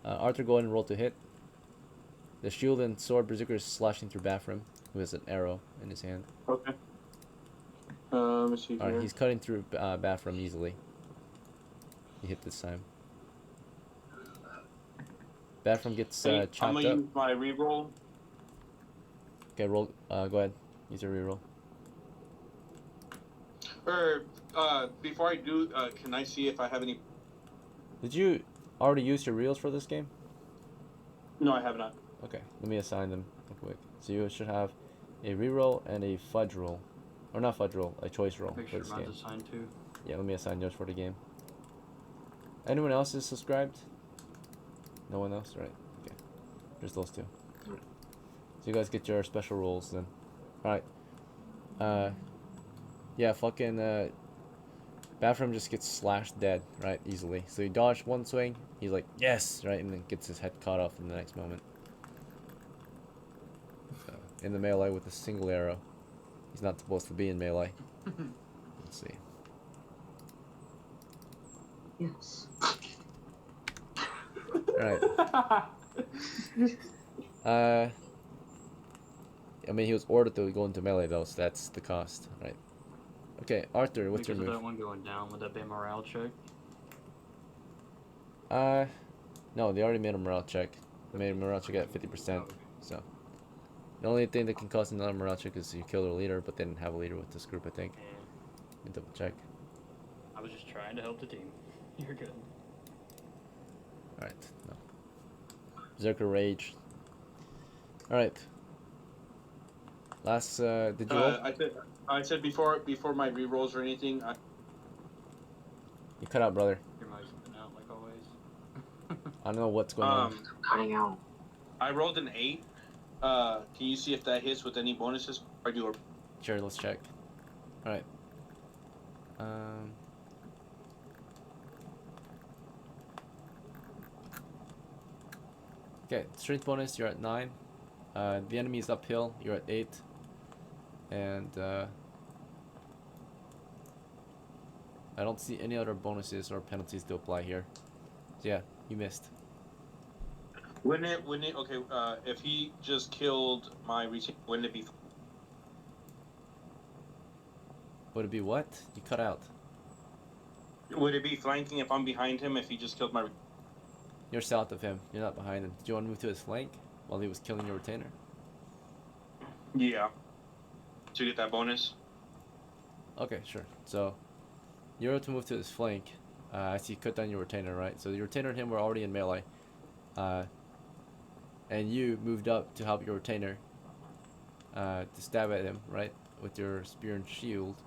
Speaker 2: Arthur, go ahead and roll to hit. The shield and sword berserker is slashing through BAFREM, who has an arrow in his hand.
Speaker 3: Okay. Let me see here.
Speaker 2: Alright, he's cutting through BAFREM easily. He hit this time. BAFREM gets
Speaker 3: Hey,
Speaker 2: chopped
Speaker 3: I'm gonna
Speaker 2: up.
Speaker 3: use my reroll.
Speaker 2: Okay, roll. Go ahead. Use your reroll.
Speaker 3: Or before I do, can I see if I have any?
Speaker 2: Did you already use your reels for this game?
Speaker 3: No, I have not.
Speaker 2: Okay, let me assign them real quick. So you should have a reroll and a fudge roll. Or not fudge roll, a choice roll
Speaker 6: Make
Speaker 2: for
Speaker 6: sure
Speaker 2: this
Speaker 6: mine's
Speaker 2: game.
Speaker 6: assigned too.
Speaker 2: Yeah, let me assign yours for the game. Anyone else is subscribed? No one else? Right. Okay. Just those 2. So you guys get your special rolls then. Alright. Yeah, fucking BAFREM just gets slashed dead, right? Easily. So he dodged one swing, he's like, yes! Right, and then gets his head cut off in the next moment. So, in the melee with a single arrow. He's not supposed to be in melee. Let's see.
Speaker 7: Yes.
Speaker 2: Alright. I mean, he was ordered to go into melee though, so that's the cost, right? Okay, Arthur, what's
Speaker 6: Because
Speaker 2: your
Speaker 6: of
Speaker 2: move?
Speaker 6: that one going down, would that be a morale check?
Speaker 2: No, they already made a morale check. They made a morale check at 50%, so. The only thing that can cause another morale check is you kill their leader, but they didn't have a leader with this group, I think.
Speaker 6: Yeah.
Speaker 2: Let me double check.
Speaker 6: I was just trying to help the team. You're good.
Speaker 2: Alright, no. Berserker Rage. Alright. Last, did you roll?
Speaker 3: I said before my rerolls or anything.
Speaker 2: You cut out, brother.
Speaker 6: Your mic's been out like always.
Speaker 2: I don't know what's going on.
Speaker 7: Cutting out.
Speaker 3: I rolled an 8. Can you see if that hits with any bonuses? I do.
Speaker 2: Sure, let's check. Alright. Okay, strength bonus, you're at 9. The enemy is uphill, you're at 8. And I don't see any other bonuses or penalties to apply here. So yeah, you missed.
Speaker 3: Wouldn't it, okay, if he just killed my retainer, wouldn't it be?
Speaker 2: Would it be what? You cut out.
Speaker 3: Would it be flanking if I'm behind him if he just killed my?
Speaker 2: You're south of him, you're not behind him. Did you want to move to his flank while he was killing your retainer?
Speaker 3: Yeah. To get that bonus.
Speaker 2: Okay, sure. So, you're able to move to his flank. I see you cut down your retainer, right? So your retainer and him were already in melee. And and you moved up to help your retainer to stab at him, right, with your spear and shield.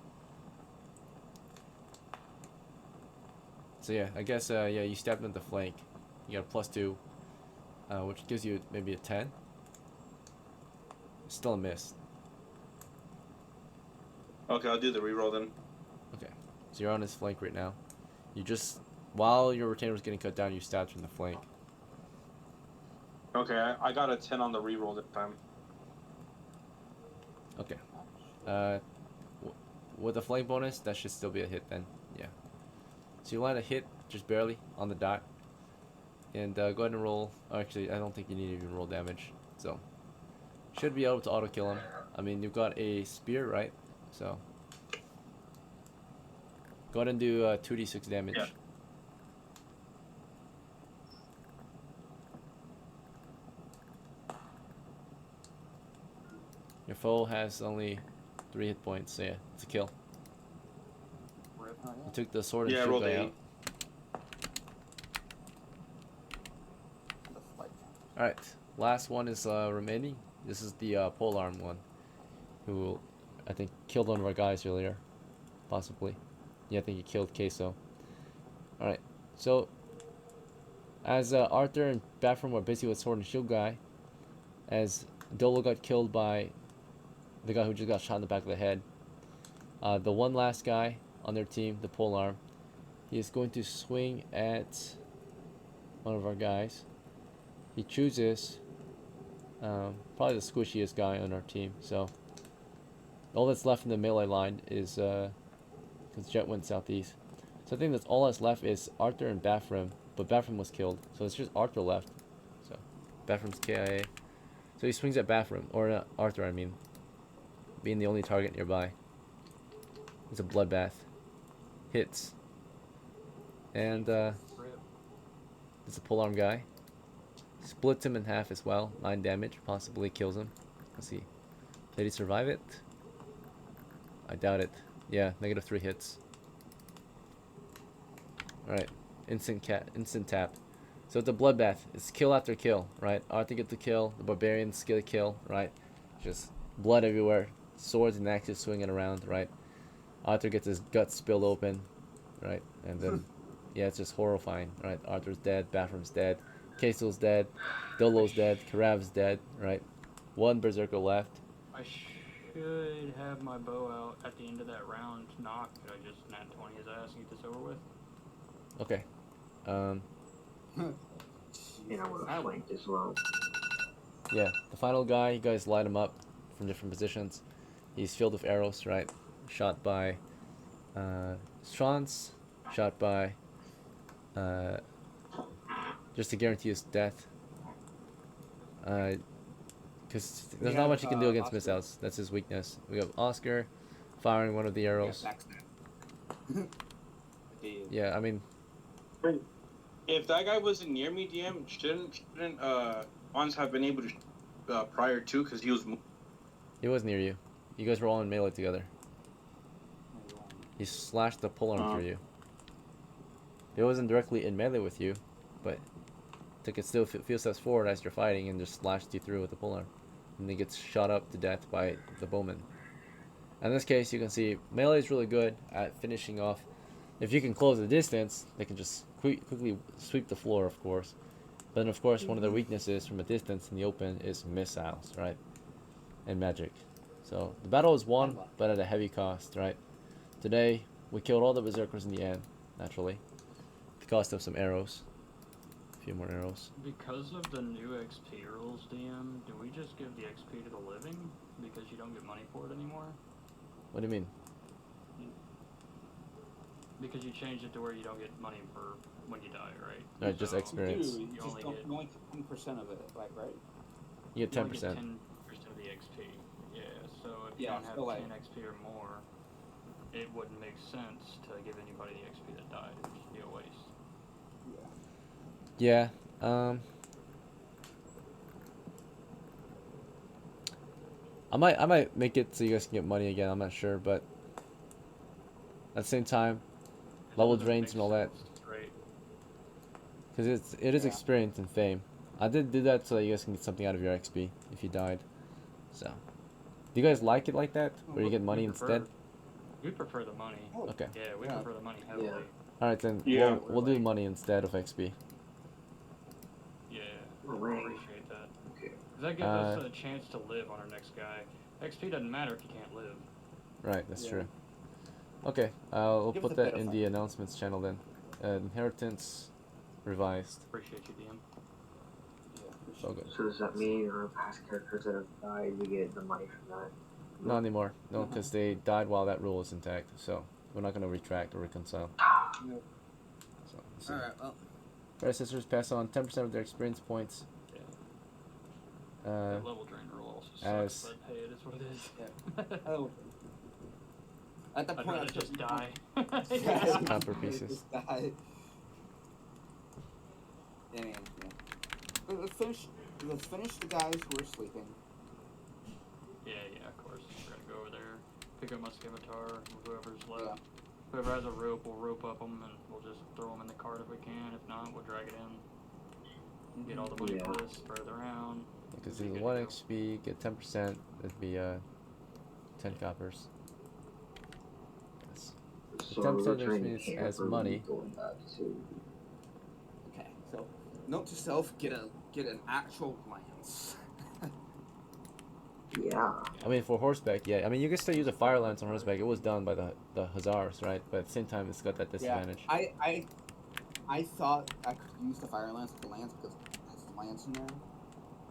Speaker 2: So yeah, I guess yeah, you stabbed him at the flank. You got a +2, which gives you maybe a 10. Still a miss.
Speaker 3: Okay, I'll do the reroll then.
Speaker 2: Okay, so you're on his flank right now. You just, while your retainer was getting cut down, you stabbed from the flank.
Speaker 3: Okay, I got a 10 on the reroll this time.
Speaker 2: Okay. With a flank bonus, that should still be a hit then. Yeah. So you land a hit, just barely, on the dot. And go ahead and roll. Oh, actually, I don't think you need to even roll damage. So, should be able to auto kill him. I mean, you've got a spear, right? So, go ahead and do 2d6 damage.
Speaker 3: Yeah.
Speaker 2: Your foe has only 3 hit points, so yeah, it's a kill. You took the sword and
Speaker 3: Yeah, I
Speaker 2: shield
Speaker 3: rolled
Speaker 2: guy
Speaker 3: a
Speaker 2: out. Alright, last one is remaining. This is the polearm one, who I think killed one of our guys earlier, possibly. Yeah, I think he killed QUESO. Alright, so as Arthur and BAFREM were busy with sword and shield guy, as DOHLO got killed by the guy who just got shot in the back of the head, the one last guy on their team, the polearm, he is going to swing at one of our guys. He chooses probably the squishiest guy on our team. So all that's left in the melee line is because Jet went southeast. So I think that's all that's left is Arthur and BAFREM, but BAFREM was killed, so it's just Arthur left. So BAFREM's KIA. So he swings at BAFREM, or Arthur, I mean, being the only target nearby. It's a bloodbath. Hits. And it's a polearm guy. Splits him in half as well. 9 damage. Possibly kills him. Let's see. Did he survive it? I doubt it. Yeah, -3 hits. Alright. Instant tap. So it's a bloodbath. It's kill after kill, right? Arthur gets the kill. The barbarians get a kill, right? Just blood everywhere. Swords and axes swinging around, right? Arthur gets his guts spilled open, right? And then, yeah, it's just horrifying, right? Arthur's dead. BAFREM's dead. QUESO's dead. DOHLO's dead. CARAV's dead, right? 1 berserker left.
Speaker 6: I should have my bow out at the end of that round. Knock. Could I just nat 20 his ass and get this over with?
Speaker 2: Okay.
Speaker 7: And I would have flanked as well.
Speaker 2: Yeah, the final guy, you guys light him up from different positions. He's filled with arrows, right? Shot by SCHWANZ, shot by just to guarantee his death. Because there's not much you can do against missiles. That's his weakness. We have Oscar firing one of the arrows. Yeah, I mean,
Speaker 3: If that guy wasn't near me, DM, shouldn't Ons have been able to prior to, because he was.
Speaker 2: he was near you. You guys were all in melee together. He slashed the polearm through you. He wasn't directly in melee with you, but took it still a few steps forward as you're fighting and just slashed you through with the polearm. And he gets shot up to death by the bowman. In this case, you can see melee is really good at finishing off. If you can close the distance, they can just quickly sweep the floor, of course. But then, of course, one of their weaknesses from a distance in the open is missiles, right? And magic. So the battle is won, but at a heavy cost, right? Today, we killed all the berserkers in the end, naturally. At the cost of some arrows. A few more arrows.
Speaker 6: Because of the new XP rules, DM, do we just give the XP to the living? Because you don't get money for it anymore?
Speaker 2: What do you mean?
Speaker 6: Because you changed it to where you don't get money for when you die, right?
Speaker 2: Right, just
Speaker 6: So
Speaker 2: experience.
Speaker 5: You
Speaker 6: You
Speaker 5: just
Speaker 6: only
Speaker 5: don't,
Speaker 6: get-
Speaker 5: you only get 10% of it, like, right?
Speaker 2: You get
Speaker 6: You only
Speaker 2: 10%.
Speaker 6: 10% of the XP. Yeah, so if
Speaker 5: Yeah,
Speaker 6: you don't have
Speaker 5: so, like-
Speaker 6: 10 XP or more, it wouldn't make sense to give anybody the XP that died. It would just be a waste.
Speaker 2: Yeah, I might make it so you guys can get money again. I'm not sure, but at the same time, level
Speaker 6: Doesn't
Speaker 2: drains
Speaker 6: make
Speaker 2: and all that,
Speaker 6: sense, Right.
Speaker 2: because it is
Speaker 5: Yeah.
Speaker 2: experience and fame. I did do that so that you guys can get something out of your XP if you died. So, do you guys like it like that, where you get money instead?
Speaker 6: We prefer the money.
Speaker 2: Okay.
Speaker 6: Yeah, we
Speaker 5: Yeah.
Speaker 6: prefer the money heavily.
Speaker 2: All right then.
Speaker 3: Yeah.
Speaker 2: We'll do money instead of XP.
Speaker 6: Yeah,
Speaker 7: Oh,
Speaker 6: I
Speaker 7: wait.
Speaker 6: appreciate that.
Speaker 7: Okay.
Speaker 6: 'Cause that gives us a chance to live on our next guy. XP doesn't matter if you can't live.
Speaker 2: Right. That's
Speaker 5: Yeah.
Speaker 2: true. Okay. We'll
Speaker 5: Give
Speaker 2: put
Speaker 5: us a
Speaker 2: that
Speaker 5: bit
Speaker 2: in
Speaker 5: of
Speaker 2: the announcements channel then. Inheritance revised.
Speaker 6: Appreciate you, DM.
Speaker 2: So good.
Speaker 7: So does that mean our past characters that have died, we get the money from that?
Speaker 2: Not anymore. No, because they died while that rule is intact. So we're not gonna retract or reconcile.
Speaker 5: Nope.
Speaker 2: So,
Speaker 5: All right. Well.
Speaker 2: predecessors pass on 10% of their experience points.
Speaker 6: Yeah.
Speaker 2: Uh,
Speaker 6: That level drain rule also sucks,
Speaker 2: as-
Speaker 6: but hey, it is what it is.
Speaker 5: Yeah. Oh. At that
Speaker 6: I'd
Speaker 5: point,
Speaker 6: rather just die.
Speaker 5: Yeah.
Speaker 2: Copper pieces.
Speaker 5: Just die. Damn. Yeah. Let's finish. Let's finish the guys who are sleeping.
Speaker 6: Yeah, of course. We're gonna go over there, pick up my scimitar, whoever's left.
Speaker 5: Yeah.
Speaker 6: Whoever has a rope, we'll rope up them, and we'll just throw them in the cart if we can. If not, we'll drag it in. Get all the money for this, spread it around.
Speaker 2: Because
Speaker 6: Be
Speaker 2: there's
Speaker 6: good
Speaker 2: 1
Speaker 6: to go.
Speaker 2: XP, get 10%. That'd be 10 coppers. Yes.
Speaker 7: So
Speaker 2: 10%
Speaker 7: we're
Speaker 2: of
Speaker 7: trying to
Speaker 2: experience
Speaker 7: camp
Speaker 2: as
Speaker 7: or we
Speaker 2: money.
Speaker 7: going back to...
Speaker 5: Okay. So, note to self: get an actual lance.
Speaker 7: Yeah.
Speaker 2: I mean, for horseback, yeah. I mean, you can still use a fire lance on horseback. It was done by the Hussars, right? But at the same time, it's got that disadvantage.
Speaker 5: I thought I could use the fire lance with the lance because it has the lance in there.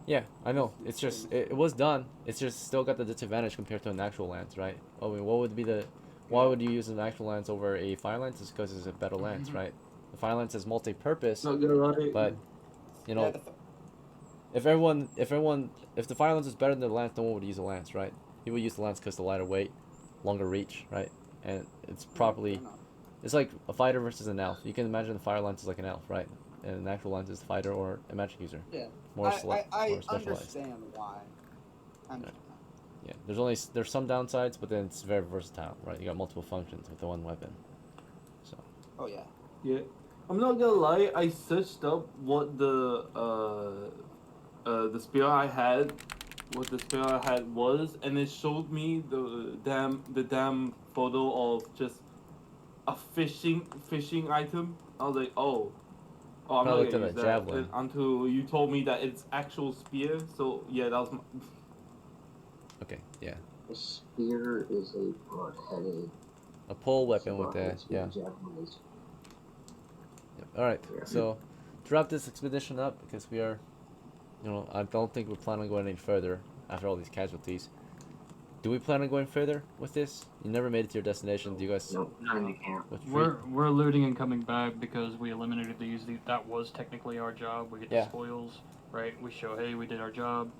Speaker 2: Yeah, I know. It's just it was done. It's just still got the disadvantage compared to an actual lance, right? I mean, what would be the why would you use an actual lance over a fire lance? It's because it's a better lance, right? The fire lance is multi-purpose,
Speaker 1: Not gonna lie.
Speaker 2: but you know, if the fire lance is better than the lance, no one would use a lance, right? People use the lance because the lighter weight, longer reach, right? And it's properly. It's like a fighter versus an elf. You can imagine the fire lance is like an elf, right? And an actual lance is the fighter or a magic user.
Speaker 5: Yeah.
Speaker 2: More
Speaker 5: I
Speaker 2: specialized.
Speaker 5: understand why.
Speaker 2: Yeah. There's some downsides, but then it's very versatile, right? You got multiple functions with the one weapon. So.
Speaker 5: Oh yeah.
Speaker 1: Yeah, I'm not gonna lie. I searched up what the spear I had, was, and it showed me the damn photo of just a fishing item. I was like, oh, I'm
Speaker 2: Probably
Speaker 1: not
Speaker 2: looked
Speaker 1: gonna
Speaker 2: at
Speaker 1: use
Speaker 2: a
Speaker 1: that
Speaker 2: javelin.
Speaker 1: until you told me that it's actual spear. So yeah, that was my.
Speaker 2: Okay. Yeah.
Speaker 7: A spear is a broad-headed...
Speaker 2: A pole weapon with the yeah. Yep. All right.
Speaker 7: Yeah.
Speaker 2: So, to wrap this expedition up, because we are, I don't think we're planning on going any further after all these casualties. Do we plan on going further with this? You never made it to your destination. Do you guys?
Speaker 7: Nope, not in the camp.
Speaker 6: We're looting and coming back because we eliminated these. That was technically our job. We get the spoils, right? We show, hey, we did our job.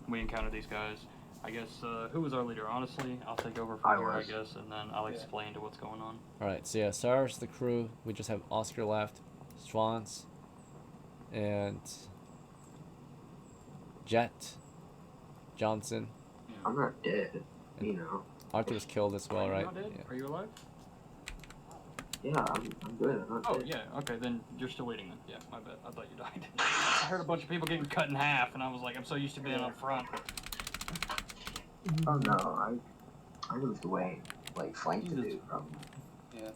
Speaker 6: We encountered these guys. I guess who was our leader? Honestly, I'll take over from here, I guess, and then I'll explain to what's going on.
Speaker 2: All right. So yeah, Sarah's the crew. We just have Oscar left, SCHWANZ, and Jet, Johnson.
Speaker 7: I'm not dead,
Speaker 2: Arthur was killed as well, right?
Speaker 6: Not dead?
Speaker 2: Yeah.
Speaker 6: Are you alive?
Speaker 7: Yeah, I'm good. I'm not
Speaker 6: Oh,
Speaker 7: dead.
Speaker 6: yeah. Okay, then you're still waiting then. Yeah, my bad. I thought you died. I heard a bunch of people getting cut in half, and I was like, I'm so used to being up front.
Speaker 7: Oh no, I moved away, flanked the dude from...
Speaker 5: Yeah.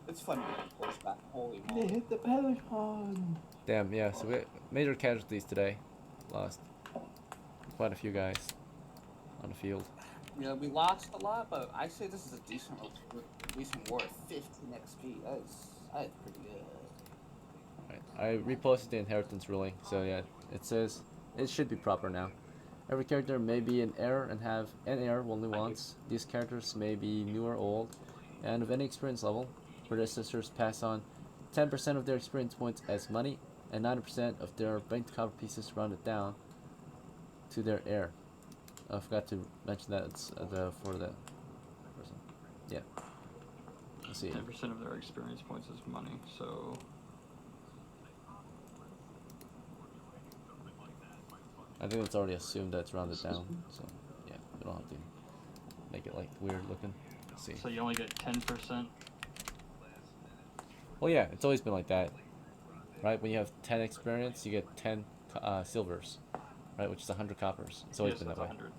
Speaker 5: It's fun to get horseback. Holy
Speaker 1: They
Speaker 5: moly.
Speaker 1: hit the peloton.
Speaker 2: Damn. Yeah. So we major casualties today. Lost quite a few guys on the field.
Speaker 5: Yeah, we lost a lot, but I say this is a decent war. 15 XP. That's pretty good.
Speaker 2: Right. I reposted the inheritance ruling, so yeah, it says it should be proper now. Every character may be an heir and have an heir only once. These characters may be new or old, and of any experience level. Predecessors pass on 10% of their experience points as money, and 90% of their banked copper pieces rounded down to their heir. I forgot to mention that it's for the person. Yeah. Let's see.
Speaker 6: 10% of their experience points is money, so...
Speaker 2: I think it's already assumed that it's rounded down, so yeah, we don't have to make it weird looking. Let's see.
Speaker 6: So you only get 10%?
Speaker 2: Well, yeah, it's always been like that. right? When you have 10 experience, you get 10 silvers, right? Which is 100 coppers. It's always
Speaker 6: Yes,
Speaker 2: been
Speaker 6: that's
Speaker 2: that way.
Speaker 6: 100.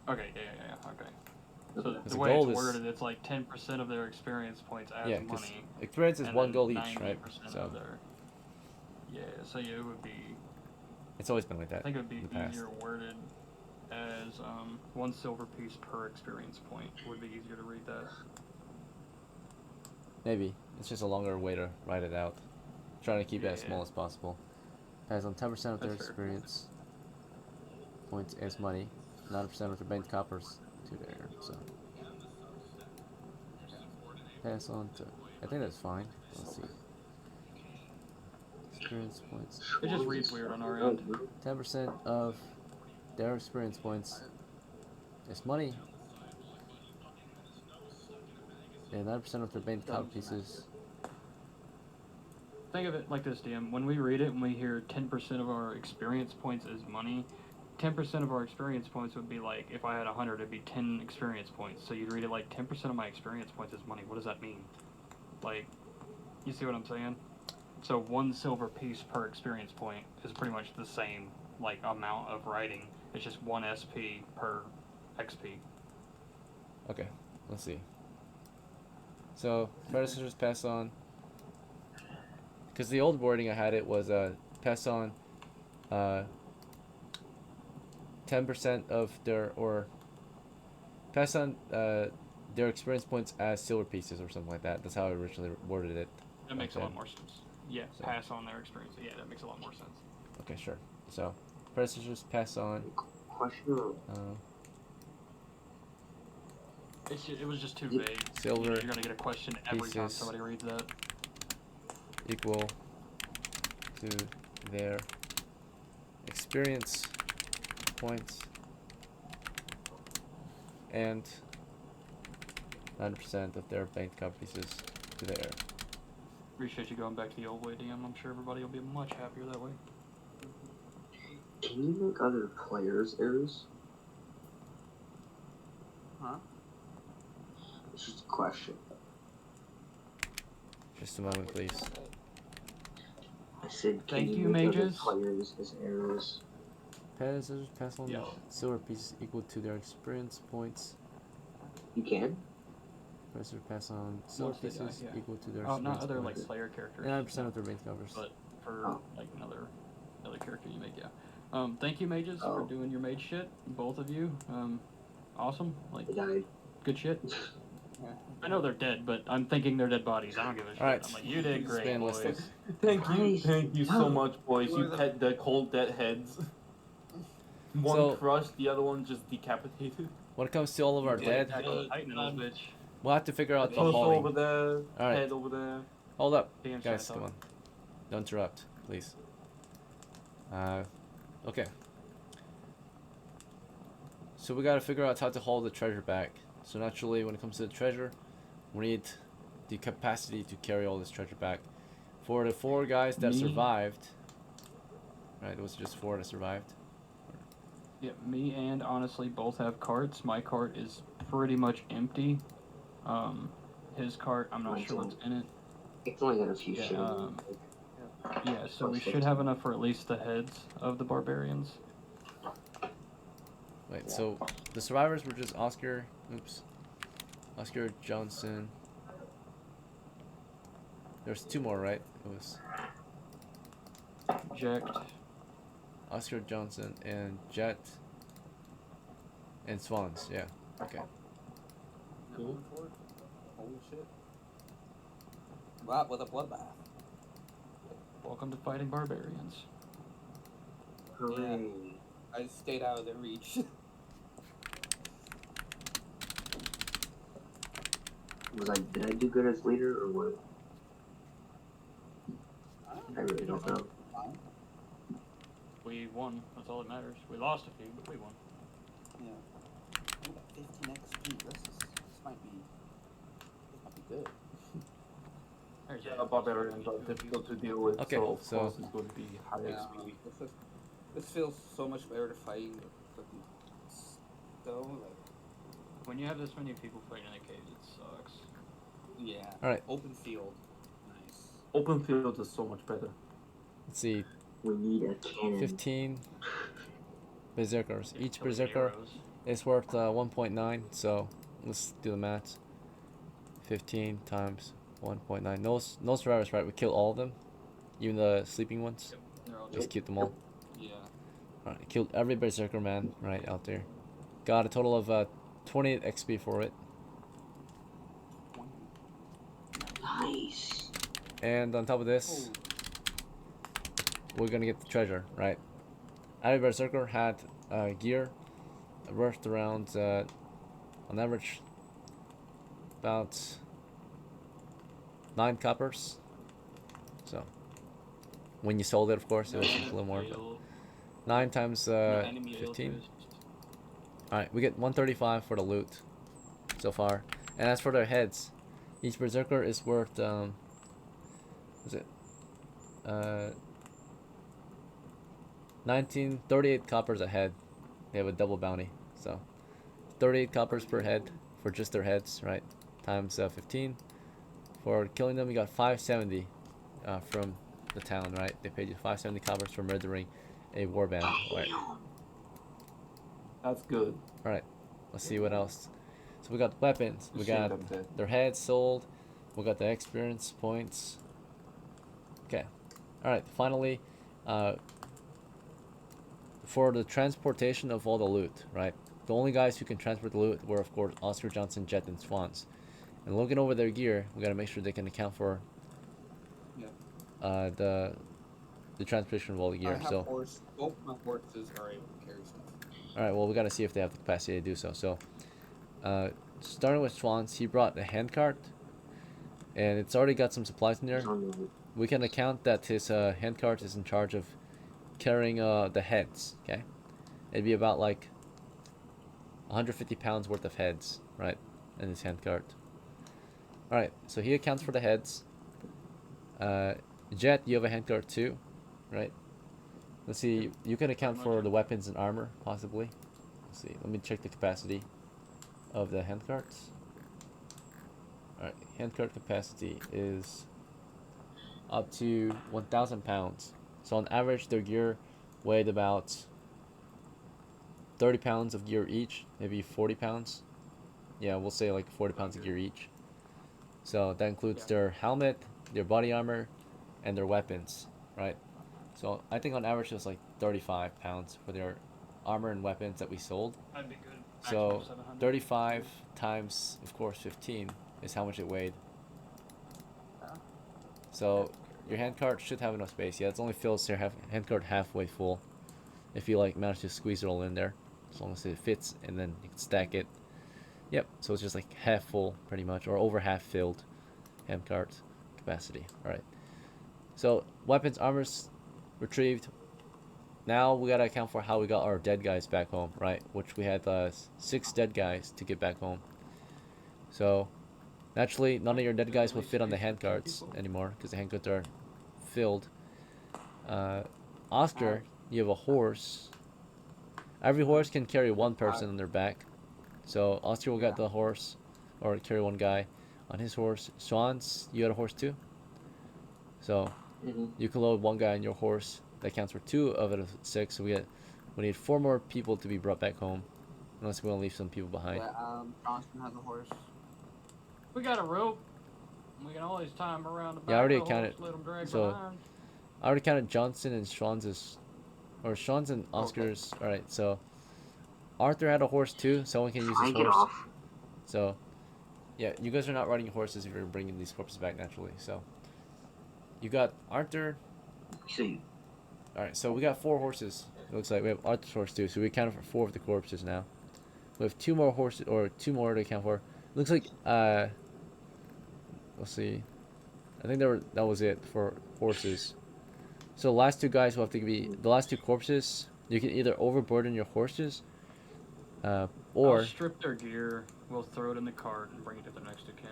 Speaker 6: Okay, yeah, okay. So
Speaker 2: Because
Speaker 6: the
Speaker 2: the
Speaker 6: way
Speaker 2: goal
Speaker 6: it's
Speaker 2: is-
Speaker 6: worded, it's like 10% of their experience points as
Speaker 2: Yeah, because
Speaker 6: money.
Speaker 2: experience is
Speaker 6: and
Speaker 2: 1
Speaker 6: then
Speaker 2: gold each, right?
Speaker 6: 90%
Speaker 2: So
Speaker 6: of their... Yeah, so yeah, it would be...
Speaker 2: it's always been like
Speaker 6: I
Speaker 2: that
Speaker 6: think it would be
Speaker 2: in the past.
Speaker 6: easier worded as 1 silver piece per experience point. Would be easier to read that.
Speaker 2: Maybe. It's just a longer way to write it out. Trying to keep it as
Speaker 6: Yeah.
Speaker 2: small as possible. Pass on 10% of their
Speaker 6: That's fair.
Speaker 2: experience points as money. 90% of their banked coppers to there. So pass on to. I think that's fine. Let's see. Experience points.
Speaker 6: It just reads weird on our end.
Speaker 2: 10% of their experience points is money. And 90% of their banked copper pieces.
Speaker 6: Think of it like this, DM. When we read it and we hear 10% of our experience points is money, 10% of our experience points would be like, if I had 100, it'd be 10 experience points. So you'd read it like 10% of my experience points is money. What does that mean? Like, you see what I'm saying? So 1 silver piece per experience point is pretty much the same, like, amount of writing. It's just 1 SP per XP.
Speaker 2: Okay, let's see. So, predecessors pass on. Because the old wording I had it was pass on 10% of their, or pass on their experience points as silver pieces or something like that. That's how I originally worded it.
Speaker 6: That makes a
Speaker 2: Okay.
Speaker 6: lot more sense. Yeah,
Speaker 2: So-
Speaker 6: pass on their experience. Yeah, that makes a lot more sense.
Speaker 2: Okay, sure. So, predecessors pass on.
Speaker 7: Question.
Speaker 6: It was just too vague.
Speaker 2: Silver
Speaker 6: You're gonna get a question every time
Speaker 2: pieces.
Speaker 6: somebody reads that.
Speaker 2: Equal to their experience points and 90% of their banked copper pieces to their.
Speaker 6: Appreciate you going back to the old way, DM. I'm sure everybody will be much happier that way.
Speaker 7: Can you make other players errors?
Speaker 5: Huh?
Speaker 7: It's just a question.
Speaker 2: Just a moment, please.
Speaker 7: I said, can
Speaker 6: Thank
Speaker 7: you
Speaker 6: you,
Speaker 7: make
Speaker 6: mages.
Speaker 7: other players as errors?
Speaker 2: Predecessors pass on
Speaker 6: Yeah.
Speaker 2: silver pieces equal to their experience points.
Speaker 7: You can?
Speaker 2: Predecessors pass on silver
Speaker 6: Once they die,
Speaker 2: pieces
Speaker 6: yeah.
Speaker 2: equal to their
Speaker 6: Oh,
Speaker 2: experience
Speaker 6: not other like
Speaker 2: points.
Speaker 6: player characters.
Speaker 2: And 90% of their banked coppers.
Speaker 6: But for
Speaker 7: Oh.
Speaker 6: like another character you make, yeah. Thank you, mages, for
Speaker 7: Oh.
Speaker 6: doing your mage shit. Both of you. Awesome. Like,
Speaker 7: I died.
Speaker 6: good shit. I know they're dead, but I'm thinking they're dead bodies. I don't give a shit.
Speaker 2: Alright.
Speaker 6: I'm like, you did great,
Speaker 2: Span
Speaker 6: boys.
Speaker 2: listed.
Speaker 1: Thank you so
Speaker 7: No.
Speaker 1: much, boys. You pet the cold dead heads. One
Speaker 2: So-
Speaker 1: crushed, the other one just decapitated.
Speaker 2: When it comes to all of our
Speaker 6: Yeah,
Speaker 2: dead,
Speaker 6: Titan in this bitch.
Speaker 2: we'll have to figure out the
Speaker 1: Torso over
Speaker 2: hauling.
Speaker 1: there,
Speaker 2: Alright.
Speaker 1: head over there.
Speaker 2: Hold up,
Speaker 6: DM
Speaker 2: guys,
Speaker 6: chat
Speaker 2: come
Speaker 6: talk.
Speaker 2: on. Don't interrupt, please. Okay. So we gotta figure out how to haul the treasure back. So naturally, when it comes to the treasure, we need the capacity to carry all this treasure back. For the 4 guys that
Speaker 6: Me.
Speaker 2: survived, right? It was just 4 that survived.
Speaker 6: Yeah, me and honestly both have carts. My cart is pretty much empty. His cart, I'm not
Speaker 7: Mine's
Speaker 6: sure what's in it.
Speaker 7: It's only got a few
Speaker 6: Yeah,
Speaker 7: shit.
Speaker 6: Yeah, so we should have enough for at least the heads of the barbarians.
Speaker 2: Wait, so the survivors were just Oscar Johnson. There's 2 more, right? It was
Speaker 6: JECHT.
Speaker 2: Oscar Johnson and Jet and SCHWANZ, yeah. Okay.
Speaker 1: Cool.
Speaker 5: Holy shit. Wow, with a bloodbath.
Speaker 6: Welcome to fighting barbarians.
Speaker 7: Hooray.
Speaker 5: I stayed out of their reach.
Speaker 7: Did I do good as leader or what? I really don't know.
Speaker 6: We won. That's all that matters. We lost a few, but we won.
Speaker 5: Yeah. I got 15 XP. This might be good.
Speaker 6: There's
Speaker 1: Yeah, barbarians are difficult to deal with,
Speaker 2: Okay,
Speaker 1: so of
Speaker 2: so-
Speaker 1: course it's going to be high
Speaker 5: Yeah,
Speaker 1: XP.
Speaker 5: this feels so much better to fighting with fucking stone. Like,
Speaker 6: When you have this many people fighting in a cave, it sucks.
Speaker 5: yeah.
Speaker 2: Alright.
Speaker 5: Open field. Nice.
Speaker 1: Open field is so much better.
Speaker 2: let's see,
Speaker 7: We need a cannon.
Speaker 2: 15 berserkers. Each
Speaker 6: Killing
Speaker 2: berserker
Speaker 6: arrows.
Speaker 2: is worth 1.9. So let's do the math. 15 times 1.9. No survivors, right? We kill all of them, even the sleeping ones.
Speaker 6: They're all
Speaker 2: Just keep them all.
Speaker 5: Yeah.
Speaker 2: Alright, killed every berserker man right out there. Got a total of 28 XP for it.
Speaker 7: Nice.
Speaker 2: And on top of this, we're gonna get the treasure, right? Every berserker had gear worth around, on average, about 9 coppers. So, when you sold it, of course, it was a little more. But 9 times
Speaker 6: Enemy
Speaker 2: 15.
Speaker 6: villagers.
Speaker 2: Alright, we get 135 for the loot so far. And as for their heads, each berserker is worth, is it? 38 coppers a head. They have a double bounty. So, 38 coppers per head for just their heads, right? Times 15. For killing them, we got 570 from the town, right? They paid you 570 coppers for murdering a warband, right?
Speaker 1: That's good.
Speaker 2: Alright, let's see what else. So we got weapons, we
Speaker 1: Shame
Speaker 2: got
Speaker 1: them dead.
Speaker 2: their heads sold, we got the experience points. Okay, alright, finally, for the transportation of all the loot, right? The only guys who can transport the loot were, of course, Oscar, Johnson, Jet, and SCHWANZ. And looking over their gear, we gotta make sure they can account for the transportation of all the gear. So,
Speaker 5: both my horses are able to carry stuff.
Speaker 2: alright, well, we gotta see if they have the capacity to do so. So, starting with SCHWANZ, he brought a handcart, and it's already got some supplies in there.
Speaker 7: It's on the
Speaker 2: We can account that his handcart is in charge of carrying the heads, okay? It'd be about like 150 pounds worth of heads, right, in his handcart. Alright, so he accounts for the heads. Jet, you have a handcart too, right? Let's see, you can account for the weapons and armor, possibly. Let's see, let me check the capacity of the handcarts. Alright, handcart capacity is up to 1,000 pounds. So on average, their gear weighed about 30 pounds of gear each, maybe 40 pounds. Yeah, we'll say like 40 pounds of gear each. So that includes their helmet, their body armor, and their weapons, right? So I think on average it was like 35 pounds for their armor and weapons that we sold.
Speaker 6: That'd be good.
Speaker 2: So
Speaker 6: Maximum 700.
Speaker 2: 35 times, of course, 15 is how much it weighed. So your handcart should have enough space. Yeah, it's only fills your handcart halfway full. If you like manage to squeeze it all in there, as long as it fits, and then you can stack it. Yep. So it's just like half full, pretty much, or over half filled handcart capacity. All right. So weapons, armors retrieved. Now we gotta account for how we got our dead guys back home, right? Which we had 6 dead guys to get back home. So naturally, none of your dead guys will fit on the handcarts anymore because the handcarts are filled. Oscar, you have a horse. Every horse can carry one person on their back. So Oscar will get the horse, or carry one guy on his horse. SCHWANZ, you had a horse too. So you can load one guy on your horse. That counts for 2 out of 6. So we need 4 more people to be brought back home, unless we want to leave some people behind.
Speaker 5: Johnson has a horse.
Speaker 6: We got a rope. We can always tie him around the back
Speaker 2: Yeah, I already
Speaker 6: of the horse,
Speaker 2: accounted.
Speaker 6: let him drag
Speaker 2: So
Speaker 6: behind.
Speaker 2: I already counted Johnson and SCHWANZ's, or SCHWANZ and Oscar's. Okay. All right, so Arthur had a horse too. Someone can use his horse. So yeah, you guys are not riding horses if you're bringing these corpses back naturally. So you got Arthur.
Speaker 7: See.
Speaker 2: All right, so we got 4 horses. It looks like we have Arthur's horse too. So we accounted for 4 of the corpses now. We have 2 more horses, or 2 more to account for. Looks like let's see. I think that was it for horses. So the last 2 guys will have to be the last 2 corpses. You can either overburden your horses, or
Speaker 6: I'll strip their gear. We'll throw it in the cart and bring it to the next of kin.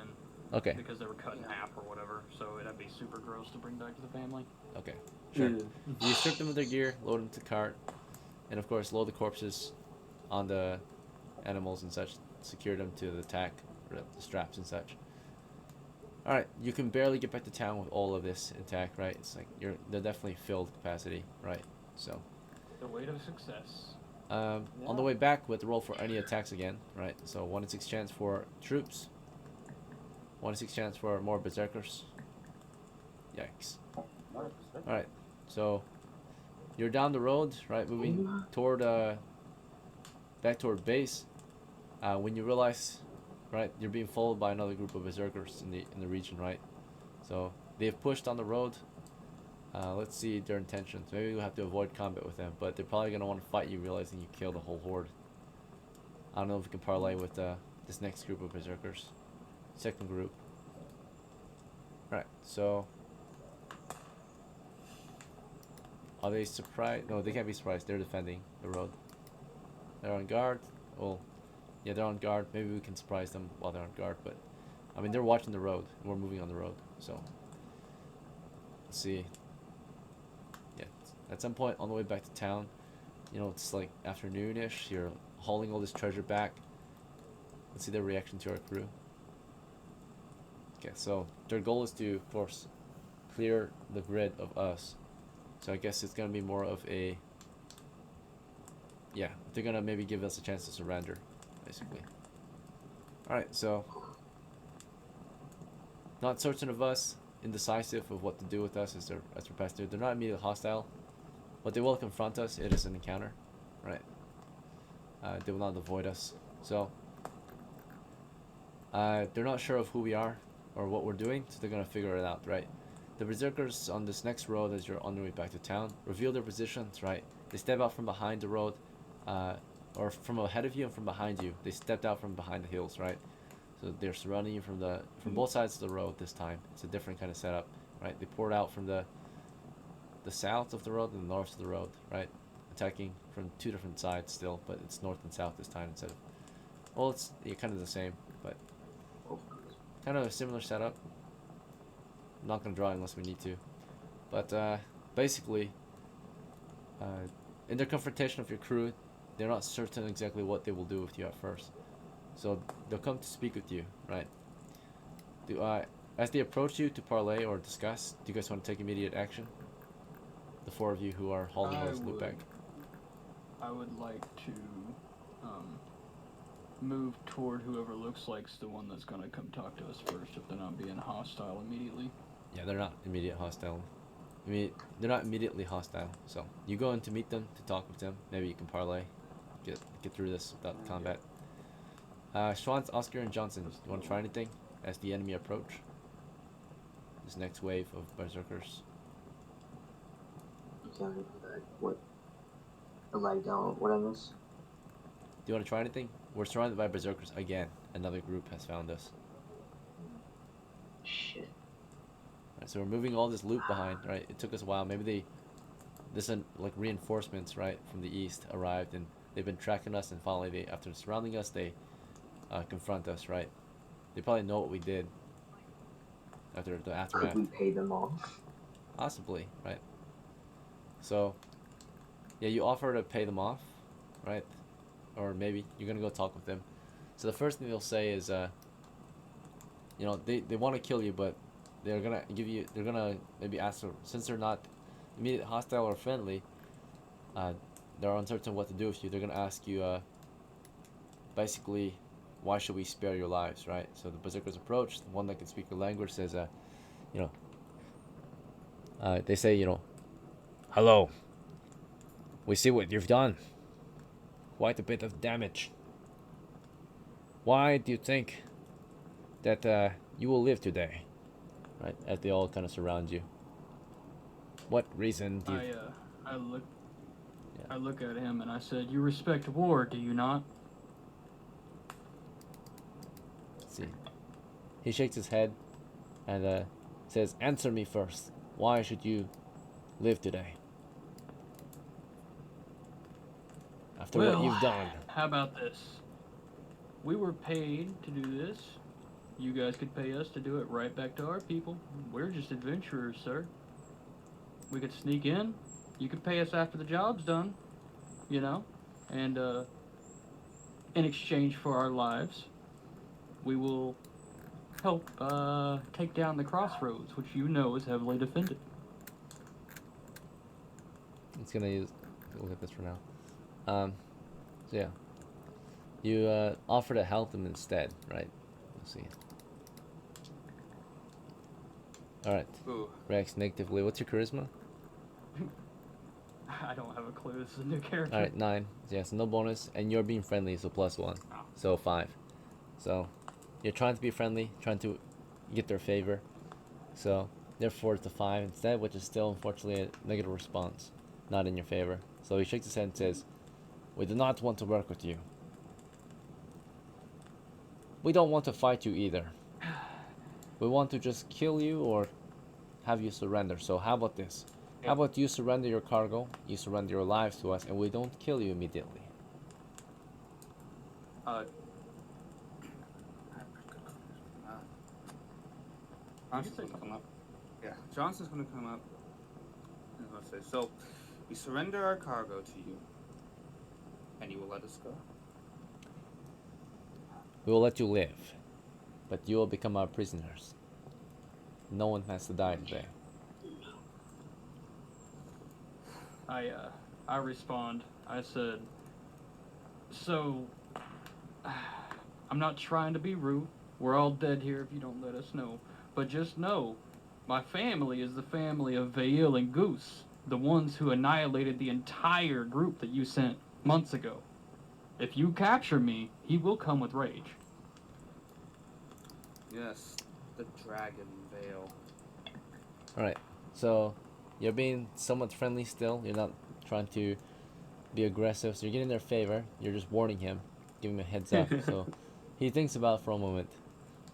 Speaker 2: Okay.
Speaker 6: Because they were cut in half or whatever, so it'd be super gross to bring back to the family.
Speaker 2: Okay. Sure. You strip them of their gear, load them to the cart, and of course load the corpses on the animals and such. Secure them to the tack, or the straps and such. All right, you can barely get back to town with all of this intact, right? It's like they're definitely filled capacity, right? So.
Speaker 6: The weight of success.
Speaker 2: On the way back, we have to roll for any attacks again, right? So 1 in 6 chance for troops. 1 in 6 chance for more berserkers. Yikes. Alright, so you're down the road, right? Moving toward back toward base. When you realize, right, you're being followed by another group of berserkers in the region, right? So they've pushed on the road. Let's see their intentions. Maybe we'll have to avoid combat with them, but they're probably going to want to fight you, realizing you killed the whole horde. I don't know if we can parlay with this next group of berserkers. Second group. Right, so... Are they surprised? No, they can't be surprised. They're defending the road. They're on guard. Well, yeah, they're on guard. Maybe we can surprise them while they're on guard, but... I mean, they're watching the road. We're moving on the road, so... Let's see. At some point on the way back to town, you know, it's like afternoonish, you're hauling all this treasure back. Let's see their reaction to our crew. Okay, so their goal is to, of course, clear the grid of us. So I guess it's gonna be more of a, yeah, they're gonna maybe give us a chance to surrender, basically. Alright, so not certain of us, indecisive of what to do with us as we're past through. They're not immediately hostile. But they will confront us. It is an encounter, right? They will not avoid us. So, they're not sure of who we are or what we're doing, so they're gonna figure it out, right? The berserkers on this next road, as you're on your way back to town, reveal their positions, right? They step out from behind the road, or from ahead of you and from behind you. They stepped out from behind the hills, right? So they're surrounding you from both sides of the road this time. It's a different kind of setup, right? They poured out from the south of the road and the north of the road, right? Attacking from 2 different sides still, but it's north and south this time instead of... Well, it's kind of the same, but... Kind of a similar setup. I'm not going to draw unless we need to. But, basically, in their confrontation of your crew, they're not certain exactly what they will do with you at first. So, they'll come to speak with you, right? As they approach you to parlay or discuss, do you guys want to take immediate action? The 4 of you who are hauling all this loot back.
Speaker 6: I would like to move toward whoever looks like's the one that's gonna come talk to us first, if they're not being hostile immediately.
Speaker 2: Yeah, they're not immediate hostile. I mean, they're not immediately hostile. So you go in to meet them, to talk with them. Maybe you can parlay, get through this without combat. SCHWANZ, Oscar, and Johnson. You want to try anything as the enemy approach? This next wave of berserkers.
Speaker 7: What? The lag down. What I miss?
Speaker 2: Do you want to try anything? We're surrounded by berserkers again. Another group has found us.
Speaker 7: Shit.
Speaker 2: Right, so we're moving all this loot behind, right? It took us a while. Maybe like reinforcements, right, from the east arrived, and they've been tracking us, and finally after surrounding us, they confront us, right? They probably know what we did after the aftermath.
Speaker 7: Could we pay them off?
Speaker 2: Possibly, right? So, yeah, you offer to pay them off, right? Or maybe you're gonna go talk with them. So the first thing they'll say is, you know, they want to kill you, but they're gonna maybe ask, since they're not immediate hostile or friendly, they're uncertain what to do with you. They're gonna ask you, basically, why should we spare your lives, right? So the berserkers approach. The one that can speak your language says, you know, they say, you know, hello. We see what you've done. Quite a bit of damage. Why do you think that you will live today? Right, as they all kind of surround you. What reason do you...
Speaker 6: I look at him and I said, "You respect war, do you not?"
Speaker 2: Let's see. He shakes his head and says, "Answer me first. Why should you live today? After what you've done."
Speaker 6: How about this? We were paid to do this. You guys could pay us to do it right back to our people. We're just adventurers, sir. We could sneak in. You could pay us after the job's done, you know? And in exchange for our lives, we will help take down the crossroads, which you know is heavily defended.
Speaker 2: It's gonna use. Look at this for now. So yeah, you offer to help them instead, right? Let's see. All right.
Speaker 5: Ooh.
Speaker 2: Reacts negatively. What's your charisma?
Speaker 6: I don't have a clue. This is a new character.
Speaker 2: All right, 9. So yeah, so no bonus, and you're being friendly, so +1.
Speaker 6: Oh.
Speaker 2: So 5. So you're trying to be friendly, trying to get their favor. So therefore it's a 5 instead, which is still unfortunately a negative response, not in your favor. So he shakes his head and says, "We do not want to work with you. We don't want to fight you either. We want to just kill you or have you surrender. So how about this? How about you surrender your cargo, you surrender your lives to us, and we don't kill you immediately."
Speaker 5: Johnson's gonna come up. Yeah, Johnson's gonna come up. And he's gonna say, "So, we surrender our cargo to you, and you will let us go."
Speaker 2: "We will let you live, but you will become our prisoners. No one has to die today."
Speaker 6: I respond. I said, "So, I'm not trying to be rude. We're all dead here if you don't let us know. But just know, my family is the family of Vail and Goose, the ones who annihilated the entire group that you sent months ago. If you capture me, he will come with rage."
Speaker 5: Yes, the dragon veil.
Speaker 2: Alright, so you're being somewhat friendly still. You're not trying to be aggressive, so you're getting their favor. You're just warning him, giving him a heads up. So he thinks about it for a moment,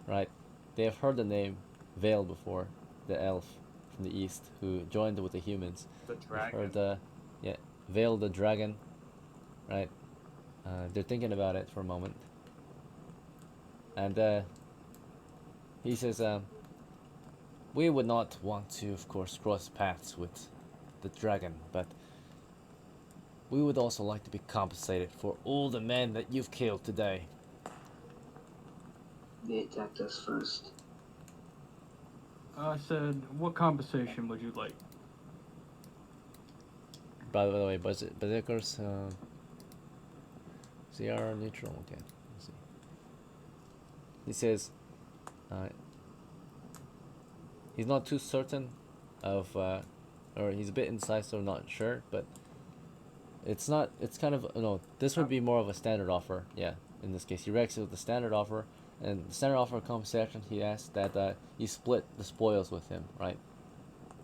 Speaker 2: right? They have heard the name Vale before, the elf from the east who joined with the humans.
Speaker 5: The dragon.
Speaker 2: Heard, yeah, Vale the dragon, right? They're thinking about it for a moment. And he says, "We would not want to, of course, cross paths with the dragon, but we would also like to be compensated for all the men that you've killed today."
Speaker 7: They attacked us first.
Speaker 6: I said, "What compensation would you like?"
Speaker 2: By the way, Berserkers, they are neutral. Okay, let's see. He says, he's not too certain of, or he's a bit indecisive, not sure, but it's not. It's kind of no. This would be more of a standard offer. Yeah, in this case, he reacts with the standard offer, and the standard offer compensation. He asks that you split the spoils with him, right?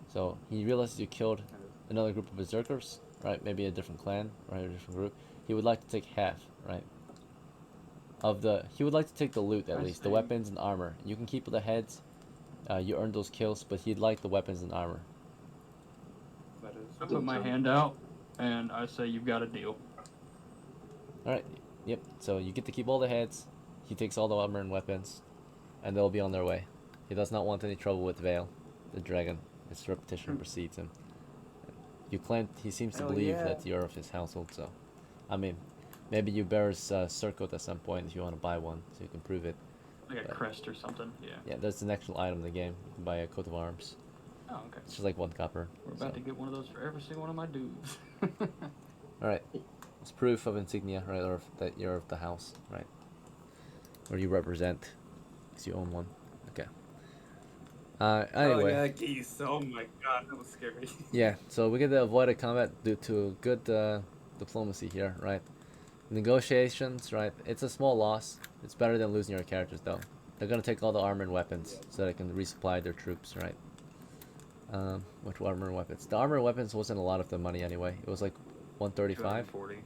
Speaker 2: So he realizes you killed another group of berserkers, right? Maybe a different clan, right? A different group. He would like to take half, right? He would like to take the loot at least, the weapons and armor. You can keep the heads. You earned those kills, but he'd like the weapons and armor.
Speaker 5: That is.
Speaker 6: I put my hand out, and I say, "You've got a deal."
Speaker 2: Alright, yep, so you get to keep all the heads, he takes all the armor and weapons, and they'll be on their way. He does not want any trouble with Vale, the dragon. His reputation precedes him. You claim he seems to believe that you're of his household, so I mean, maybe you bear his circlet at some point if you want to buy one, so you can prove it.
Speaker 6: Like a crest or something, yeah.
Speaker 2: Yeah, that's an actual item in the game. You can buy a coat of arms.
Speaker 6: Oh, okay.
Speaker 2: It's just like 1 copper.
Speaker 6: We're about to get one of those for every single one of my dudes.
Speaker 2: Alright, it's proof of insignia, right, or that you're of the house, right? Or you represent, because you own one. Okay. Anyway.
Speaker 5: Oh yeah, geese. Oh my god, that was scary.
Speaker 2: Yeah, so we get to avoid a combat due to good diplomacy here, right? Negotiations, right? It's a small loss. It's better than losing your characters, though. They're gonna take all the armor and weapons so they can resupply their troops, right? Which armor and weapons? The armor and weapons wasn't a lot of the money anyway. It was like 135
Speaker 5: 240.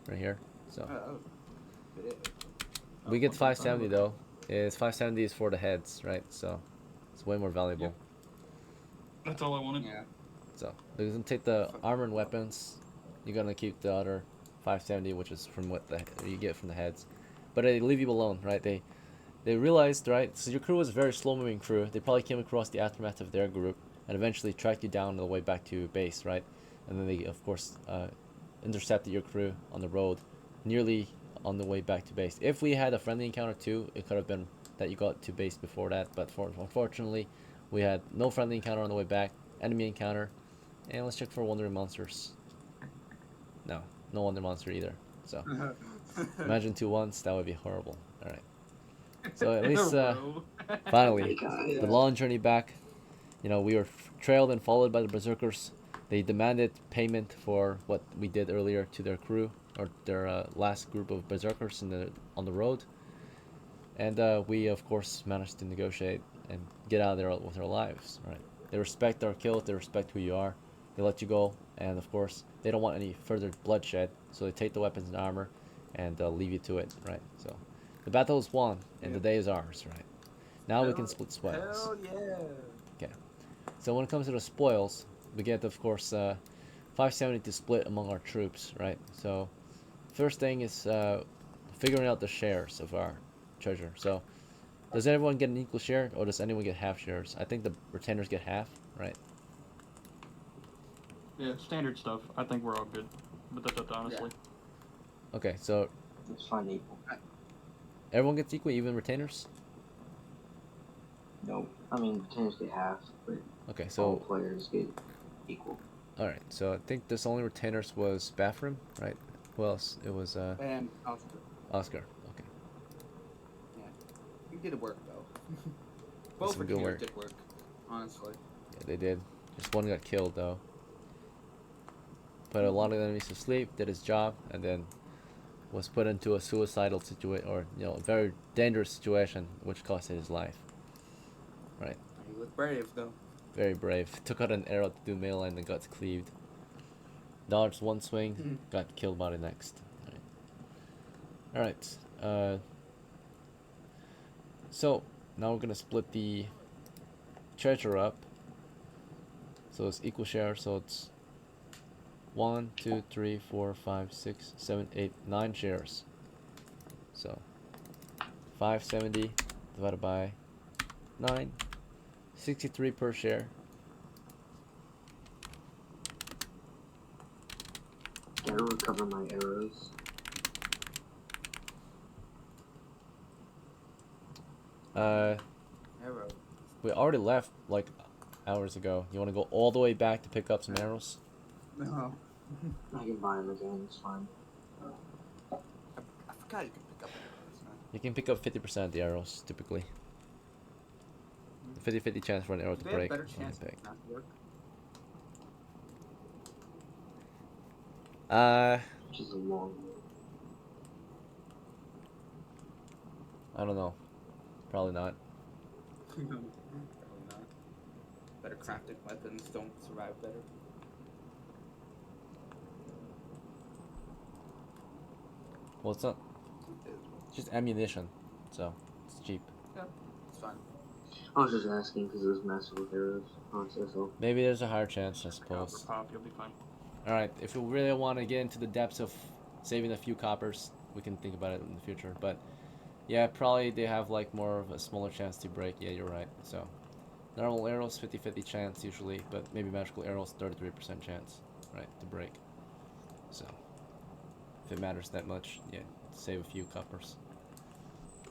Speaker 2: right here. So
Speaker 5: Yeah.
Speaker 2: we get 570 though. It's 570 is for the heads, right? So it's way more valuable.
Speaker 6: Yep. That's all I wanted.
Speaker 5: Yeah.
Speaker 2: So they're gonna take the armor and weapons. You're gonna keep the other 570, which is from what you get from the heads. But they leave you alone, right? They realized, right? So your crew was a very slow-moving crew. They probably came across the aftermath of their group and eventually tracked you down on the way back to base, right? And then they, of course, intercepted your crew on the road, nearly on the way back to base. If we had a friendly encounter too, it could have been that you got to base before that, but unfortunately, we had no friendly encounter on the way back, enemy encounter, and let's check for wandering monsters. No wandering monster either. So imagine 2 once, that would be horrible. All right. So at least finally, the long journey back. You know, we were trailed and followed by the Berserkers. They demanded payment for what we did earlier to their crew, or their last group of Berserkers on the road. And we, of course, managed to negotiate and get out of there with our lives, right? They respect our kills, they respect who you are, they let you go, and of course, they don't want any further bloodshed, so they take the weapons and armor and leave you to it, right? So, the battle is won, and the day is ours, right? Now we can split spoils.
Speaker 5: Hell yeah.
Speaker 2: Okay. So when it comes to the spoils, we get, of course, 570 to split among our troops, right? So, first thing is figuring out the shares of our treasure. So, does everyone get an equal share, or does anyone get half shares? I think the retainers get half, right?
Speaker 6: Yeah, standard stuff. I think we're all good. But that's up to honestly.
Speaker 2: Okay, so
Speaker 7: It's fine equal.
Speaker 2: everyone gets equal, even retainers?
Speaker 7: No, I mean retainers get half, but
Speaker 2: Okay,
Speaker 7: all
Speaker 2: so
Speaker 7: players get equal.
Speaker 2: alright, so I think this only retainers was BAFREM, right? Who else? It was
Speaker 5: And Oscar.
Speaker 2: Oscar. Okay.
Speaker 5: Yeah. You did work though.
Speaker 2: Some
Speaker 5: Both
Speaker 2: good
Speaker 5: retainers
Speaker 2: work.
Speaker 5: did work, honestly.
Speaker 2: Yeah, they did. Just one got killed though. Put a lot of enemies to sleep, did his job, and then was put into a suicidal situation, or a very dangerous situation, which cost him his life. Right.
Speaker 5: You look brave though.
Speaker 2: Very brave. Took out an arrow to do melee and then got cleaved. Dodged one swing, got killed by the next. Alright. So, now we're gonna split the treasure up. So it's equal share, so it's 1, 2, 3, 4, 5, 6, 7, 8, 9 shares. So 570 divided by 9, 63 per share.
Speaker 7: Gotta recover my arrows.
Speaker 5: Arrow.
Speaker 2: We already left like hours ago. You want to go all the way back to pick up some arrows?
Speaker 5: No.
Speaker 7: I can buy them again, it's fine.
Speaker 5: I forgot you could pick up arrows, man.
Speaker 2: You can pick up 50% of the arrows typically. 50-50 chance for an arrow to
Speaker 5: They have
Speaker 2: break.
Speaker 5: better
Speaker 2: on
Speaker 5: chance
Speaker 2: the
Speaker 5: of
Speaker 2: pick.
Speaker 5: not work.
Speaker 7: Which is a long one.
Speaker 2: I don't know. Probably not.
Speaker 5: Probably not. Better crafted weapons don't survive better.
Speaker 2: Well, it's not. It's just ammunition, so it's cheap.
Speaker 5: Yeah, it's fine.
Speaker 7: I was just asking because it was messing with arrows. So.
Speaker 2: Maybe there's a higher chance, I
Speaker 6: Copper
Speaker 2: suppose.
Speaker 6: pop, you'll be fine.
Speaker 2: Alright, if we really want to get into the depths of saving a few coppers, we can think about it in the future. But yeah, probably they have like more of a smaller chance to break. Yeah, you're right. So normal arrows 50-50 chance usually, but maybe magical arrows 33% chance, right, to break. So if it matters that much, yeah, save a few coppers.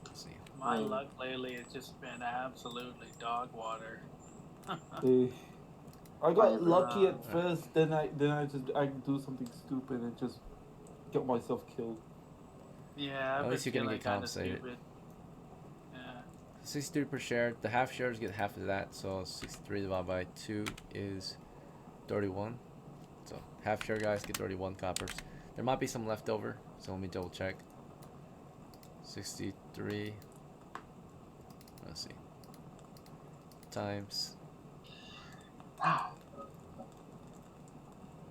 Speaker 2: Let's see.
Speaker 4: My luck lately has just been absolutely dog water.
Speaker 1: I got lucky at first, then I do something stupid and just get myself killed.
Speaker 4: Yeah,
Speaker 2: At
Speaker 4: I've
Speaker 2: least
Speaker 4: been
Speaker 2: you're gonna
Speaker 4: feeling
Speaker 2: get
Speaker 4: kind of
Speaker 2: compensated.
Speaker 4: stupid. Yeah.
Speaker 2: 63 per share. The half shares get half of that, so 63 divided by 2 is 31. So half share guys get 31 coppers. There might be some left over, so let me double check. 63. Let's see. Times.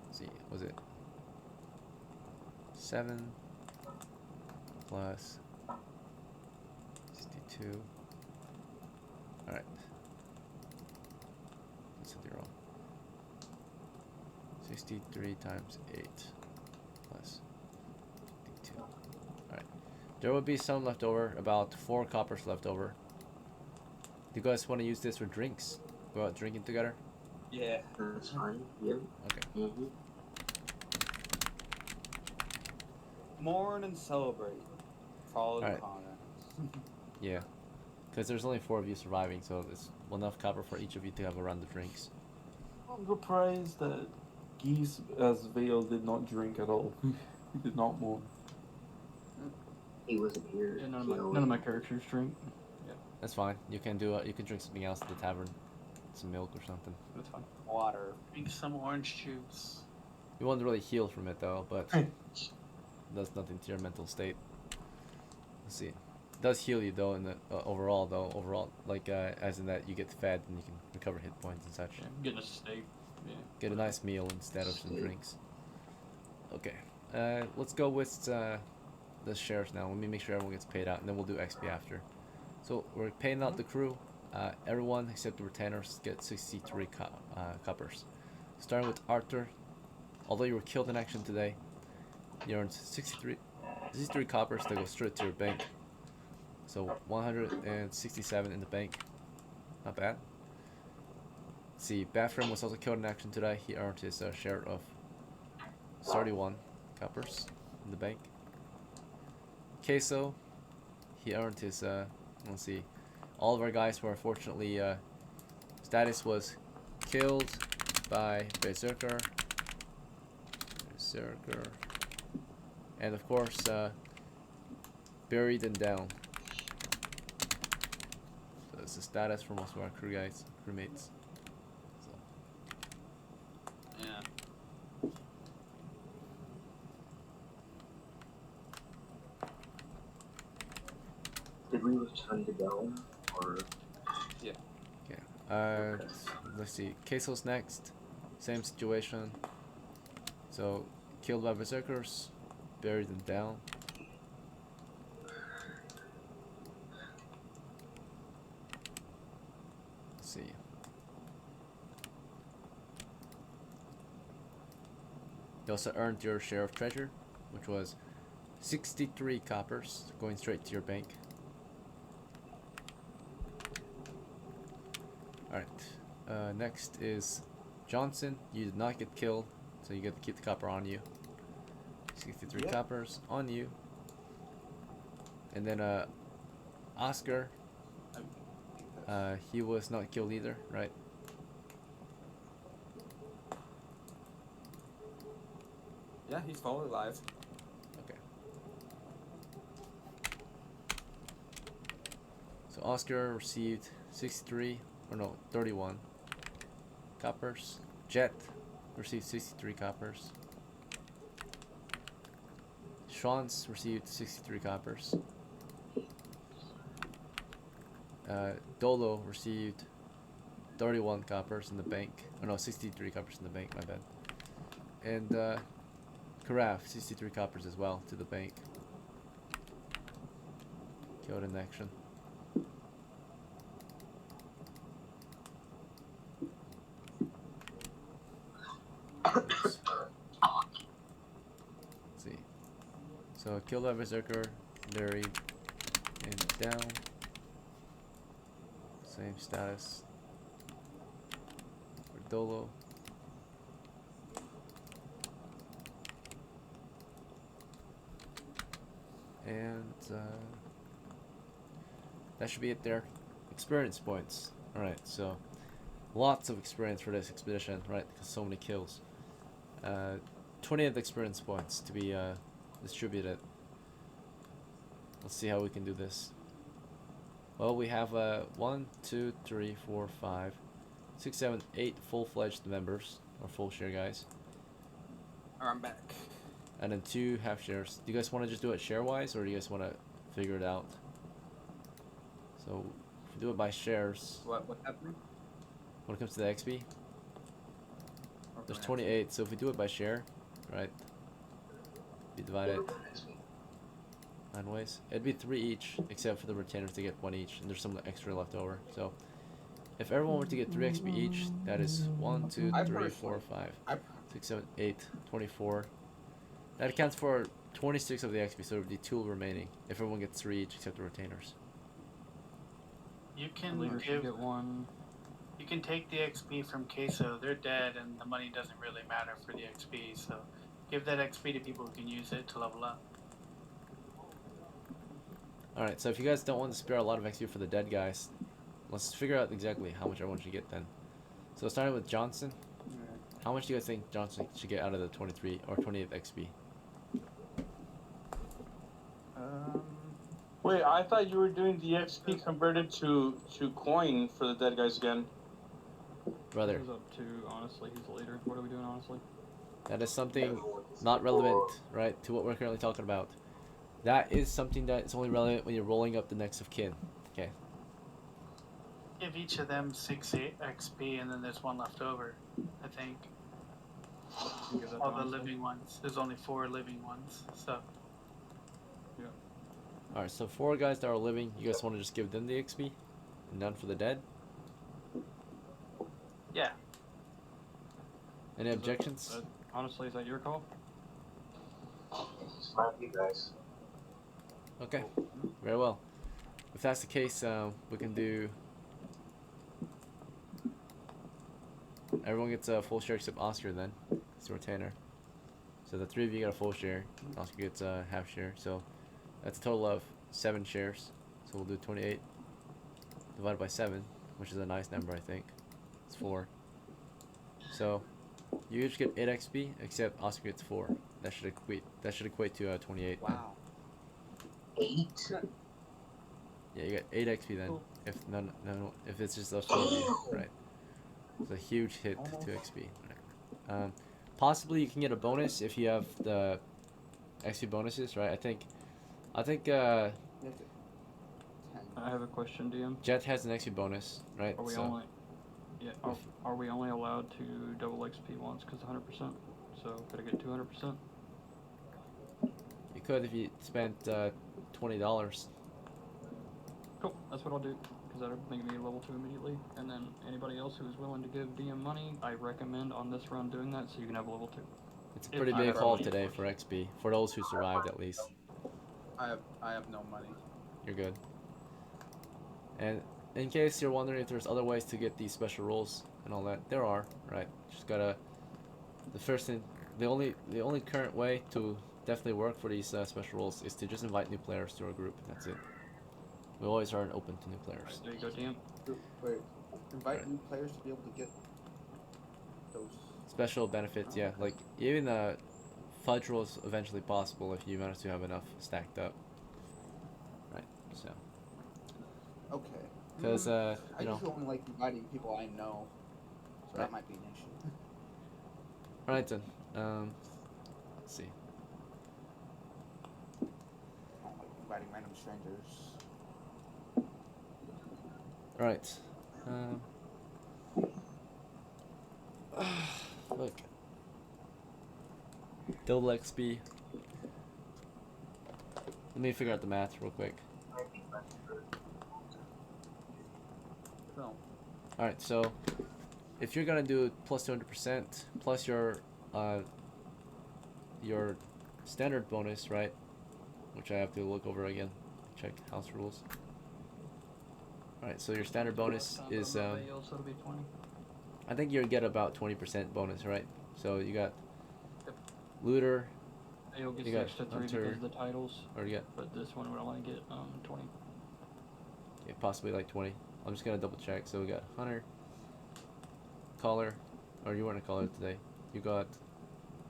Speaker 2: Let's see, was it 7 plus 62? Alright. That's something wrong. 63 times 8 plus 52. Alright. There will be some left over, about 4 coppers left over. Do you guys want to use this for drinks? Go out drinking together?
Speaker 5: Yeah.
Speaker 7: That's fine. Yep.
Speaker 2: Okay.
Speaker 7: Mm-hmm.
Speaker 5: Mourn and celebrate. Follow the
Speaker 2: Alright.
Speaker 5: comments.
Speaker 2: Yeah. Because there's only 4 of you surviving, so it's enough copper for each of you to have a round of drinks.
Speaker 1: I'm surprised that Geese as Vale did not drink at all. He did not mourn.
Speaker 7: He wasn't here.
Speaker 6: Yeah, none of my characters drink.
Speaker 2: That's fine. You can drink something else at the tavern. Some milk or something.
Speaker 6: That's fine.
Speaker 5: Water.
Speaker 4: Drink some orange juice.
Speaker 2: You won't really heal from it though, but does nothing to your mental state. Let's see. It does heal you though in the overall, like as in that you get fed and you can recover hit points and such.
Speaker 6: Yeah, I'm getting a steak. Yeah.
Speaker 2: Get a nice meal instead of some drinks. Okay. Let's go with the shares now. Let me make sure everyone gets paid out, and then we'll do XP after. So we're paying out the crew. Everyone except the retainers get 63 coppers. Starting with Arthur. Although you were killed in action today, you earned 63 coppers that go straight to your bank. So 167 in the bank. Not bad. Let's see, BAFREM was also killed in action today. He earned his share of 31 coppers in the bank. QUESO, he earned his, let's see, all of our guys were unfortunately, status was killed by Berserker, and of course, buried and down. So that's the status for most of our crewmates. So.
Speaker 5: Yeah.
Speaker 7: Did we return to DELN, or?
Speaker 5: Yeah.
Speaker 2: Okay. Let's see. QUESO's next. Same situation. So, killed by berserkers, buried and down. Let's see. You also earned your share of treasure, which was 63 coppers going straight to your bank. Alright, next is Johnson. You did not get killed, so you get to keep the copper on you. 63 coppers on you. And then Oscar, he was not killed either, right?
Speaker 5: Yeah, he's totally alive.
Speaker 2: Okay. So Oscar received 31 coppers. Jet received 63 coppers. SCHWANZ received 63 coppers. DOHLO received 31 coppers in the bank. Oh no, 63 coppers in the bank, my bad. And CARAV, 63 coppers as well to the bank. Killed in action. Let's see. So killed by Berserker, buried, and down. Same status for DOHLO. And that should be it there. Experience points. Alright, so lots of experience for this expedition, right? Because so many kills. 20 of the experience points to be distributed. Let's see how we can do this. Well, we have 1, 2, 3, 4, 5, 6, 7, 8 full-fledged members, or full share guys.
Speaker 5: I'm back.
Speaker 2: And then 2 half shares. Do you guys want to just do it share-wise, or do you guys want to figure it out? So, if we do it by shares...
Speaker 5: What happened?
Speaker 2: When it comes to the XP? There's 28, so if we do it by share, right? We divide it 9 ways. It'd be 3 each, except for the retainers to get 1 each, and there's some extra left over. So, if everyone were to get 3 XP each, that is 1, 2, 3, 4, 5, 6, 7, 8, 24. That accounts for 26 of the XP, so there would be 2 remaining. If everyone gets 3 each, except the retainers.
Speaker 4: You can
Speaker 6: Leader should
Speaker 4: give.
Speaker 6: get 1.
Speaker 4: You can take the XP from QUESO. They're dead, and the money doesn't really matter for the XP. So, give that XP to people who can use it to level up.
Speaker 2: Alright, so if you guys don't want to spare a lot of XP for the dead guys, let's figure out exactly how much everyone should get then. So starting with Johnson, how much do you guys think Johnson should get out of the 23 or 28th XP?
Speaker 3: Wait, I thought you were doing the XP converted to coin for the dead guys again.
Speaker 2: Brother,
Speaker 6: It was up to, honestly, he's the leader. What are we doing, honestly?
Speaker 2: that is something not relevant, right, to what we're currently talking about. That is something that is only relevant when you're rolling up the next of kin. Okay.
Speaker 4: Give each of them 6 XP, and then there's one left over, I think.
Speaker 6: You give that to
Speaker 4: All the
Speaker 6: honestly?
Speaker 4: living ones. There's only 4 living ones, so.
Speaker 2: Alright, so 4 guys that are living, you guys want to just give them the XP? And none for the dead?
Speaker 4: Yeah.
Speaker 2: Any objections?
Speaker 6: Honestly, is that your call?
Speaker 7: It's fine with you guys.
Speaker 2: Okay, very well. If that's the case, we can do... Everyone gets a full share except Oscar then. It's a retainer. So the 3 of you get a full share. Oscar gets a half share. So that's a total of 7 shares. So we'll do 28 divided by 7, which is a nice number, I think. It's 4. So you each get 8 XP, except Oscar gets 4. That should equate to 28.
Speaker 5: Wow.
Speaker 7: 8?
Speaker 2: Yeah, you get 8 XP then. If if it's just those 4 of you, right? It's a huge hit to XP. Right. Possibly you can get a bonus if you have the XP bonuses, right? I think
Speaker 5: You have to- 10.
Speaker 6: I have a question, DM.
Speaker 2: Jet has an XP bonus, right?
Speaker 6: Are we
Speaker 2: So
Speaker 6: only... Yeah, are we only allowed to double XP once because 100%? So could I get 200%?
Speaker 2: you could if you spent $20.
Speaker 6: Cool, that's what I'll do. Because that'll make me level 2 immediately. And then anybody else who is willing to give DM money, I recommend on this run doing that so you can have level 2.
Speaker 2: It's a pretty
Speaker 6: If
Speaker 2: big
Speaker 6: you have
Speaker 2: haul
Speaker 6: money, of
Speaker 2: today
Speaker 6: course.
Speaker 2: for XP. For those who survived, at least.
Speaker 5: I have no money.
Speaker 2: You're good. And in case you're wondering if there's other ways to get these special rolls and all that, there are, right? Just gotta... The first thing... The only current way to definitely work for these special rolls is to just invite new players to our group. That's it. We always are open to new players.
Speaker 6: There you go, DM.
Speaker 5: Wait, invite
Speaker 2: Right.
Speaker 5: new players to be able to get those.
Speaker 2: Special benefits, yeah. Like, even fudge rolls eventually possible if you manage to have enough stacked up. Right, so.
Speaker 5: Okay.
Speaker 2: Because,
Speaker 5: I
Speaker 2: you know.
Speaker 5: usually only like inviting people I know, so
Speaker 2: Right.
Speaker 5: that might be an issue.
Speaker 2: Alright then. Let's see.
Speaker 5: I don't like inviting random strangers.
Speaker 2: Alright. Look. DOHLO XP. Let me figure out the math real quick.
Speaker 5: No.
Speaker 2: Alright, so if you're gonna do plus 200% plus your standard bonus, right? Which I have to look over again. Check house rules. Alright, so your standard bonus is
Speaker 6: So it'll be 20.
Speaker 2: I think you'll get about 20% bonus, right? So you got looter,
Speaker 6: You'll get
Speaker 2: You got
Speaker 6: extra 3
Speaker 2: Hunter.
Speaker 6: because of the titles,
Speaker 2: or you got
Speaker 6: but this one would only get 20.
Speaker 2: yeah, possibly like 20. I'm just gonna double check. So we got hunter, caller, or you weren't a caller today. You got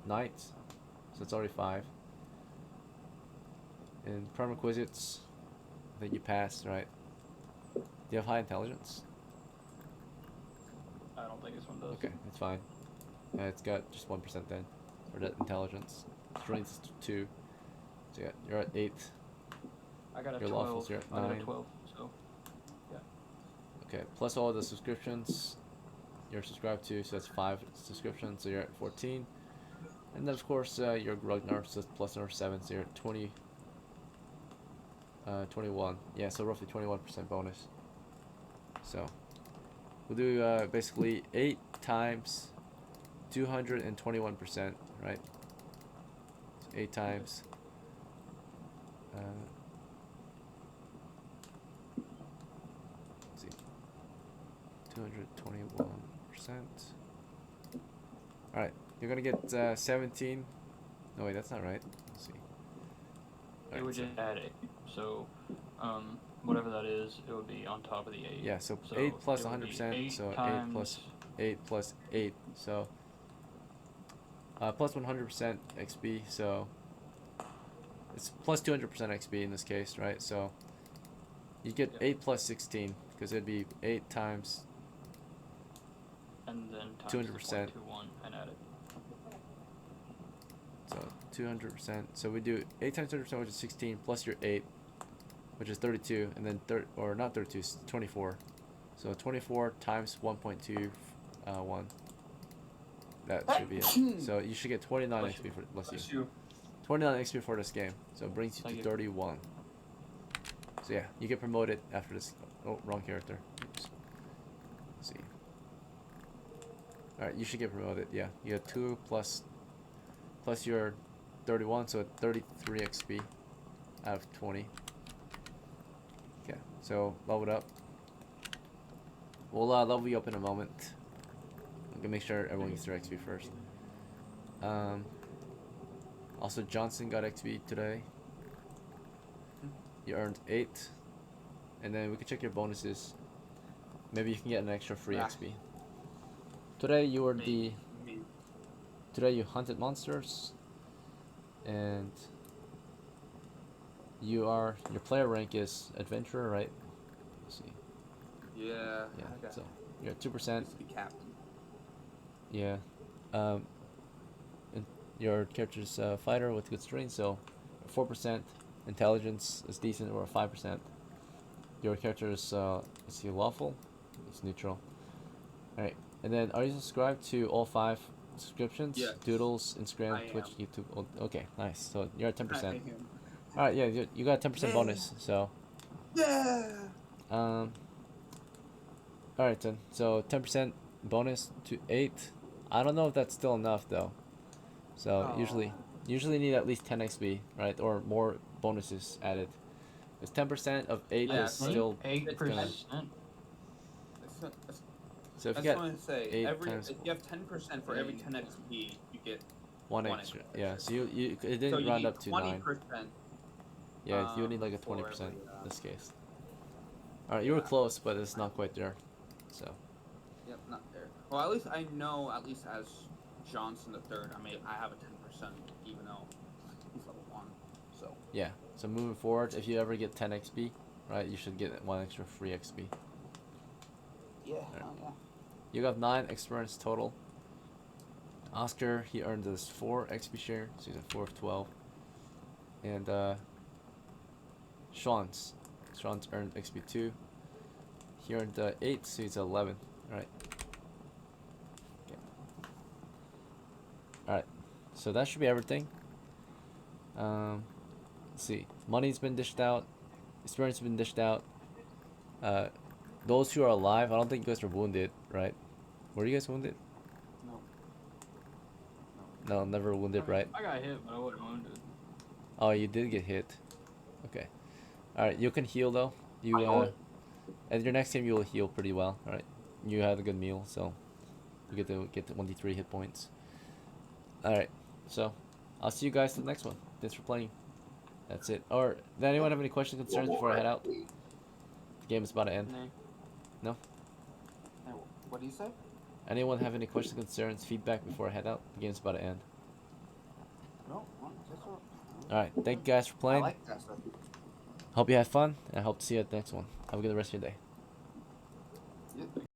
Speaker 2: knight, so it's already 5. And prerequisites, I think you passed, right? Do you have high intelligence?
Speaker 6: I don't think this one does.
Speaker 2: Okay, it's fine. It's got just 1% then, for that intelligence. Strength is 2. So yeah, you're at 8.
Speaker 6: I got a
Speaker 2: Your
Speaker 6: 12.
Speaker 2: lawfuls, you're at
Speaker 6: I got
Speaker 2: 9.
Speaker 6: a 12, so
Speaker 2: Okay, plus all the subscriptions you're subscribed to, so that's 5 subscriptions, so you're at 14. And then of course your Ragnar, so that's plus another 7, so you're at 21. Yeah, so roughly 21% bonus. So we'll do basically 8 times 221%, right? So 8 times let's see, 221%. Alright, you're gonna get 17. No wait, that's not right. Let's see.
Speaker 6: it
Speaker 2: Alright,
Speaker 6: would
Speaker 2: so
Speaker 6: just add it. So whatever that is, it would be on top of the 8.
Speaker 2: Yeah, so 8 plus
Speaker 6: it would be
Speaker 2: 100%,
Speaker 6: 8
Speaker 2: so 8
Speaker 6: times,
Speaker 2: plus 8 plus 8, so plus 100% XP, so it's plus 200% XP in this case, right? So you get 8 plus 16, because it'd be 8 times
Speaker 6: and then times
Speaker 2: 200%.
Speaker 6: 0.21 and add it.
Speaker 2: So 200%. So we do 8 times 200%, which is 16, plus your 8, which is 32, and then or not 32, 24. So 24 times 1.21. That should be it. So you should get 29 XP for bless you. 29 XP for this game. So it brings you to 31. So yeah, you get promoted after this. Oh, wrong character. Oops. Let's see. Alright, you should get promoted. Yeah, you get 2 plus your 31, so 33 XP out of 20. Okay, so level it up. We'll level you up in a moment. I'm gonna make sure everyone gets their XP first. Also, Johnson got XP today. You earned 8, and then we can check your bonuses. Maybe you can get an extra free XP. Today you were Today you hunted monsters, and your player rank is adventurer, right? Let's see.
Speaker 5: Yeah.
Speaker 2: Yeah.
Speaker 5: Okay.
Speaker 2: So you're at 2%.
Speaker 5: Used to be captain.
Speaker 2: Yeah. And your character's a fighter with good strength, so 4%. Intelligence is decent, or 5%. Your character is he lawful? It's neutral. Alright. And then are you subscribed to all 5 subscriptions?
Speaker 5: Yes.
Speaker 2: Doodles, Instagram,
Speaker 5: I
Speaker 2: Twitch,
Speaker 5: am.
Speaker 2: YouTube. Okay, nice. So you're at 10%.
Speaker 5: I am.
Speaker 2: Alright, yeah, you got a 10% bonus, so.
Speaker 5: Yeah.
Speaker 2: Alright then. So 10% bonus to 8. I don't know if that's still enough though. So usually need at least 10 XP, right? Or more bonuses added. Because 10% of 8
Speaker 5: Yeah,
Speaker 2: is still
Speaker 6: 8%.
Speaker 2: So if
Speaker 5: I
Speaker 2: you
Speaker 5: just
Speaker 2: get
Speaker 5: want to say,
Speaker 2: 8
Speaker 5: if
Speaker 2: times
Speaker 5: you have 10% for every 10 XP, you get
Speaker 2: 1 extra. Yeah, so it didn't
Speaker 5: so you
Speaker 2: round
Speaker 5: need
Speaker 2: up to 9.
Speaker 5: 20%.
Speaker 2: Yeah, you would need like a 20% in this case. Alright, you were close, but it's not quite there. So.
Speaker 5: Yep, not there. Well, at least I know, at least as Johnson the third, I have a 10%, even though he's level 1. So.
Speaker 2: Yeah. So moving forward, if you ever get 10 XP, right, you should get 1 extra free XP.
Speaker 5: Yeah.
Speaker 2: Right.
Speaker 5: Oh, yeah.
Speaker 2: You got 9 experience total. Oscar, he earned this 4 XP share, so he's at 4 of 12. And SCHWANZ earned XP 2. He earned 8, so he's 11. Alright. Okay. Alright. So that should be everything. Let's see. Money's been dished out. Experience has been dished out. Those who are alive, I don't think you guys are wounded, right? Were you guys wounded? No, never wounded, right?
Speaker 6: I got hit, but I wasn't wounded.
Speaker 2: Oh, you did get hit. Okay. Alright, you can heal though. At your next game you will heal pretty well. Alright. You had a good meal, so you get the 1d3 hit points. Alright, so I'll see you guys in the next one. Thanks for playing. That's it. Or does anyone have any questions, concerns before I head out? The game is about to end. No?
Speaker 5: What do you say?
Speaker 2: Anyone have any questions, concerns, feedback before I head out? The game's about to end.
Speaker 5: No.
Speaker 2: Alright, thank you guys for playing.
Speaker 5: I like that stuff.
Speaker 2: Hope you had fun, and I hope to see you at the next one. Have a good rest of your day.
Speaker 5: Yep.